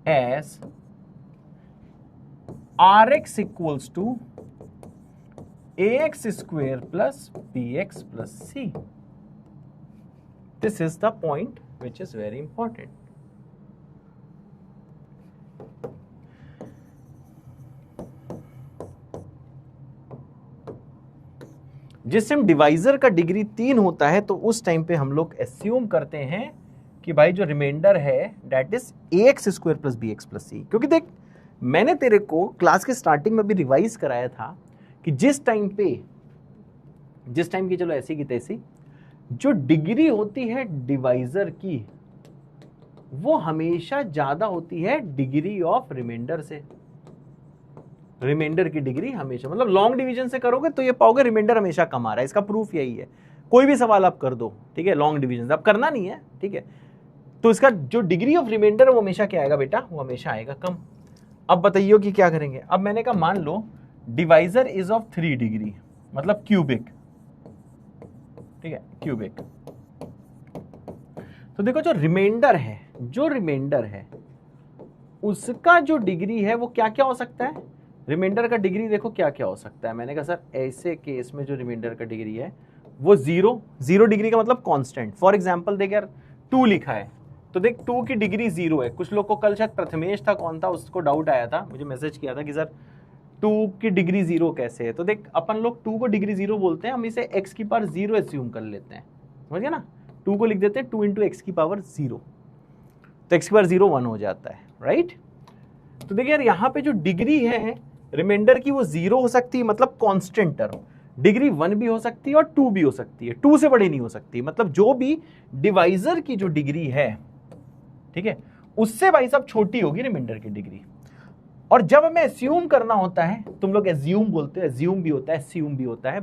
as Rx equals to ax square plus bx plus c. This is the point which is very important. जिस टाइम डिवाइजर का डिग्री 3 होता है तो उस टाइम पे हम लोग एस्यूम करते हैं कि भाई जो रिमाइंडर है that is ax square plus bx plus c। क्योंकि देख, मैंने तेरे को क्लास के स्टार्टिंग में भी रिवाइज कराया था कि जिस टाइम की चलो ऐसी की तैसी जो डिग्री होती है डिवाइजर की वो हमेशा ज्यादा होती है डिग्री ऑफ रिमाइंडर से। रिमाइंडर की डिग्री हमेशा, मतलब लॉन्ग डिवीजन से करोगे तो ये पाओगे रिमाइंडर हमेशा कम आ रहा है। इसका प्रूफ यही है, कोई भी सवाल आप कर दो, ठीक है, लॉन्ग डिवीजन से, अब करना नहीं है, ठीक है, तो इसका जो डिग्री ऑफ रिमाइंडर है वो हमेशा क्या आएगा बेटा, वो हमेशा आएगा कम। अब बताइए कि क्या करेंगे। अब मैंने कहा मान लो डिवाइजर इज ऑफ 3 डिग्री, मतलब क्यूबिक, ठीक है, क्यूबिक। तो देखो जो रिमाइंडर है उसका जो डिग्री है वो क्या क्या हो सकता है। रिमाइंडर का डिग्री देखो क्या क्या हो सकता है। मैंने कहा सर ऐसे केस में जो रिमाइंडर का डिग्री है वो 0 डिग्री का मतलब कांस्टेंट। फॉर एग्जांपल देख यार 2 लिखा है तो देख 2 की डिग्री 0 है। कुछ लोग को कल शायद प्रथमेश था, कौन था, उसको डाउट आया था, मुझे मैसेज किया था कि सर 2 की डिग्री 0 कैसे है। तो देख अपन लोग 2 को डिग्री 0 बोलते हैं, हम इसे x की पावर 0 एज्यूम कर लेते हैं, समझ गया ना। 2 को लिख देते हैं 2 इंटू एक्स की पावर 0, तो x की पावर 0 1 हो जाता है, राइट। तो देखिए यार यहाँ पे जो डिग्री है रिमाइंडर की वो 0 हो सकती है, मतलब कांस्टेंट टर्म। डिग्री 1 भी हो सकती है और 2 भी हो सकती है, 2 से बड़ी नहीं हो सकती। मतलब जो भी डिवाइजर की जो डिग्री है, ठीक है, उससे भाई साहब छोटी होगी रिमाइंडर की डिग्री। और जब हमें एस्यूम करना होता है, तुम लोग एज्यूम बोलते हो, एज्यूम भी होता है, एस्यूम भी होता है।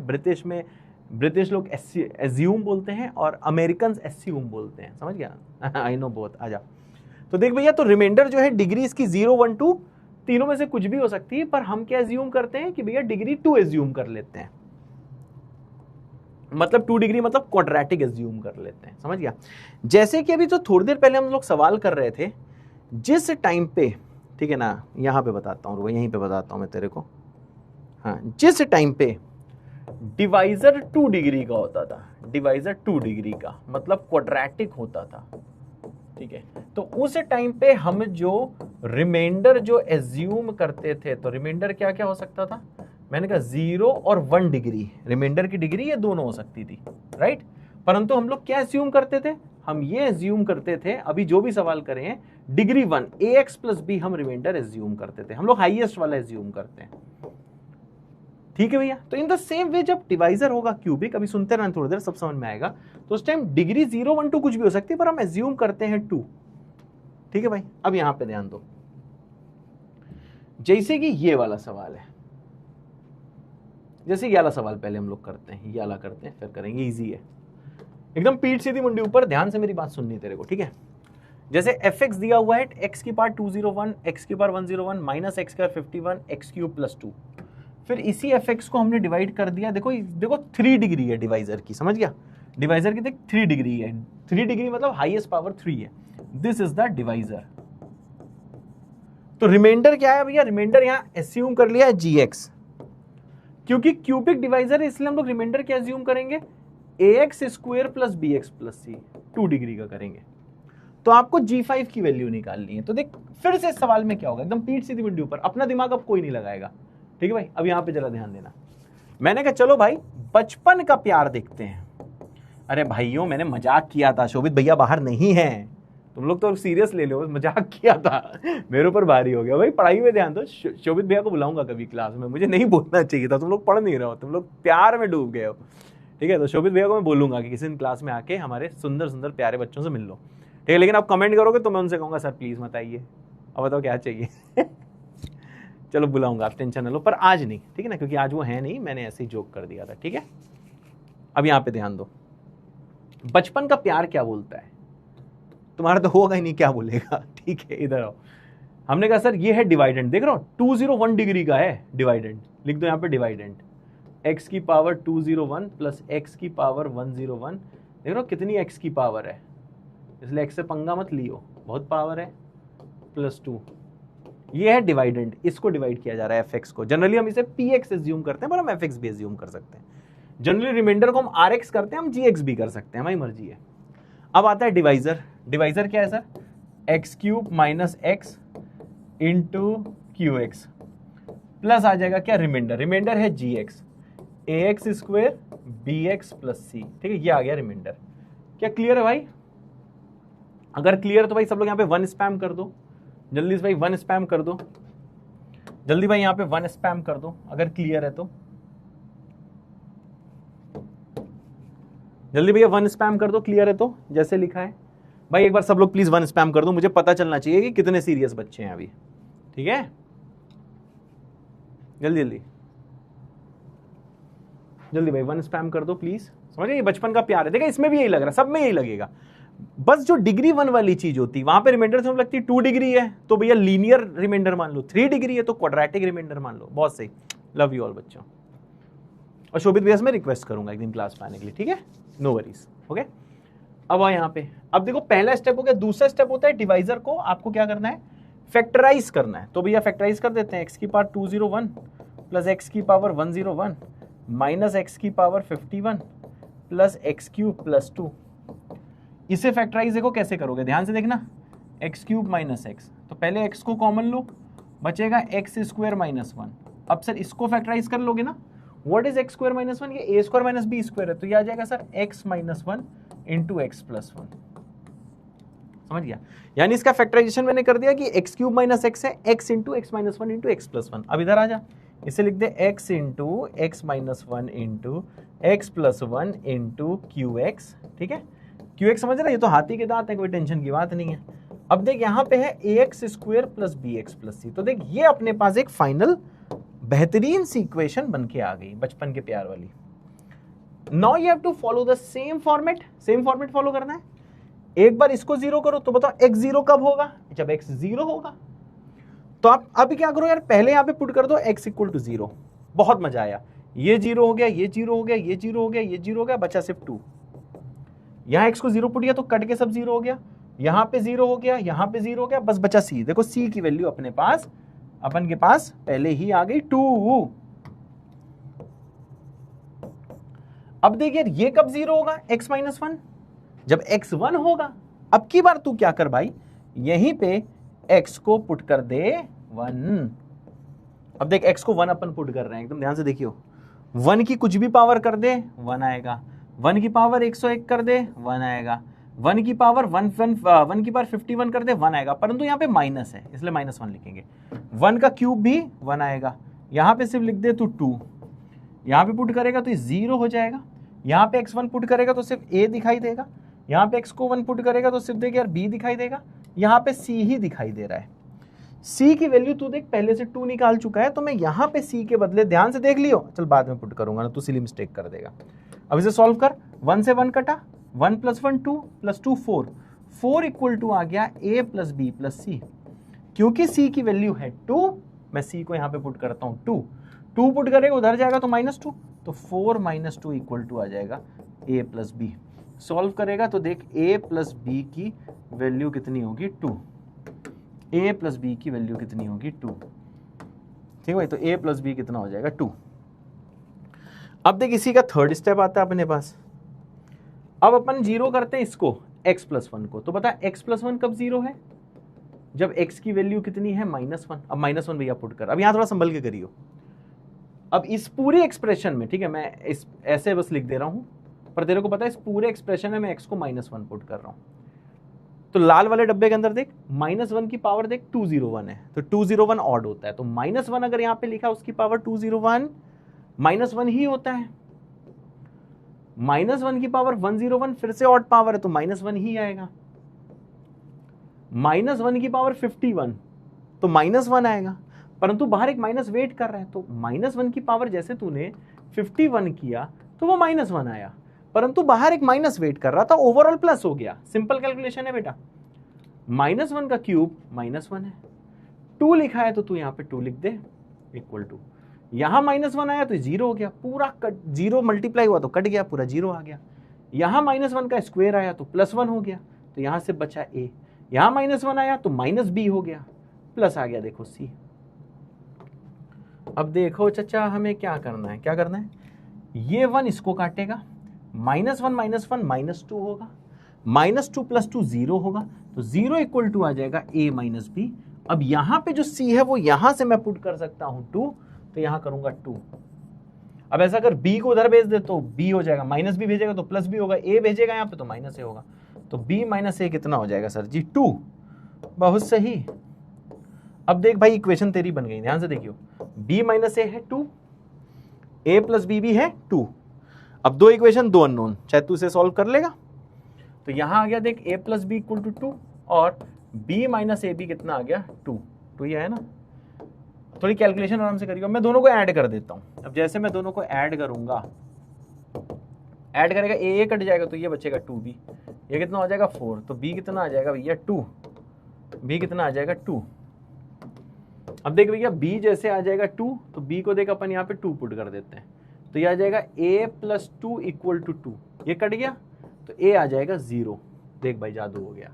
ब्रिटिश लोग एज्यूम बोलते हैं और अमेरिकन एस्यूम बोलते हैं, समझ गया। आई नो बोथ, आजा। तो देख भैया, तो रिमाइंडर जो है डिग्री इसकी 0 1 2 तीनों में से कुछ भी हो सकती है, पर हम क्या एज्यूम करते हैं कि भैया डिग्री 2 एज्यूम कर लेते हैं, मतलब 2 डिग्री मतलब क्वाड्रेटिक एज्यूम कर लेते हैं, समझ गया। जैसे कि अभी तो थोड़ी देर पहले हम लोग सवाल कर रहे थे, जिस टाइम पे, ठीक है ना, यहाँ पे बताता हूँ, यहीं पे बताता हूँ मैं तेरे को, हाँ, जिस टाइम पे डिवाइजर 2 डिग्री का होता था, डिवाइजर 2 डिग्री का मतलब क्वाड्रेटिक होता था, ठीक है, तो उस टाइम पे हम जो रिमाइंडर जो एज्यूम करते थे, तो रिमाइंडर क्या क्या हो सकता था। मैंने कहा 0 और 1 डिग्री रिमाइंडर की डिग्री, ये दोनों हो सकती थी, राइट। परंतु हम लोग क्या एज्यूम करते थे, हम ये एज्यूम करते थे, अभी जो भी सवाल करे हैं डिग्री 1 ax प्लस b हम रिमाइंडर एज्यूम करते थे, हम लोग हाईएस्ट वाला एज्यूम करते हैं, ठीक है भैया। तो इन द सेम वे जब डिवाइजर होगा क्यूबिक, अभी सुनते रहना थोड़ी देर, सब समझ में आएगा। तो उस टाइम डिग्री 0 1 2 कुछ भी हो सकती है, पर हम एज्यूम करते हैं 2, ठीक है भाई। अब यहां पे ध्यान दो, जैसे कि ये वाला सवाल है, जैसे ये वाला सवाल पहले हम लोग करते हैं, ये वाला करते हैं, फिर करेंगे, इजी है एकदम, पीठ सीधी मुंडी ऊपर, ध्यान से मेरी बात सुननी तेरे को, ठीक है। जैसे fx दिया हुआ है, x की पावर 201, x की power 101 minus x square 51, x cube plus 2। फिर इसी fx को हमने डिवाइड कर दिया, देखो 3 डिग्री है डिवाइजर की, समझ गया। डिवाइजर की देख 3 डिग्री है, 3 डिग्री मतलब हाईएस्ट पावर 3 है, दिस इज द डिवाइजर। तो रिमाइंडर क्या है भैया, रिमाइंडर यहां एस्यूम कर लिया है gx, क्योंकि क्यूबिक डिवाइजर है इसलिए हम लोग रिमाइंडर क्या एज्यूम करेंगे, ax square plus bx plus c, 2 degree का करेंगे। तो आपको g5 की वैल्यू निकालनी है। तो देख फिर से सवाल में क्या होगा, एकदम पीठ सीधी मुंडी ऊपर, अपना दिमाग अब कोई नहीं लगाएगा, ठीक है भाई। अब यहां पे जरा ध्यान देना, मैंने कहा चलो भाई बचपन का प्यार देखते हैं। अरे भाइयों मैंने मजाक किया था, शोभित भैया बाहर नहीं है, तुम लोग तो सीरियस ले लो, मजाक किया था, मेरे ऊपर भारी हो गया भाई। पढ़ाई में ध्यान दो। शोभित भैया को बुलाऊंगा कभी क्लास में, मुझे नहीं बोलना चाहिए था, तुम लोग पढ़ नहीं रहे हो, तुम लोग प्यार में डूब गए हो, ठीक है। तो शोभित भैया को मैं बोलूंगा कि किसी दिन क्लास में आके हमारे सुंदर सुंदर प्यारे बच्चों से मिल लो, ठीक है। लेकिन आप कमेंट करोगे तो मैं उनसे कहूँगा सर प्लीज़ मत आइए, अब बताओ क्या चाहिए। चलो बुलाऊंगा, आप टेंशन न लो, पर आज नहीं, ठीक है ना, क्योंकि आज वो है नहीं, मैंने ऐसे ही जोक कर दिया था, ठीक है। अब यहाँ पे ध्यान दो, बचपन का प्यार क्या बोलता है, तुम्हारा तो होगा ही नहीं, क्या बोलेगा, ठीक है। इधर आओ, हमने कहा सर ये है डिवाइडेंट, देख रहे हो 201 डिग्री का है डिवाइडेंट, लिख दो यहाँ पे डिवाइडेंट, x की पावर 201 प्लस x की पावर 101, देख रहे हो कितनी x की पावर है, इसलिए x से पंगा मत लियो, बहुत पावर है, प्लस 2, ये है डिवाइडेंट, इसको डिवाइड किया जा रहा है fx को। जनरली हम इसे px एज्यूम करते हैं, पर हम fx भी एज्यूम कर सकते हैं। जनरली रिमाइंडर को हम rx करते हैं, हम gx भी कर सकते हैं, हमारी मर्जी है। अब आता है डिवाइजर, डिवाइजर क्या है sir, X cube minus X into Q x plus आ जाएगा क्या रिमाइंडर, रिमाइंडर है G X, A X square B X plus C, ठीक है, ये आ गया रिमाइंडर। क्या क्लियर है भाई? अगर क्लियर है तो भाई सब लोग यहाँ पे 1 स्पैम कर दो, जल्दी से भाई 1 स्पैम कर दो, जल्दी भाई यहाँ पे 1 स्पैम कर दो अगर क्लियर है तो, जल्दी भैया 1 स्पैम कर दो, क्लियर है तो, जैसे लिखा है भाई। एक बार सब लोग प्लीज 1 स्पैम कर दो, मुझे पता चलना चाहिए कि कितने सीरियस बच्चे हैं अभी, ठीक है। जल्दी जल्दी जल्दी भाई 1 स्पैम कर दो प्लीज, समझ ये बचपन का प्यार है। देखा इसमें भी यही लग रहा है, सब में यही लगेगा, बस जो डिग्री 1 वाली चीज होती है वहां पे रिमाइंडर से लगती है 2 डिग्री है तो भैया लीनियर रिमाइंडर मान लो, 3 डिग्री है तो क्वाड्रेटिक रिमाइंडर मान लो। बहुत सही, लव यू ऑल बच्चों। और शोभित भैया से मैं रिक्वेस्ट करूंगा एक दिन क्लास में आने के लिए, ठीक है, नो वरीज, ओके। अब आ यहाँ पे, अब देखो पहला स्टेप हो गया, दूसरा स्टेप होता है डिवाइजर को आपको क्या करना है, फैक्टराइज करना है। तो भैया फैक्टराइज कर देते हैं, x की पावर 201 प्लस x की पावर 101 माइनस x की power 51 plus x cube plus 2। इसे फैक्टराइज देखो कैसे करोगे, ध्यान से देखना, x क्यूब माइनस एक्स, तो पहले x को कॉमन लो, बचेगा x स्क्वायर माइनस 1। अब सर इसको फैक्टराइज कर लोगे ना, what is x square minus 1, ये a square minus b square है, तो ये आ जाएगा sir x minus 1 into x plus 1, समझ गया। यानी इसका फैक्टराइजेशन मैंने कर दिया कि x क्यूब माइनस एक्स है, x into x minus 1 into x plus 1। अब इधर आ जा, इसे लिख दे x into x minus 1 into x plus 1 into Q x, ठीक है। क्यू एक्स समझ रहे, ये तो हाथी के दांत है, कोई टेंशन की बात नहीं है। अब देख यहाँ पे है A X square plus B X plus C, तो देख ये अपने पास एक फाइनल बेहतरीन सी इक्वेशन बन के आ गई बचपन के प्यार वाली। Now you have to follow the same format, same format follow करना है। एक बार इसको जीरो करो तो बताओ x जीरो कब होगा, जब x जीरो होगा। तो आप अभी क्या करो यार, पहले यहाँ पे पुट कर दो x इक्वल टू 0, बहुत मजा आया, ये जीरो हो गया, ये जीरो हो गया, ये जीरो हो गया, ये जीरो हो गया, बचा सिर्फ 2। यहाँ x को 0 पुट किया तो कट के सब 0 हो गया, यहाँ पे 0 हो गया, यहाँ पे 0 हो गया, बस बचा c। देखो c की वैल्यू अपने पास, अपन के पास पहले ही आ गई 2। अब देखिए ये कब 0 होगा, x माइनस 1, जब x 1 होगा। अब की बार तू क्या कर भाई, यहीं पे x को पुट कर दे 1। अब देख x को 1 अपन पुट कर रहे हैं, एकदम ध्यान से देखियो, 1 की कुछ भी पावर कर दे 1 आएगा, 1 की पावर 101 कर दे 1 आएगा, 1 की पावर 1 की पावर 51 कर दे 1 आएगा, परंतु यहाँ पे माइनस है इसलिए -1 लिखेंगे। 1 का क्यूब भी 1 आएगा, यहाँ पे सिर्फ लिख दे तो 2, यहाँ पे पुट करेगा तो ये 0 हो जाएगा, यहाँ पे x1 पुट करेगा तो सिर्फ a दिखाई देगा, यहाँ पे x को 1 पुट करेगा तो सिर्फ देख यार b दिखाई देगा, यहाँ पे c ही दिखाई दे रहा है। c की वैल्यू तू देख पहले से 2 निकाल चुका है, तो मैं यहाँ पे c के बदले, ध्यान से देख लियो, चल बाद में पुट करूंगा ना, तू सिली मिस्टेक कर देगा। अब इसे सॉल्व कर, 1 से 1 कटा, 1 प्लस 1 2 प्लस 2 4, 4 इक्वल टू आ गया a plus b plus c। क्योंकि c की वैल्यू है 2, मैं c को यहाँ पे पुट करता हूँ 2, 2 पुट करेगा उधर जाएगा तो -2, तो 4 - 2 इक्वल टू आ जाएगा a प्लस बी। सॉल्व करेगा तो देख a प्लस बी की वैल्यू कितनी होगी 2, a प्लस बी की वैल्यू कितनी होगी 2, ठीक है भाई। तो a प्लस बी कितना हो जाएगा 2। अब देख इसी का थर्ड स्टेप आता है अपने पास। अब अपन जीरो करते हैं इसको x प्लस 1 को, तो बता x प्लस 1 कब 0 है, जब x की वैल्यू कितनी है -1। अब -1 भैया पुट कर, अब यहां थोड़ा संभल के करियो। अब इस पूरे एक्सप्रेशन में, ठीक है, मैं इस ऐसे बस लिख दे रहा हूं, पर तेरे को पता है इस पूरे एक्सप्रेशन में मैं x को -1 पुट कर रहा हूं। तो लाल वाले डब्बे के अंदर देख -1 की पावर देख 201 है, तो 201 ऑड होता है, तो -1 अगर यहां पे लिखा उसकी पावर 201 -1 ही होता है। -1 की पावर 101 फिर से ऑड पावर है तो -1 ही आएगा। -1 की पावर 51 तो -1 आएगा, परंतु बाहर एक माइनस वेट कर रहा है, तो -1 की पावर जैसे तूने 51 किया तो वो -1 आया, परंतु बाहर एक माइनस वेट कर रहा था, ओवरऑल प्लस हो गया। सिंपल कैलकुलेशन है बेटा, -1 का क्यूब -1 है, 2 लिखा है तो तू यहां पे 2 लिख दे, इक्वल टू यहां -1 आया तो 0 हो गया, पूरा कट 0 मल्टीप्लाई हुआ तो कट गया, पूरा 0 आ गया। यहां -1 का स्क्वायर आया तो +1 हो गया, तो यहां से बचा a, यहां -1 आया तो -b हो गया, प्लस आ गया देखो c। अब देखो चचा हमें क्या करना है, क्या करना है, ये 1 इसको काटेगा, -1 -2 होगा, -2 + 2 0 होगा, तो 0 इक्वल टू आ जाएगा a - b। अब यहां पे जो c है वो यहां से मैं पुट कर सकता हूं 2, तो यहां करूंगा 2। अब ऐसा अगर b को उधर भेज दे तो b हो जाएगा, -b भेजेगा तो +b होगा, a भेजेगा यहां पे तो -a होगा, तो b - a कितना हो जाएगा सर जी 2। बहुत सही। अब देख भाई इक्वेशन तेरी बन गई, ध्यान से देखियो, b - a है 2, a + b भी है 2। अब दो इक्वेशन दो अननोन, चाहे तू इसे सॉल्व कर लेगा, तो यहां आ गया देख a + b = 2 और b - ab कितना आ गया 2, तो ये है ना। थोड़ी कैलकुलेशन आराम से करिएगा, मैं दोनों को ऐड कर देता हूं। अब जैसे मैं दोनों को ऐड करूंगा, ऐड करेगा a कट जाएगा तो ये बचेगा 2b, ये कितना हो जाएगा 4, तो b कितना आ जाएगा भैया 2, b कितना आ जाएगा 2। अब देख भैया b जैसे आ जाएगा 2, तो b को देख अपन यहाँ पे 2 पुट कर देते हैं, तो ये आ जाएगा a + 2 = 2, ये कट गया तो a आ जाएगा 0। देख भाई जादू हो गया।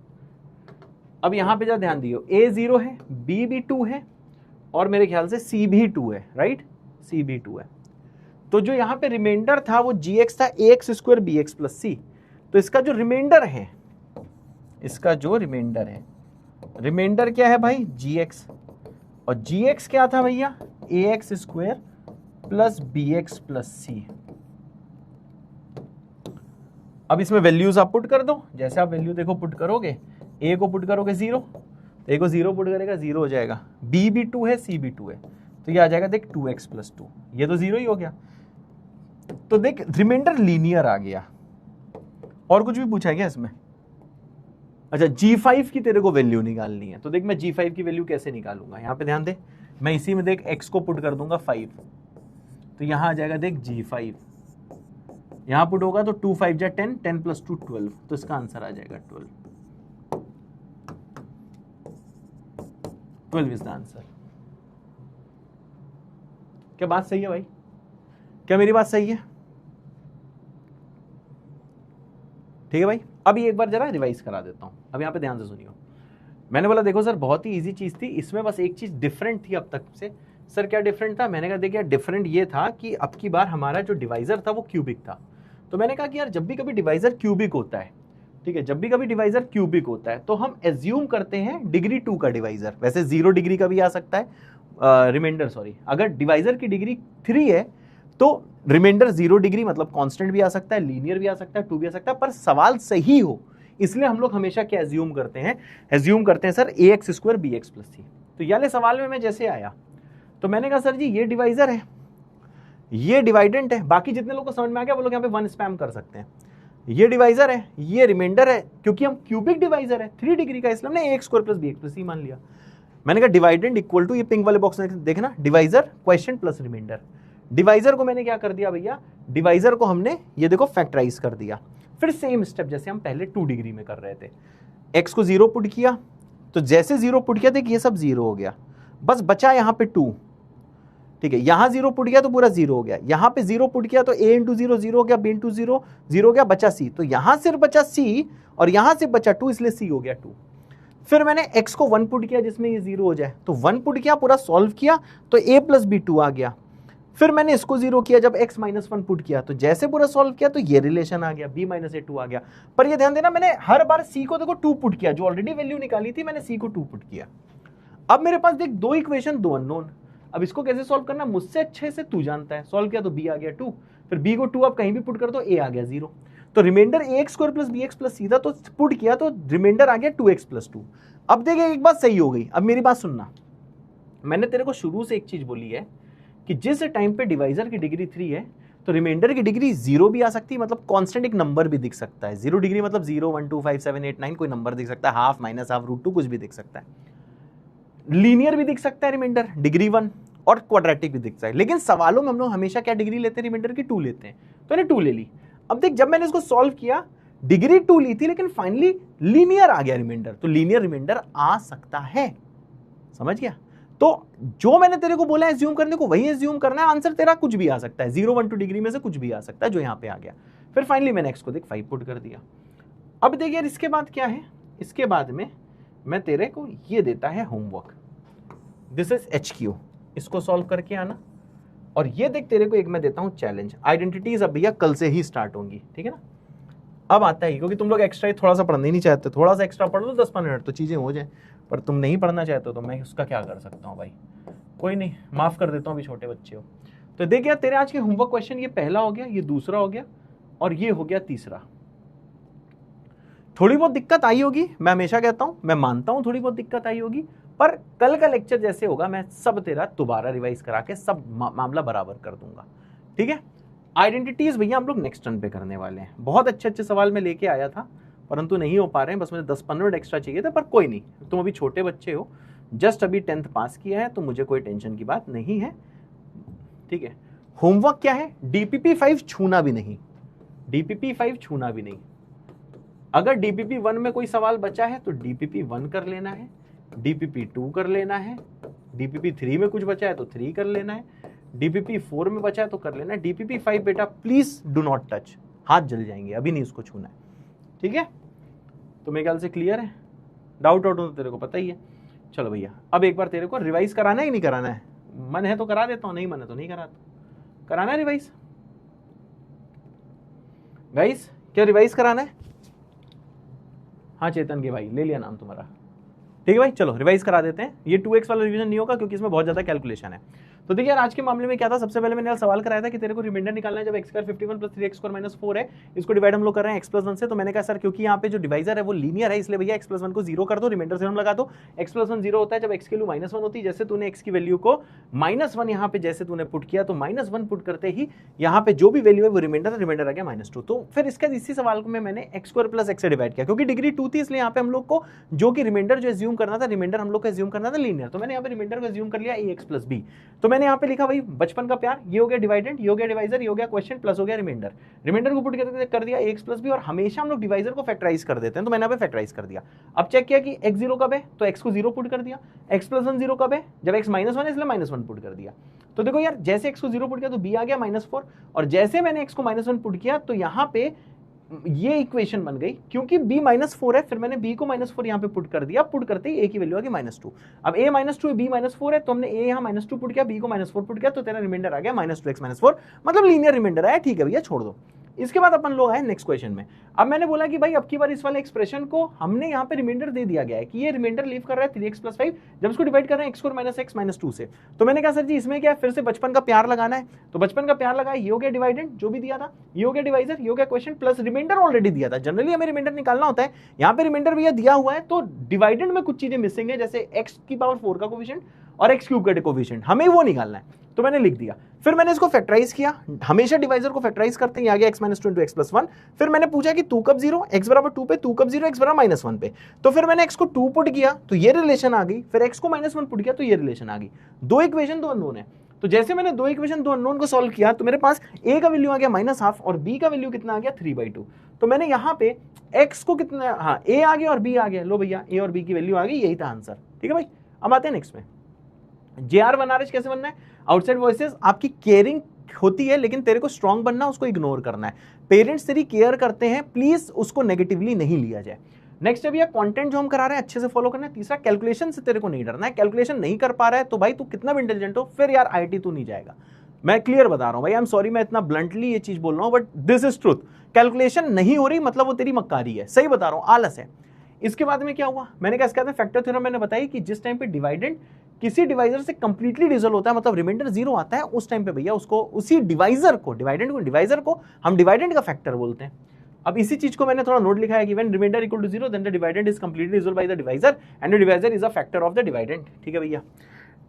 अब यहाँ पे जा ध्यान दियो, a 0 है, b भी 2 है और मेरे ख्याल से c भी 2 है, राइट, c भी 2 है। तो जो यहाँ पे रिमाइंडर था वो gx था ax² bx + c, तो इसका जो रिमाइंडर है, इसका जो रिमाइंडर है, रिमाइंडर क्या है भाई gx, और gx क्या था भैया ax² + bx + c। अब इसमें वैल्यूज आप पुट कर दो, जैसे आप वैल्यू देखो पुट करोगे, a को पुट करोगे 0, a को 0 पुट करेगा 0 हो जाएगा, b भी 2 है, c भी 2 है, तो ये आ जाएगा देख 2x + 2, ये तो 0 ही हो गया। तो देख रिमाइंडर लीनियर आ गया। और कुछ भी पूछा है क्या इसमें? अच्छा g5 की तेरे को वैल्यू निकालनी है, तो देख मैं g5 की वैल्यू कैसे निकालूंगा, यहाँ पे ध्यान दे, मैं इसी में देख x को पुट कर दूंगा 5, तो यहाँ आ जाएगा देख g5, यहाँ पुट होगा तो 2 5 जा 10, 10 + 2 12, तो इसका आंसर आ जाएगा 12 इज द आंसर। क्या बात सही है भाई? क्या मेरी बात सही है? ठीक है भाई। अभी एक बार जरा रिवाइज करा देता हूं, अब यहाँ पे ध्यान से सुनियो। मैंने बोला देखो सर बहुत ही इजी चीज थी, इसमें बस एक चीज डिफरेंट थी अब तक से। सर क्या डिफरेंट था? मैंने कहा देखिए डिफरेंट ये था कि अब की बार हमारा जो डिवाइजर था वो क्यूबिक था। तो मैंने कहा कि यार जब भी कभी डिवाइजर क्यूबिक होता है, ठीक है, जब भी कभी डिवाइजर क्यूबिक होता है तो हम एज्यूम करते हैं डिग्री 2 का डिवाइजर, वैसे 0 डिग्री का भी आ सकता है, रिमाइंडर सॉरी, अगर डिवाइजर की डिग्री 3 है तो रिमाइंडर 0 डिग्री मतलब कांस्टेंट भी आ सकता है, लीनियर भी आ सकता है, 2 भी आ सकता है, पर सवाल सही हो इसलिए हम लोग हमेशा क्या एज्यूम करते हैं सर ax² bx + c। तो ये वाले सवाल में मैं जैसे आया तो मैंने कहा सर जी ये डिवाइजर है, ये डिवाइडेंट है, बाकी जितने लोग को समझ में आ गया वो लोग यहाँ पे 1 स्पैम कर सकते हैं। ये डिवाइजर है, ये रिमाइंडर है, क्योंकि हम क्यूबिक डिवाइजर है 3 डिग्री का, इसलिए हमने ax² bx + c मान लिया। मैंने कहा डिवाइडेंट इक्वल टू, ये पिंक वाले बॉक्स में देखना, divisor question plus remainder. Divisor को मैंने क्या कर दिया भैया, डिवाइजर को हमने ये देखो फैक्टराइज कर दिया। फिर सेम स्टेप जैसे हम पहले 2 डिग्री में कर रहे थे, x को 0 पुट किया, तो जैसे 0 पुट किया देख ये सब 0 हो गया, बस बचा यहाँ पे 2, ठीक है, यहाँ 0 पुट किया तो पूरा 0 हो गया, यहाँ पे 0 पुट किया तो a × 0 0 हो गया, b × 0 0 हो गया, बचा c, तो यहाँ सिर्फ बचा c और यहाँ से बचा 2, इसलिए c हो गया 2। फिर मैंने x को 1 पुट किया जिसमें ये 0 हो जाए, तो 1 पुट किया, पूरा सॉल्व किया तो a + b 2 आ गया। फिर मैंने इसको 0 किया, जब x - 1 पुट किया तो जैसे पूरा सॉल्व किया तो ये रिलेशन आ गया, b - a 2 आ गया। पर ये ध्यान देना मैंने हर बार c को देखो 2 पुट किया, जो ऑलरेडी वैल्यू निकाली थी मैंने c को 2 पुट किया। अब मेरे पास देख 2 इक्वेशन 2 अननोन, अब इसको कैसे सॉल्व करना मुझसे अच्छे से तू जानता है। सॉल्व किया तो b आ गया 2, फिर b को 2 आप कहीं भी पुट कर दो a आ गया 0। तो रिमाइंडर ax² + bx + c था, तो पुट किया तो रिमाइंडर आ गया 2x + 2। अब देखिए एक बात सही हो गई, अब मेरी बात सुनना, मैंने तेरे को शुरू से एक चीज बोली है कि जिस टाइम पे डिवाइजर की डिग्री 3 है तो रिमाइंडर की डिग्री 0 भी आ सकती है, मतलब कांस्टेंट एक नंबर भी दिख सकता है। 0 डिग्री मतलब 0, 1, 2, 5, 7, 8, 9 कोई नंबर दिख सकता है, हाफ, माइनस हाफ, √2 कुछ भी दिख सकता है। लीनियर भी दिख सकता है रिमाइंडर, डिग्री 1, और क्वाड्रेटिक भी दिख सकता है। लेकिन सवालों में हम लोग हमेशा क्या डिग्री लेते हैं, रिमाइंडर की 2 लेते हैं, तो मैंने 2 ले ली। अब देख जब मैंने इसको सॉल्व किया डिग्री 2 ली थी, लेकिन फाइनली लीनियर आ गया रिमाइंडर, तो लीनियर रिमाइंडर आ सकता है, समझ गया। तो जो मैंने तेरे को बोला है एज्यूम करने को वही एज्यूम करना है, आंसर तेरा कुछ भी आ सकता है, 0, 1, 2 डिग्री में से कुछ भी आ सकता है जो यहां पे आ गया। फिर फाइनली मैंने x को देख 5 पुट कर दिया। अब देख यार इसके बाद क्या है, इसके बाद में मैं तेरे को ये देता है होमवर्क, दिस इज HQ, इसको सॉल्व करके आना। और ये देख तेरे को एक मैं देता हूं चैलेंज, आइडेंटिटीज अब भैया कल से ही स्टार्ट होंगी, ठीक है ना। अब आता है क्योंकि तुम लोग एक्स्ट्रा थोड़ा सा पढ़ना ही नहीं चाहते, थोड़ा सा एक्स्ट्रा पढ़ लो 10-15 मिनट तो चीजें हो जाए, पर तुम नहीं पढ़ना चाहते हो तो मैं उसका क्या कर सकता हूँ भाई, कोई नहीं, माफ कर देता हूँ, अभी छोटे बच्चे हो। तो देख यार तेरे आज के होमवर्क क्वेश्चन, ये पहला हो गया, ये दूसरा हो गया, और ये हो गया तीसरा। थोड़ी बहुत दिक्कत आई होगी, मैं हमेशा कहता हूं, मैं मानता हूं थोड़ी बहुत दिक्कत आई होगी, पर कल का लेक्चर जैसे होगा मैं सब तेरा दोबारा रिवाइज करा के सब मामला बराबर कर दूंगा, ठीक है। आइडेंटिटीज भैया हम लोग नेक्स्ट टर्न पे करने वाले हैं। बहुत अच्छे अच्छे सवाल मैं लेके आया था, परंतु नहीं हो पा रहे हैं, बस मुझे 10-15 मिनट एक्स्ट्रा चाहिए था, पर कोई नहीं, तुम अभी छोटे बच्चे हो, जस्ट अभी 10th पास किया है, तो मुझे कोई टेंशन की बात नहीं है, ठीक है। होमवर्क क्या है, DPP5 छूना भी नहीं, DPP5 छूना भी नहीं। अगर DPP1 में कोई सवाल बचा है तो DPP1 कर लेना है, DPP2 कर लेना है, DPP3 में कुछ बचा है तो 3 कर लेना है, DPP4 में बचा है तो कर लेना है। DPP5 बेटा प्लीज डू नॉट टच, हाथ जल जाएंगे, अभी नहीं उसको छूना है, ठीक है। तो मेरे ख्याल से क्लियर है, डाउट हो तो तेरे को पता ही है। चलो भैया अब एक बार तेरे को रिवाइज कराना है कि नहीं कराना है, मन है तो करा देता हूं, नहीं मन है तो नहीं कराता। कराना है रिवाइज गाइस, क्या रिवाइज कराना है? हाँ चेतन के भाई, ले लिया नाम तुम्हारा, ठीक है भाई, चलो रिवाइज करा देते हैं। ये 2x वाला रिवीजन नहीं होगा क्योंकि इसमें बहुत ज्यादा कैलकुलेशन है। तो देखिए यार आज के मामले में क्या था, सबसे पहले मैंने सवाल कराया था कि तेरे को रिमाइंडर निकालना है, जब x² 51 + 3x² - 4 है, इसको डिवाइड हम लोग कर रहे हैं x + 1 से। तो मैंने कहा सर क्योंकि यहाँ पे जो डिवाइजर है वो लीनियर है, इसलिए भैया x + 1 को 0 कर दो, रिमाइंडर से हम लगा दो। x + 1 0 होता है जब x की वैल्यू -1 होती है, जैसे तूने x की वैल्यू को -1 यहाँ पे जैसे तूने पुट किया, तो -1 पुट करते ही यहाँ पे जो भी वैल्यू है वो रिमाइंडर आ गया -2। तो फिर इसके इसी सवाल को मैंने x² + x से डिवाइड किया, क्योंकि डिग्री 2 थी, इसलिए यहाँ पे हम लोग को जो कि रिमाइंडर जो एज्यूम करना था, रिमाइंडर हम लोग को एज्यूम करना था लीनियर, तो मैंने यहाँ पे रिमाइंडर को एज्यूम कर लिया ax + b। तो मैंने यहाँ पे लिखा भाई बचपन का प्यार, ये हो गया डिवाइडेंड, ये हो गया डिवाइजर, ये हो गया क्वेश्चन, प्लस हो गया रिमाइंडर। रिमाइंडर को पुट कर दिया ax + b, और हमेशा हम लोग डिवाइजर को फैक्टराइज कर देते हैं, तो मैंने यहाँ पे फैक्टराइज कर दिया। अब चेक किया कि x 0 कब है, तो x को 0 पुट कर दिया। x + 1 0 कब है, जब x -1 है, इसलिए -1 पुट कर दिया। तो देखो यार जैसे x को 0 पुट किया तो b आ गया -4, और जैसे मैंने x को -1 पुट किया तो यहाँ पे ये इक्वेशन बन गई, क्योंकि b -4 है, फिर मैंने b को -4 यहाँ पे पुट कर दिया, पुट करते ही a की वैल्यू आ गई -2। अब a -2 है, b -4 है, तो हमने a यहाँ -2 पुट किया, b को -4 पुट किया, तो तेरा रिमाइंडर आ गया -2x - 4, मतलब लीनियर रिमाइंडर आया, ठीक है भैया छोड़ दो। इसके बाद अपन लोग आए नेक्स्ट क्वेश्चन में। अब मैंने बोला कि भाई अब की बार इस वाले एक्सप्रेशन को हमने यहाँ पे रिमाइंडर दे दिया गया है कि ये रिमाइंडर लीव कर रहा है 3x + 5, जब इसको डिवाइड कर रहे हैं x² - x - 2 से। तो मैंने कहा सर जी इसमें क्या है, फिर से बचपन का प्यार लगाना है, तो बचपन का प्यार लगाया, ये हो गया डिवाइडेंड जो भी दिया था, ये हो गया डिवाइजर, ये हो गया क्वेश्चन, प्लस रिमाइंडर ऑलरेडी दिया था। जनरली हमें रिमाइंडर निकालना होता है, यहाँ पे रिमाइंडर भैया दिया हुआ है, तो डिवाइडेंड में कुछ चीजें मिसिंग है, जैसे x⁴ का कोफिशिएंट और x³ का कोफिशिएंट, हमें वो निकालना है, तो मैंने लिख दिया। फिर मैंने इसको फैक्टराइज किया, हमेशा डिवाइजर को फैक्टराइज करते हैं, आ गया x - 2 × x + 1। फिर मैंने पूछा कि 2 कब 0, x = 2 पे, 2 कब 0, x = -1 पे। तो फिर मैंने x को 2 पुट किया तो ये रिलेशन आ गई, फिर x को -1 पुट किया तो ये रिलेशन आ गई। दो इक्वेशन दो अननोन है, तो जैसे मैंने दो इक्वेशन दो अननोन को सॉल्व किया तो मेरे पास a का वैल्यू आ गया -½ और b का वैल्यू कितना आ गया 3/2। तो मैंने यहाँ पे x को कितना, हाँ a आ गया और b आ गया, लो भैया a और b की वैल्यू आ गई, यही था आंसर, ठीक है भाई। अब आते हैं नेक्स्ट में, JR1RH कैसे बनना है। आउटसाइड वॉइसेस आपकी केयरिंग होती है, लेकिन तेरे को स्ट्रांग बनना, उसको इग्नोर करना है। पेरेंट्स तेरी केयर करते हैं, प्लीज उसको नेगेटिवली नहीं लिया जाए। नेक्स्ट है भैया कंटेंट जो हम करा रहे हैं अच्छे से फॉलो करना है। तीसरा कैलकुलेशन से तेरे को नहीं डरना है, कैलकुलेशन नहीं कर पा रहा है तो भाई तू कितना भी इंटेलिजेंट हो, फिर यार IIT तू नहीं जाएगा, मैं क्लियर बता रहा हूं भाई। आई एम सॉरी मैं इतना ब्लंटली ये चीज बोल रहा हूं, but this is truth. Calculation नहीं हो रही मतलब वो तेरी मक्कारी है, सही बता रहा हूं, आलस है। इसके बाद में क्या हुआ, मैंने कहा इसके बाद में फैक्टर थ्योरम मैंने बताई कि जिस टाइम पे डिवाइडेंड किसी डिवाइजर से कंप्लीटली डिसॉल्व होता है, मतलब रिमाइंडर 0 आता है, उस टाइम पे भैया उसको, उसी डिवाइजर को, डिवाइडेंड को, डिवाइजर को हम डिवाइडेंड का फैक्टर बोलते हैं। अब इसी चीज को मैंने थोड़ा नोट लिखा है कि when remainder equal to 0 then the dividend is completely resolve by the divisor and the divisor is a factor of the dividend. ठीक है भैया,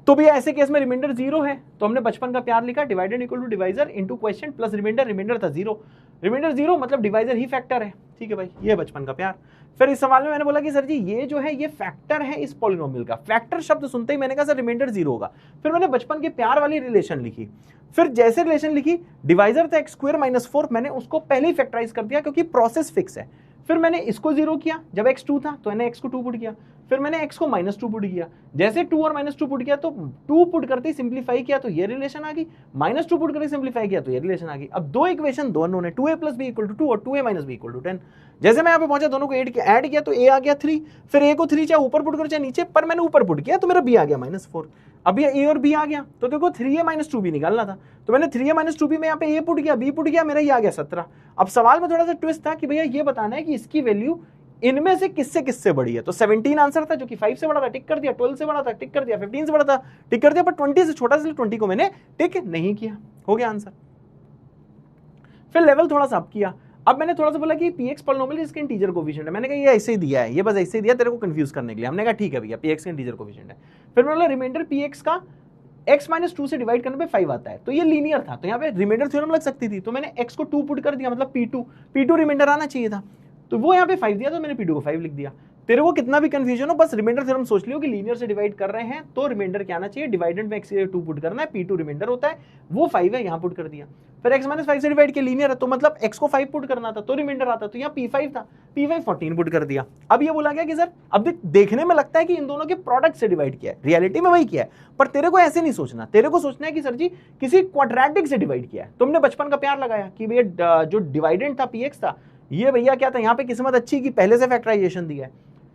तो भैया ऐसे केस में रिमाइंडर 0 है तो हमने बचपन का प्यार लिखा, dividend equal to divisor into question plus remainder, remainder था 0, रिमाइंडर 0 मतलब डिवाइजर ही फैक्टर है। ठीक है भाई, ये बचपन का प्यार। फिर इस सवाल में मैंने बोला कि सर जी ये जो है ये फैक्टर है इस पॉलिनोमियल का। फैक्टर शब्द सुनते ही मैंने कहा सर रिमाइंडर 0 होगा। फिर मैंने बचपन के प्यार वाली रिलेशन लिखी, फिर जैसे रिलेशन लिखी डिवाइजर था x² - 4, मैंने उसको पहले ही फैक्टराइज कर दिया क्योंकि प्रोसेस फिक्स है। फिर मैंने इसको 0 किया, जब x2 था तो मैंने x को 2 पुट किया, फिर मैंने x को -2 पुट किया। जैसे 2 और -2 पुट किया तो 2 पुट करते ही सिंप्लीफाई किया तो ये रिलेशन आ गई, -2 पुट करके सिंप्लीफाई किया तो ये रिलेशन आ गई। अब दो इक्वेशन दोनों ने 2a + b = 2 और 2a - b = 10। जैसे मैं यहाँ पे पहुंचा दोनों को ऐड किया तो a आ गया 3, फिर a को 3 चाहे ऊपर पुट करो चाहे नीचे, पर मैंने ऊपर पुट किया तो मेरा b आ गया -4। अब ये a और b आ गया तो देखो 3a - 2b निकालना था, तो मैंने 3a - 2b में यहाँ पे a पुट किया, b पुट किया, मेरा ये आ गया 17। अब सवाल में थोड़ा सा ट्विस्ट था कि भैया ये बताना है कि इसकी वैल्यू इनमें से किससे बड़ी है। तो 17 आंसर था जो कि 5 से बड़ा था, टिक कर दिया, 12 से बड़ा था, टिक कर दिया, 15 से बड़ा था, टिक कर दिया, पर 20 से छोटा, इसलिए 20 को मैंने टिक नहीं किया, हो गया आंसर। फिर लेवल थोड़ा सा अप किया, अब मैंने थोड़ा सा बोला कि px पॉलिनोमियल इसके इंटीजर कोएफिशिएंट है, मैंने कहा ये ऐसे ही दिया है, ये बस ऐसे ही दिया तेरे को कंफ्यूज करने के लिए। हमने कहा ठीक है भैया px का इंटीजर कोएफिशिएंट है। फिर मैंने बोला रिमाइंडर px का x - 2 से डिवाइड करने पे 5 आता है, तो ये लीनियर था, तो यहाँ पे रिमाइंडर थ्योरम लग सकती थी, तो मैंने x को 2 पुट कर दिया, मतलब p2 रिमाइंडर आना चाहिए था, तो वो यहाँ पे 5 दिया तो मैंने p2 को 5 लिख दिया। तेरे को कितना भी कंफ्यूजन हो, बस रिमाइंडर थ्योरम सोच लियो कि लीनियर से डिवाइड कर रहे हैं तो रिमाइंडर क्या आना चाहिए, डिवाइडेंड में x 2 पुट करना है, p2 रिमाइंडर होता है, वो 5 है, यहाँ पुट कर दिया। फिर x - 5 से डिवाइड के लीनियर है तो मतलब x को 5 पुट करना था तो रिमाइंडर आता, तो यहाँ p5 था, p5 14 पुट कर दिया। अब ये बोला गया कि सर अब देखने में लगता है कि इन दोनों के प्रोडक्ट से डिवाइड किया है, रियलिटी में वही किया है, पर तेरे को ऐसे नहीं सोचना, तेरे को सोचना है कि सर जी किसी क्वाड्रेटिक से डिवाइड किया है। तुमने बचपन का प्यार लगाया कि भैया जो डिवाइडेंड था px था, ये भैया क्या था, यहाँ पे किस्मत अच्छी कि पहले से फैक्टराइजेशन दिया है,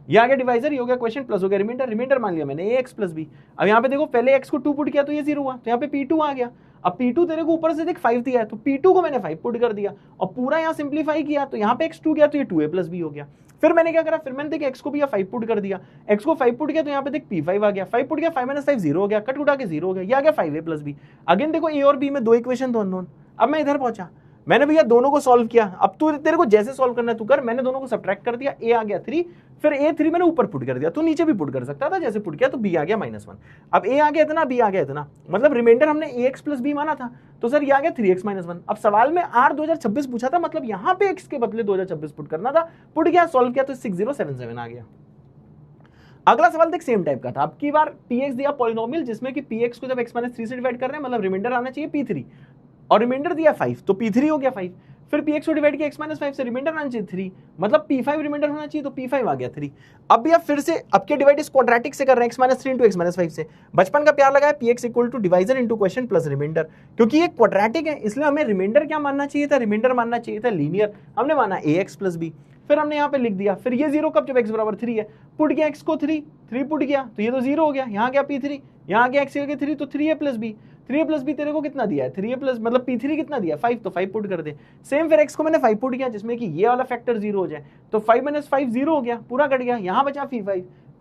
ये आ गया डिवाइजर, ये हो गया क्वेश्चन, प्लस हो गया रिमाइंडर, रिमाइंडर मान लिया मैंने ax + b। अब यहाँ पे देखो पहले x को 2 पुट किया तो ये 0 हुआ, तो यहाँ पे p2 आ गया। अब p2 तेरे को ऊपर से देख 5 दिया है तो p2 को मैंने 5 पुट कर दिया और पूरा यहाँ सिंप्लीफाई किया तो यहाँ पे x2 गया तो ये 2a + b हो गया। फिर मैंने क्या करा, फिर मैंने देख x को भी 5 पुट कर दिया, x को 5 पुट किया तो यहाँ पे देख p5 आ गया, 5 पुट किया, 5 - 5 0 हो गया, कट उठा के 0 हो गया, ये आ गया 5a + b। अगेन देखो a और b में दो इक्वेशन तो अननोन। अब मैं इधर पहुंचा, मैंने भैया दोनों को सॉल्व किया, अब तू तेरे को जैसे सॉल्व करना है तू कर, मैंने दोनों को सब्ट्रैक्ट कर दिया, a आ गया 3, फिर a3 मैंने ऊपर पुट कर दिया, तो नीचे भी पुट कर सकता था, जैसे पुट किया तो b आ गया -1। अब a आ गया इतना, b आ गया इतना, मतलब रिमाइंडर हमने ax + b माना था, तो सर ये आ गया 3x - 1। अब सवाल में r 2026 पूछा था, मतलब यहाँ पे x के बदले 2026 पुट करना था, पुट किया, सॉल्व किया तो 6077 आ गया। अगला सवाल देख सेम टाइप का था, अब की बार px दिया पॉलिनोमियल जिसमें कि px को जब x - 3 से डिवाइड कर रहे हैं, मतलब रिमाइंडर आना चाहिए p3 और रिमाइंडर दिया 5 तो p3 हो गया 5। फिर px को डिवाइड किया x - 5 से, रिमाइंडर आना चाहिए 3, मतलब p5 रिमाइंडर होना चाहिए तो p5 आ गया 3। अब भैया फिर से अब के डिवाइड इस क्वाड्रेटिक से कर रहे हैं, x - 3 × x - 5 से। बचपन का प्यार लगाया px = divisor into question plus remainder, क्योंकि ये क्वाड्रेटिक है इसलिए हमें रिमाइंडर क्या मानना चाहिए था, रिमाइंडर मानना चाहिए था लीनियर, हमने माना ax + b। फिर हमने यहाँ पे लिख दिया, फिर ये 0 कब, जब x = 3 है, पुट किया x को 3 पुट किया तो ये तो 0 हो गया, यहाँ गया p3, यहाँ गया x के 3 तो 3a + b, 3a + b तेरे को कितना दिया है, 3a + मतलब p3 कितना दिया 5, तो 5 पुट कर दे। सेम फिर x को मैंने 5 पुट किया जिसमें कि ये वाला फैक्टर 0 हो जाए, तो 5 - 5 0 हो गया, पूरा कट गया, यहाँ बचा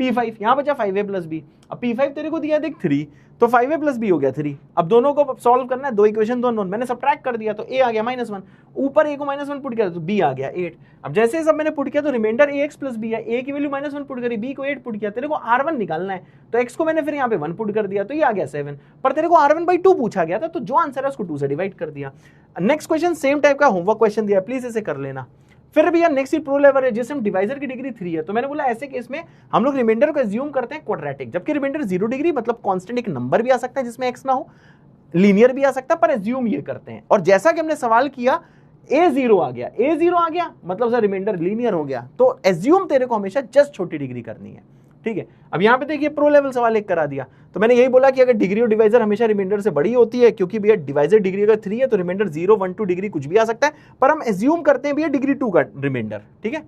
p5, यहाँ बचा 5a + b। अब p5 तेरे को दिया देख 3, तो 5a + b हो गया 3। अब दोनों को सॉल्व करना है, दो इक्वेशन दो नोन, मैंने सब्ट्रैक्ट कर दिया तो a आ गया -1, ऊपर a को -1 पुट किया तो b आ गया 8। अब जैसे सब मैंने पुट किया तो रिमाइंडर ax + b है, a की वैल्यू -1 पुट करी, b को 8 पुट किया, तेरे को r1 निकालना है, तो x को मैंने फिर यहाँ पे 1 पुट कर दिया तो ये आ गया 7, पर तेरे को r1/2 पूछा गया था तो जो आंसर है उसको 2 से डिवाइड कर दिया। नेक्स्ट क्वेश्चन सेम टाइप का होमवर्क क्वेश्चन दिया, प्लीज इसे कर लेना। फिर भैया नेक्स्ट ही प्रो लेवल है जिसमें डिवाइजर की डिग्री 3 है, तो मैंने बोला ऐसे केस में हम लोग रिमाइंडर को एज्यूम करते हैं क्वाड्रेटिक, जबकि रिमाइंडर 0 डिग्री मतलब कांस्टेंट एक नंबर भी आ सकता है जिसमें x ना हो, लीनियर भी आ सकता है, पर एज्यूम ये करते हैं। और जैसा कि हमने सवाल किया a0 आ गया, मतलब सर रिमाइंडर लीनियर हो गया, तो एज्यूम तेरे को हमेशा जस्ट छोटी डिग्री करनी है, ठीक है। अब यहाँ पे देखिए प्रो लेवल सवाल एक करा दिया, तो मैंने यही बोला कि अगर डिग्री और डिवाइजर हमेशा रिमाइंडर से बड़ी होती है, क्योंकि भैया डिवाइजर डिग्री अगर 3 है तो रिमाइंडर 0, 1, 2 डिग्री कुछ भी आ सकता है, पर हम एज्यूम करते हैं भैया डिग्री 2 का रिमाइंडर, ठीक है।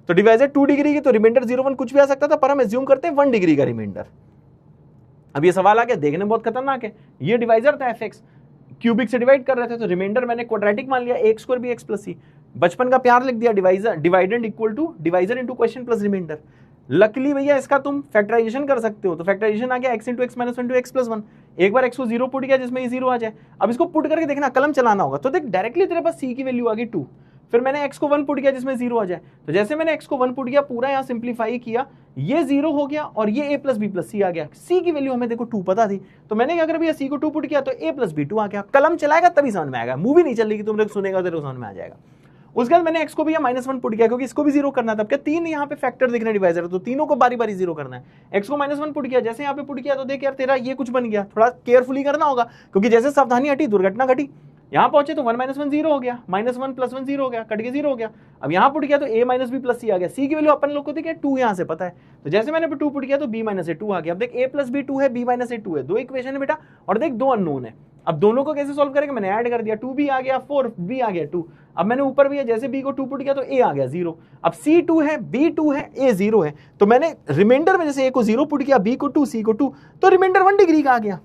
तो डिवाइजर 2 डिग्री की तो रिमाइंडर 0, 1 कुछ भी आ सकता था, पर हम एज्यूम करते हैं 1 डिग्री का रिमाइंडर। अब ये सवाल आ गया, देखने बहुत खतरनाक है, ये डिवाइजर था fx, क्यूबिक से डिवाइड कर रहे थे तो रिमाइंडर मैंने क्वाड्रेटिक मान लिया, a² b x + c। बचपन का प्यार लिख दिया, dividend = divisor into question plus remainder. Luckily भैया इसका तुम फैक्टराइजेशन कर सकते हो, तो फैक्टराइजेशन आ गया x × x - 1 × x + 1। एक बार x को 0 पुट किया जिसमें ये 0 आ जाए, अब इसको पुट करके देखना, कलम चलाना होगा, तो देख डायरेक्टली तेरे पास c की वैल्यू आ गई 2, फिर मैंने x को 1 पुट किया जिसमें 0 आ जाए। तो जैसे मैंने x को 1 पुट किया, पूरा यहाँ सिंप्लीफाई किया, ये 0 हो गया और ये a प्लस बी प्लस सी आ गया। c की वैल्यू हमें देखो 2 पता थी, तो मैंने क्या करा भैया, c को 2 पुट किया तो a प्लस बी 2 आ गया। कलम चलाएगा तभी समझ में आएगा, मूवी नहीं चल रही कि तुम लोग सुनेगा तो समझ में आ जाएगा। उसके बाद मैंने x को भैया -1 पुट किया, क्योंकि इसको भी 0 करना था। क्या 3 यहाँ पे फैक्टर दिख रहे हैं डिवाइजर, तो तीनों को बारी बारी 0 करना है। x को -1 पुट किया, जैसे यहाँ पे पुट किया तो देख यार तेरा ये कुछ बन गया, थोड़ा केयरफुली करना होगा, क्योंकि जैसे सावधानी हटी दुर्घटना घटी। यहाँ पहुंचे तो 1 - 1 0 हो गया, -1 + 1 0 हो गया, कट के 0 हो गया। अब यहाँ पुट किया तो a - b + c आ गया। c की वैल्यू अपन लोग को थी क्या 2, यहाँ से पता है, तो जैसे मैंने 2 पुट किया तो b - a 2 आ गया। अब देख a + b 2 है, b - a 2 है, 2 इक्वेशन है बेटा, और देख 2 अननोन है। अब दोनों को कैसे सॉल्व करेंगे, मैंने ऐड कर दिया, 2b आ गया 4, b आ गया 2। अब मैंने ऊपर भी है, जैसे b को 2 पुट किया तो a आ गया 0। अब c 2 है, b 2 है, a 0 है, तो मैंने रिमाइंडर में जैसे a को 0 पुट किया, b को 2, c को 2, तो रिमाइंडर 1 डिग्री का आ गया।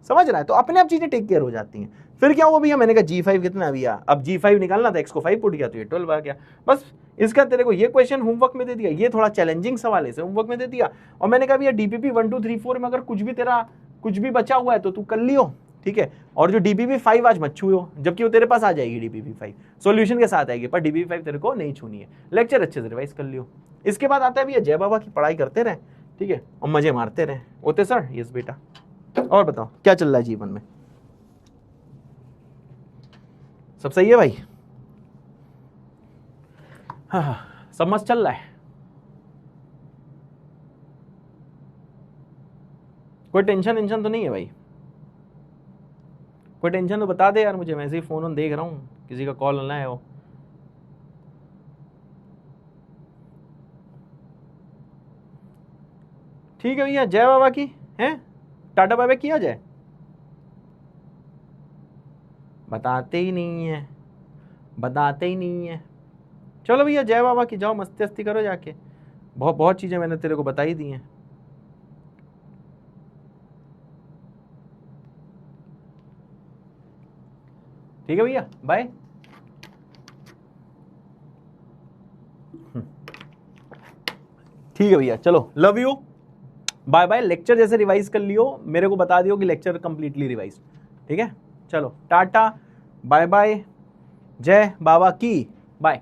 समझ रहा है, तो अपने आप चीजें टेक केयर हो जाती हैं। फिर क्या हुआ भैया, मैंने कहा g5 कितना भैया, अब g5 निकालना था, x को 5 पुट किया तो ये 12 आ गया। बस इसका तेरे को ये क्वेश्चन होमवर्क में दे दिया, ये थोड़ा चैलेंजिंग सवाल है, इसे होमवर्क में दे दिया। और मैंने कहा भैया DPP 1 2 3 4 में अगर कुछ भी तेरा कुछ भी बचा हुआ है तो तू कर लियो, ठीक है। और जो DPP 5 आज मत छूयो, जबकि वो तेरे पास आ जाएगी DPP 5 सॉल्यूशन के साथ आएगी, पर DPP 5 तेरे को नहीं छूनी है। लेक्चर अच्छे से रिवाइज कर लियो। इसके बाद आता है भैया जय बाबा की पढ़ाई करते रहे, ठीक है, और मजे मारते रहे। ओते सर, यस बेटा। और बताओ क्या चल रहा है जीवन में, सब सही है भाई? हाँ, सब मस्त चल रहा है, कोई टेंशन तो नहीं है भाई? कोई टेंशन तो बता दे यार मुझे, मैं ऐसे ही फोन देख रहा हूँ, किसी का कॉल ना है वो। ठीक है भैया, जय बाबा की हैं, टाटा बाय बाय किया जाए। बताते ही नहीं है, बताते ही नहीं है। चलो भैया जय बाबा की, जाओ मस्ती मस्ती करो जाके, बहुत चीजें मैंने तेरे को बताई दी हैं। ठीक है भैया, बाय। ठीक है भैया, चलो love you, bye bye. Lecture जैसे रिवाइज कर लियो, मेरे को बता दियो कि लेक्चर कंप्लीटली रिवाइज, ठीक है। चलो टाटा बाय बाय, जय बाबा की, बाय।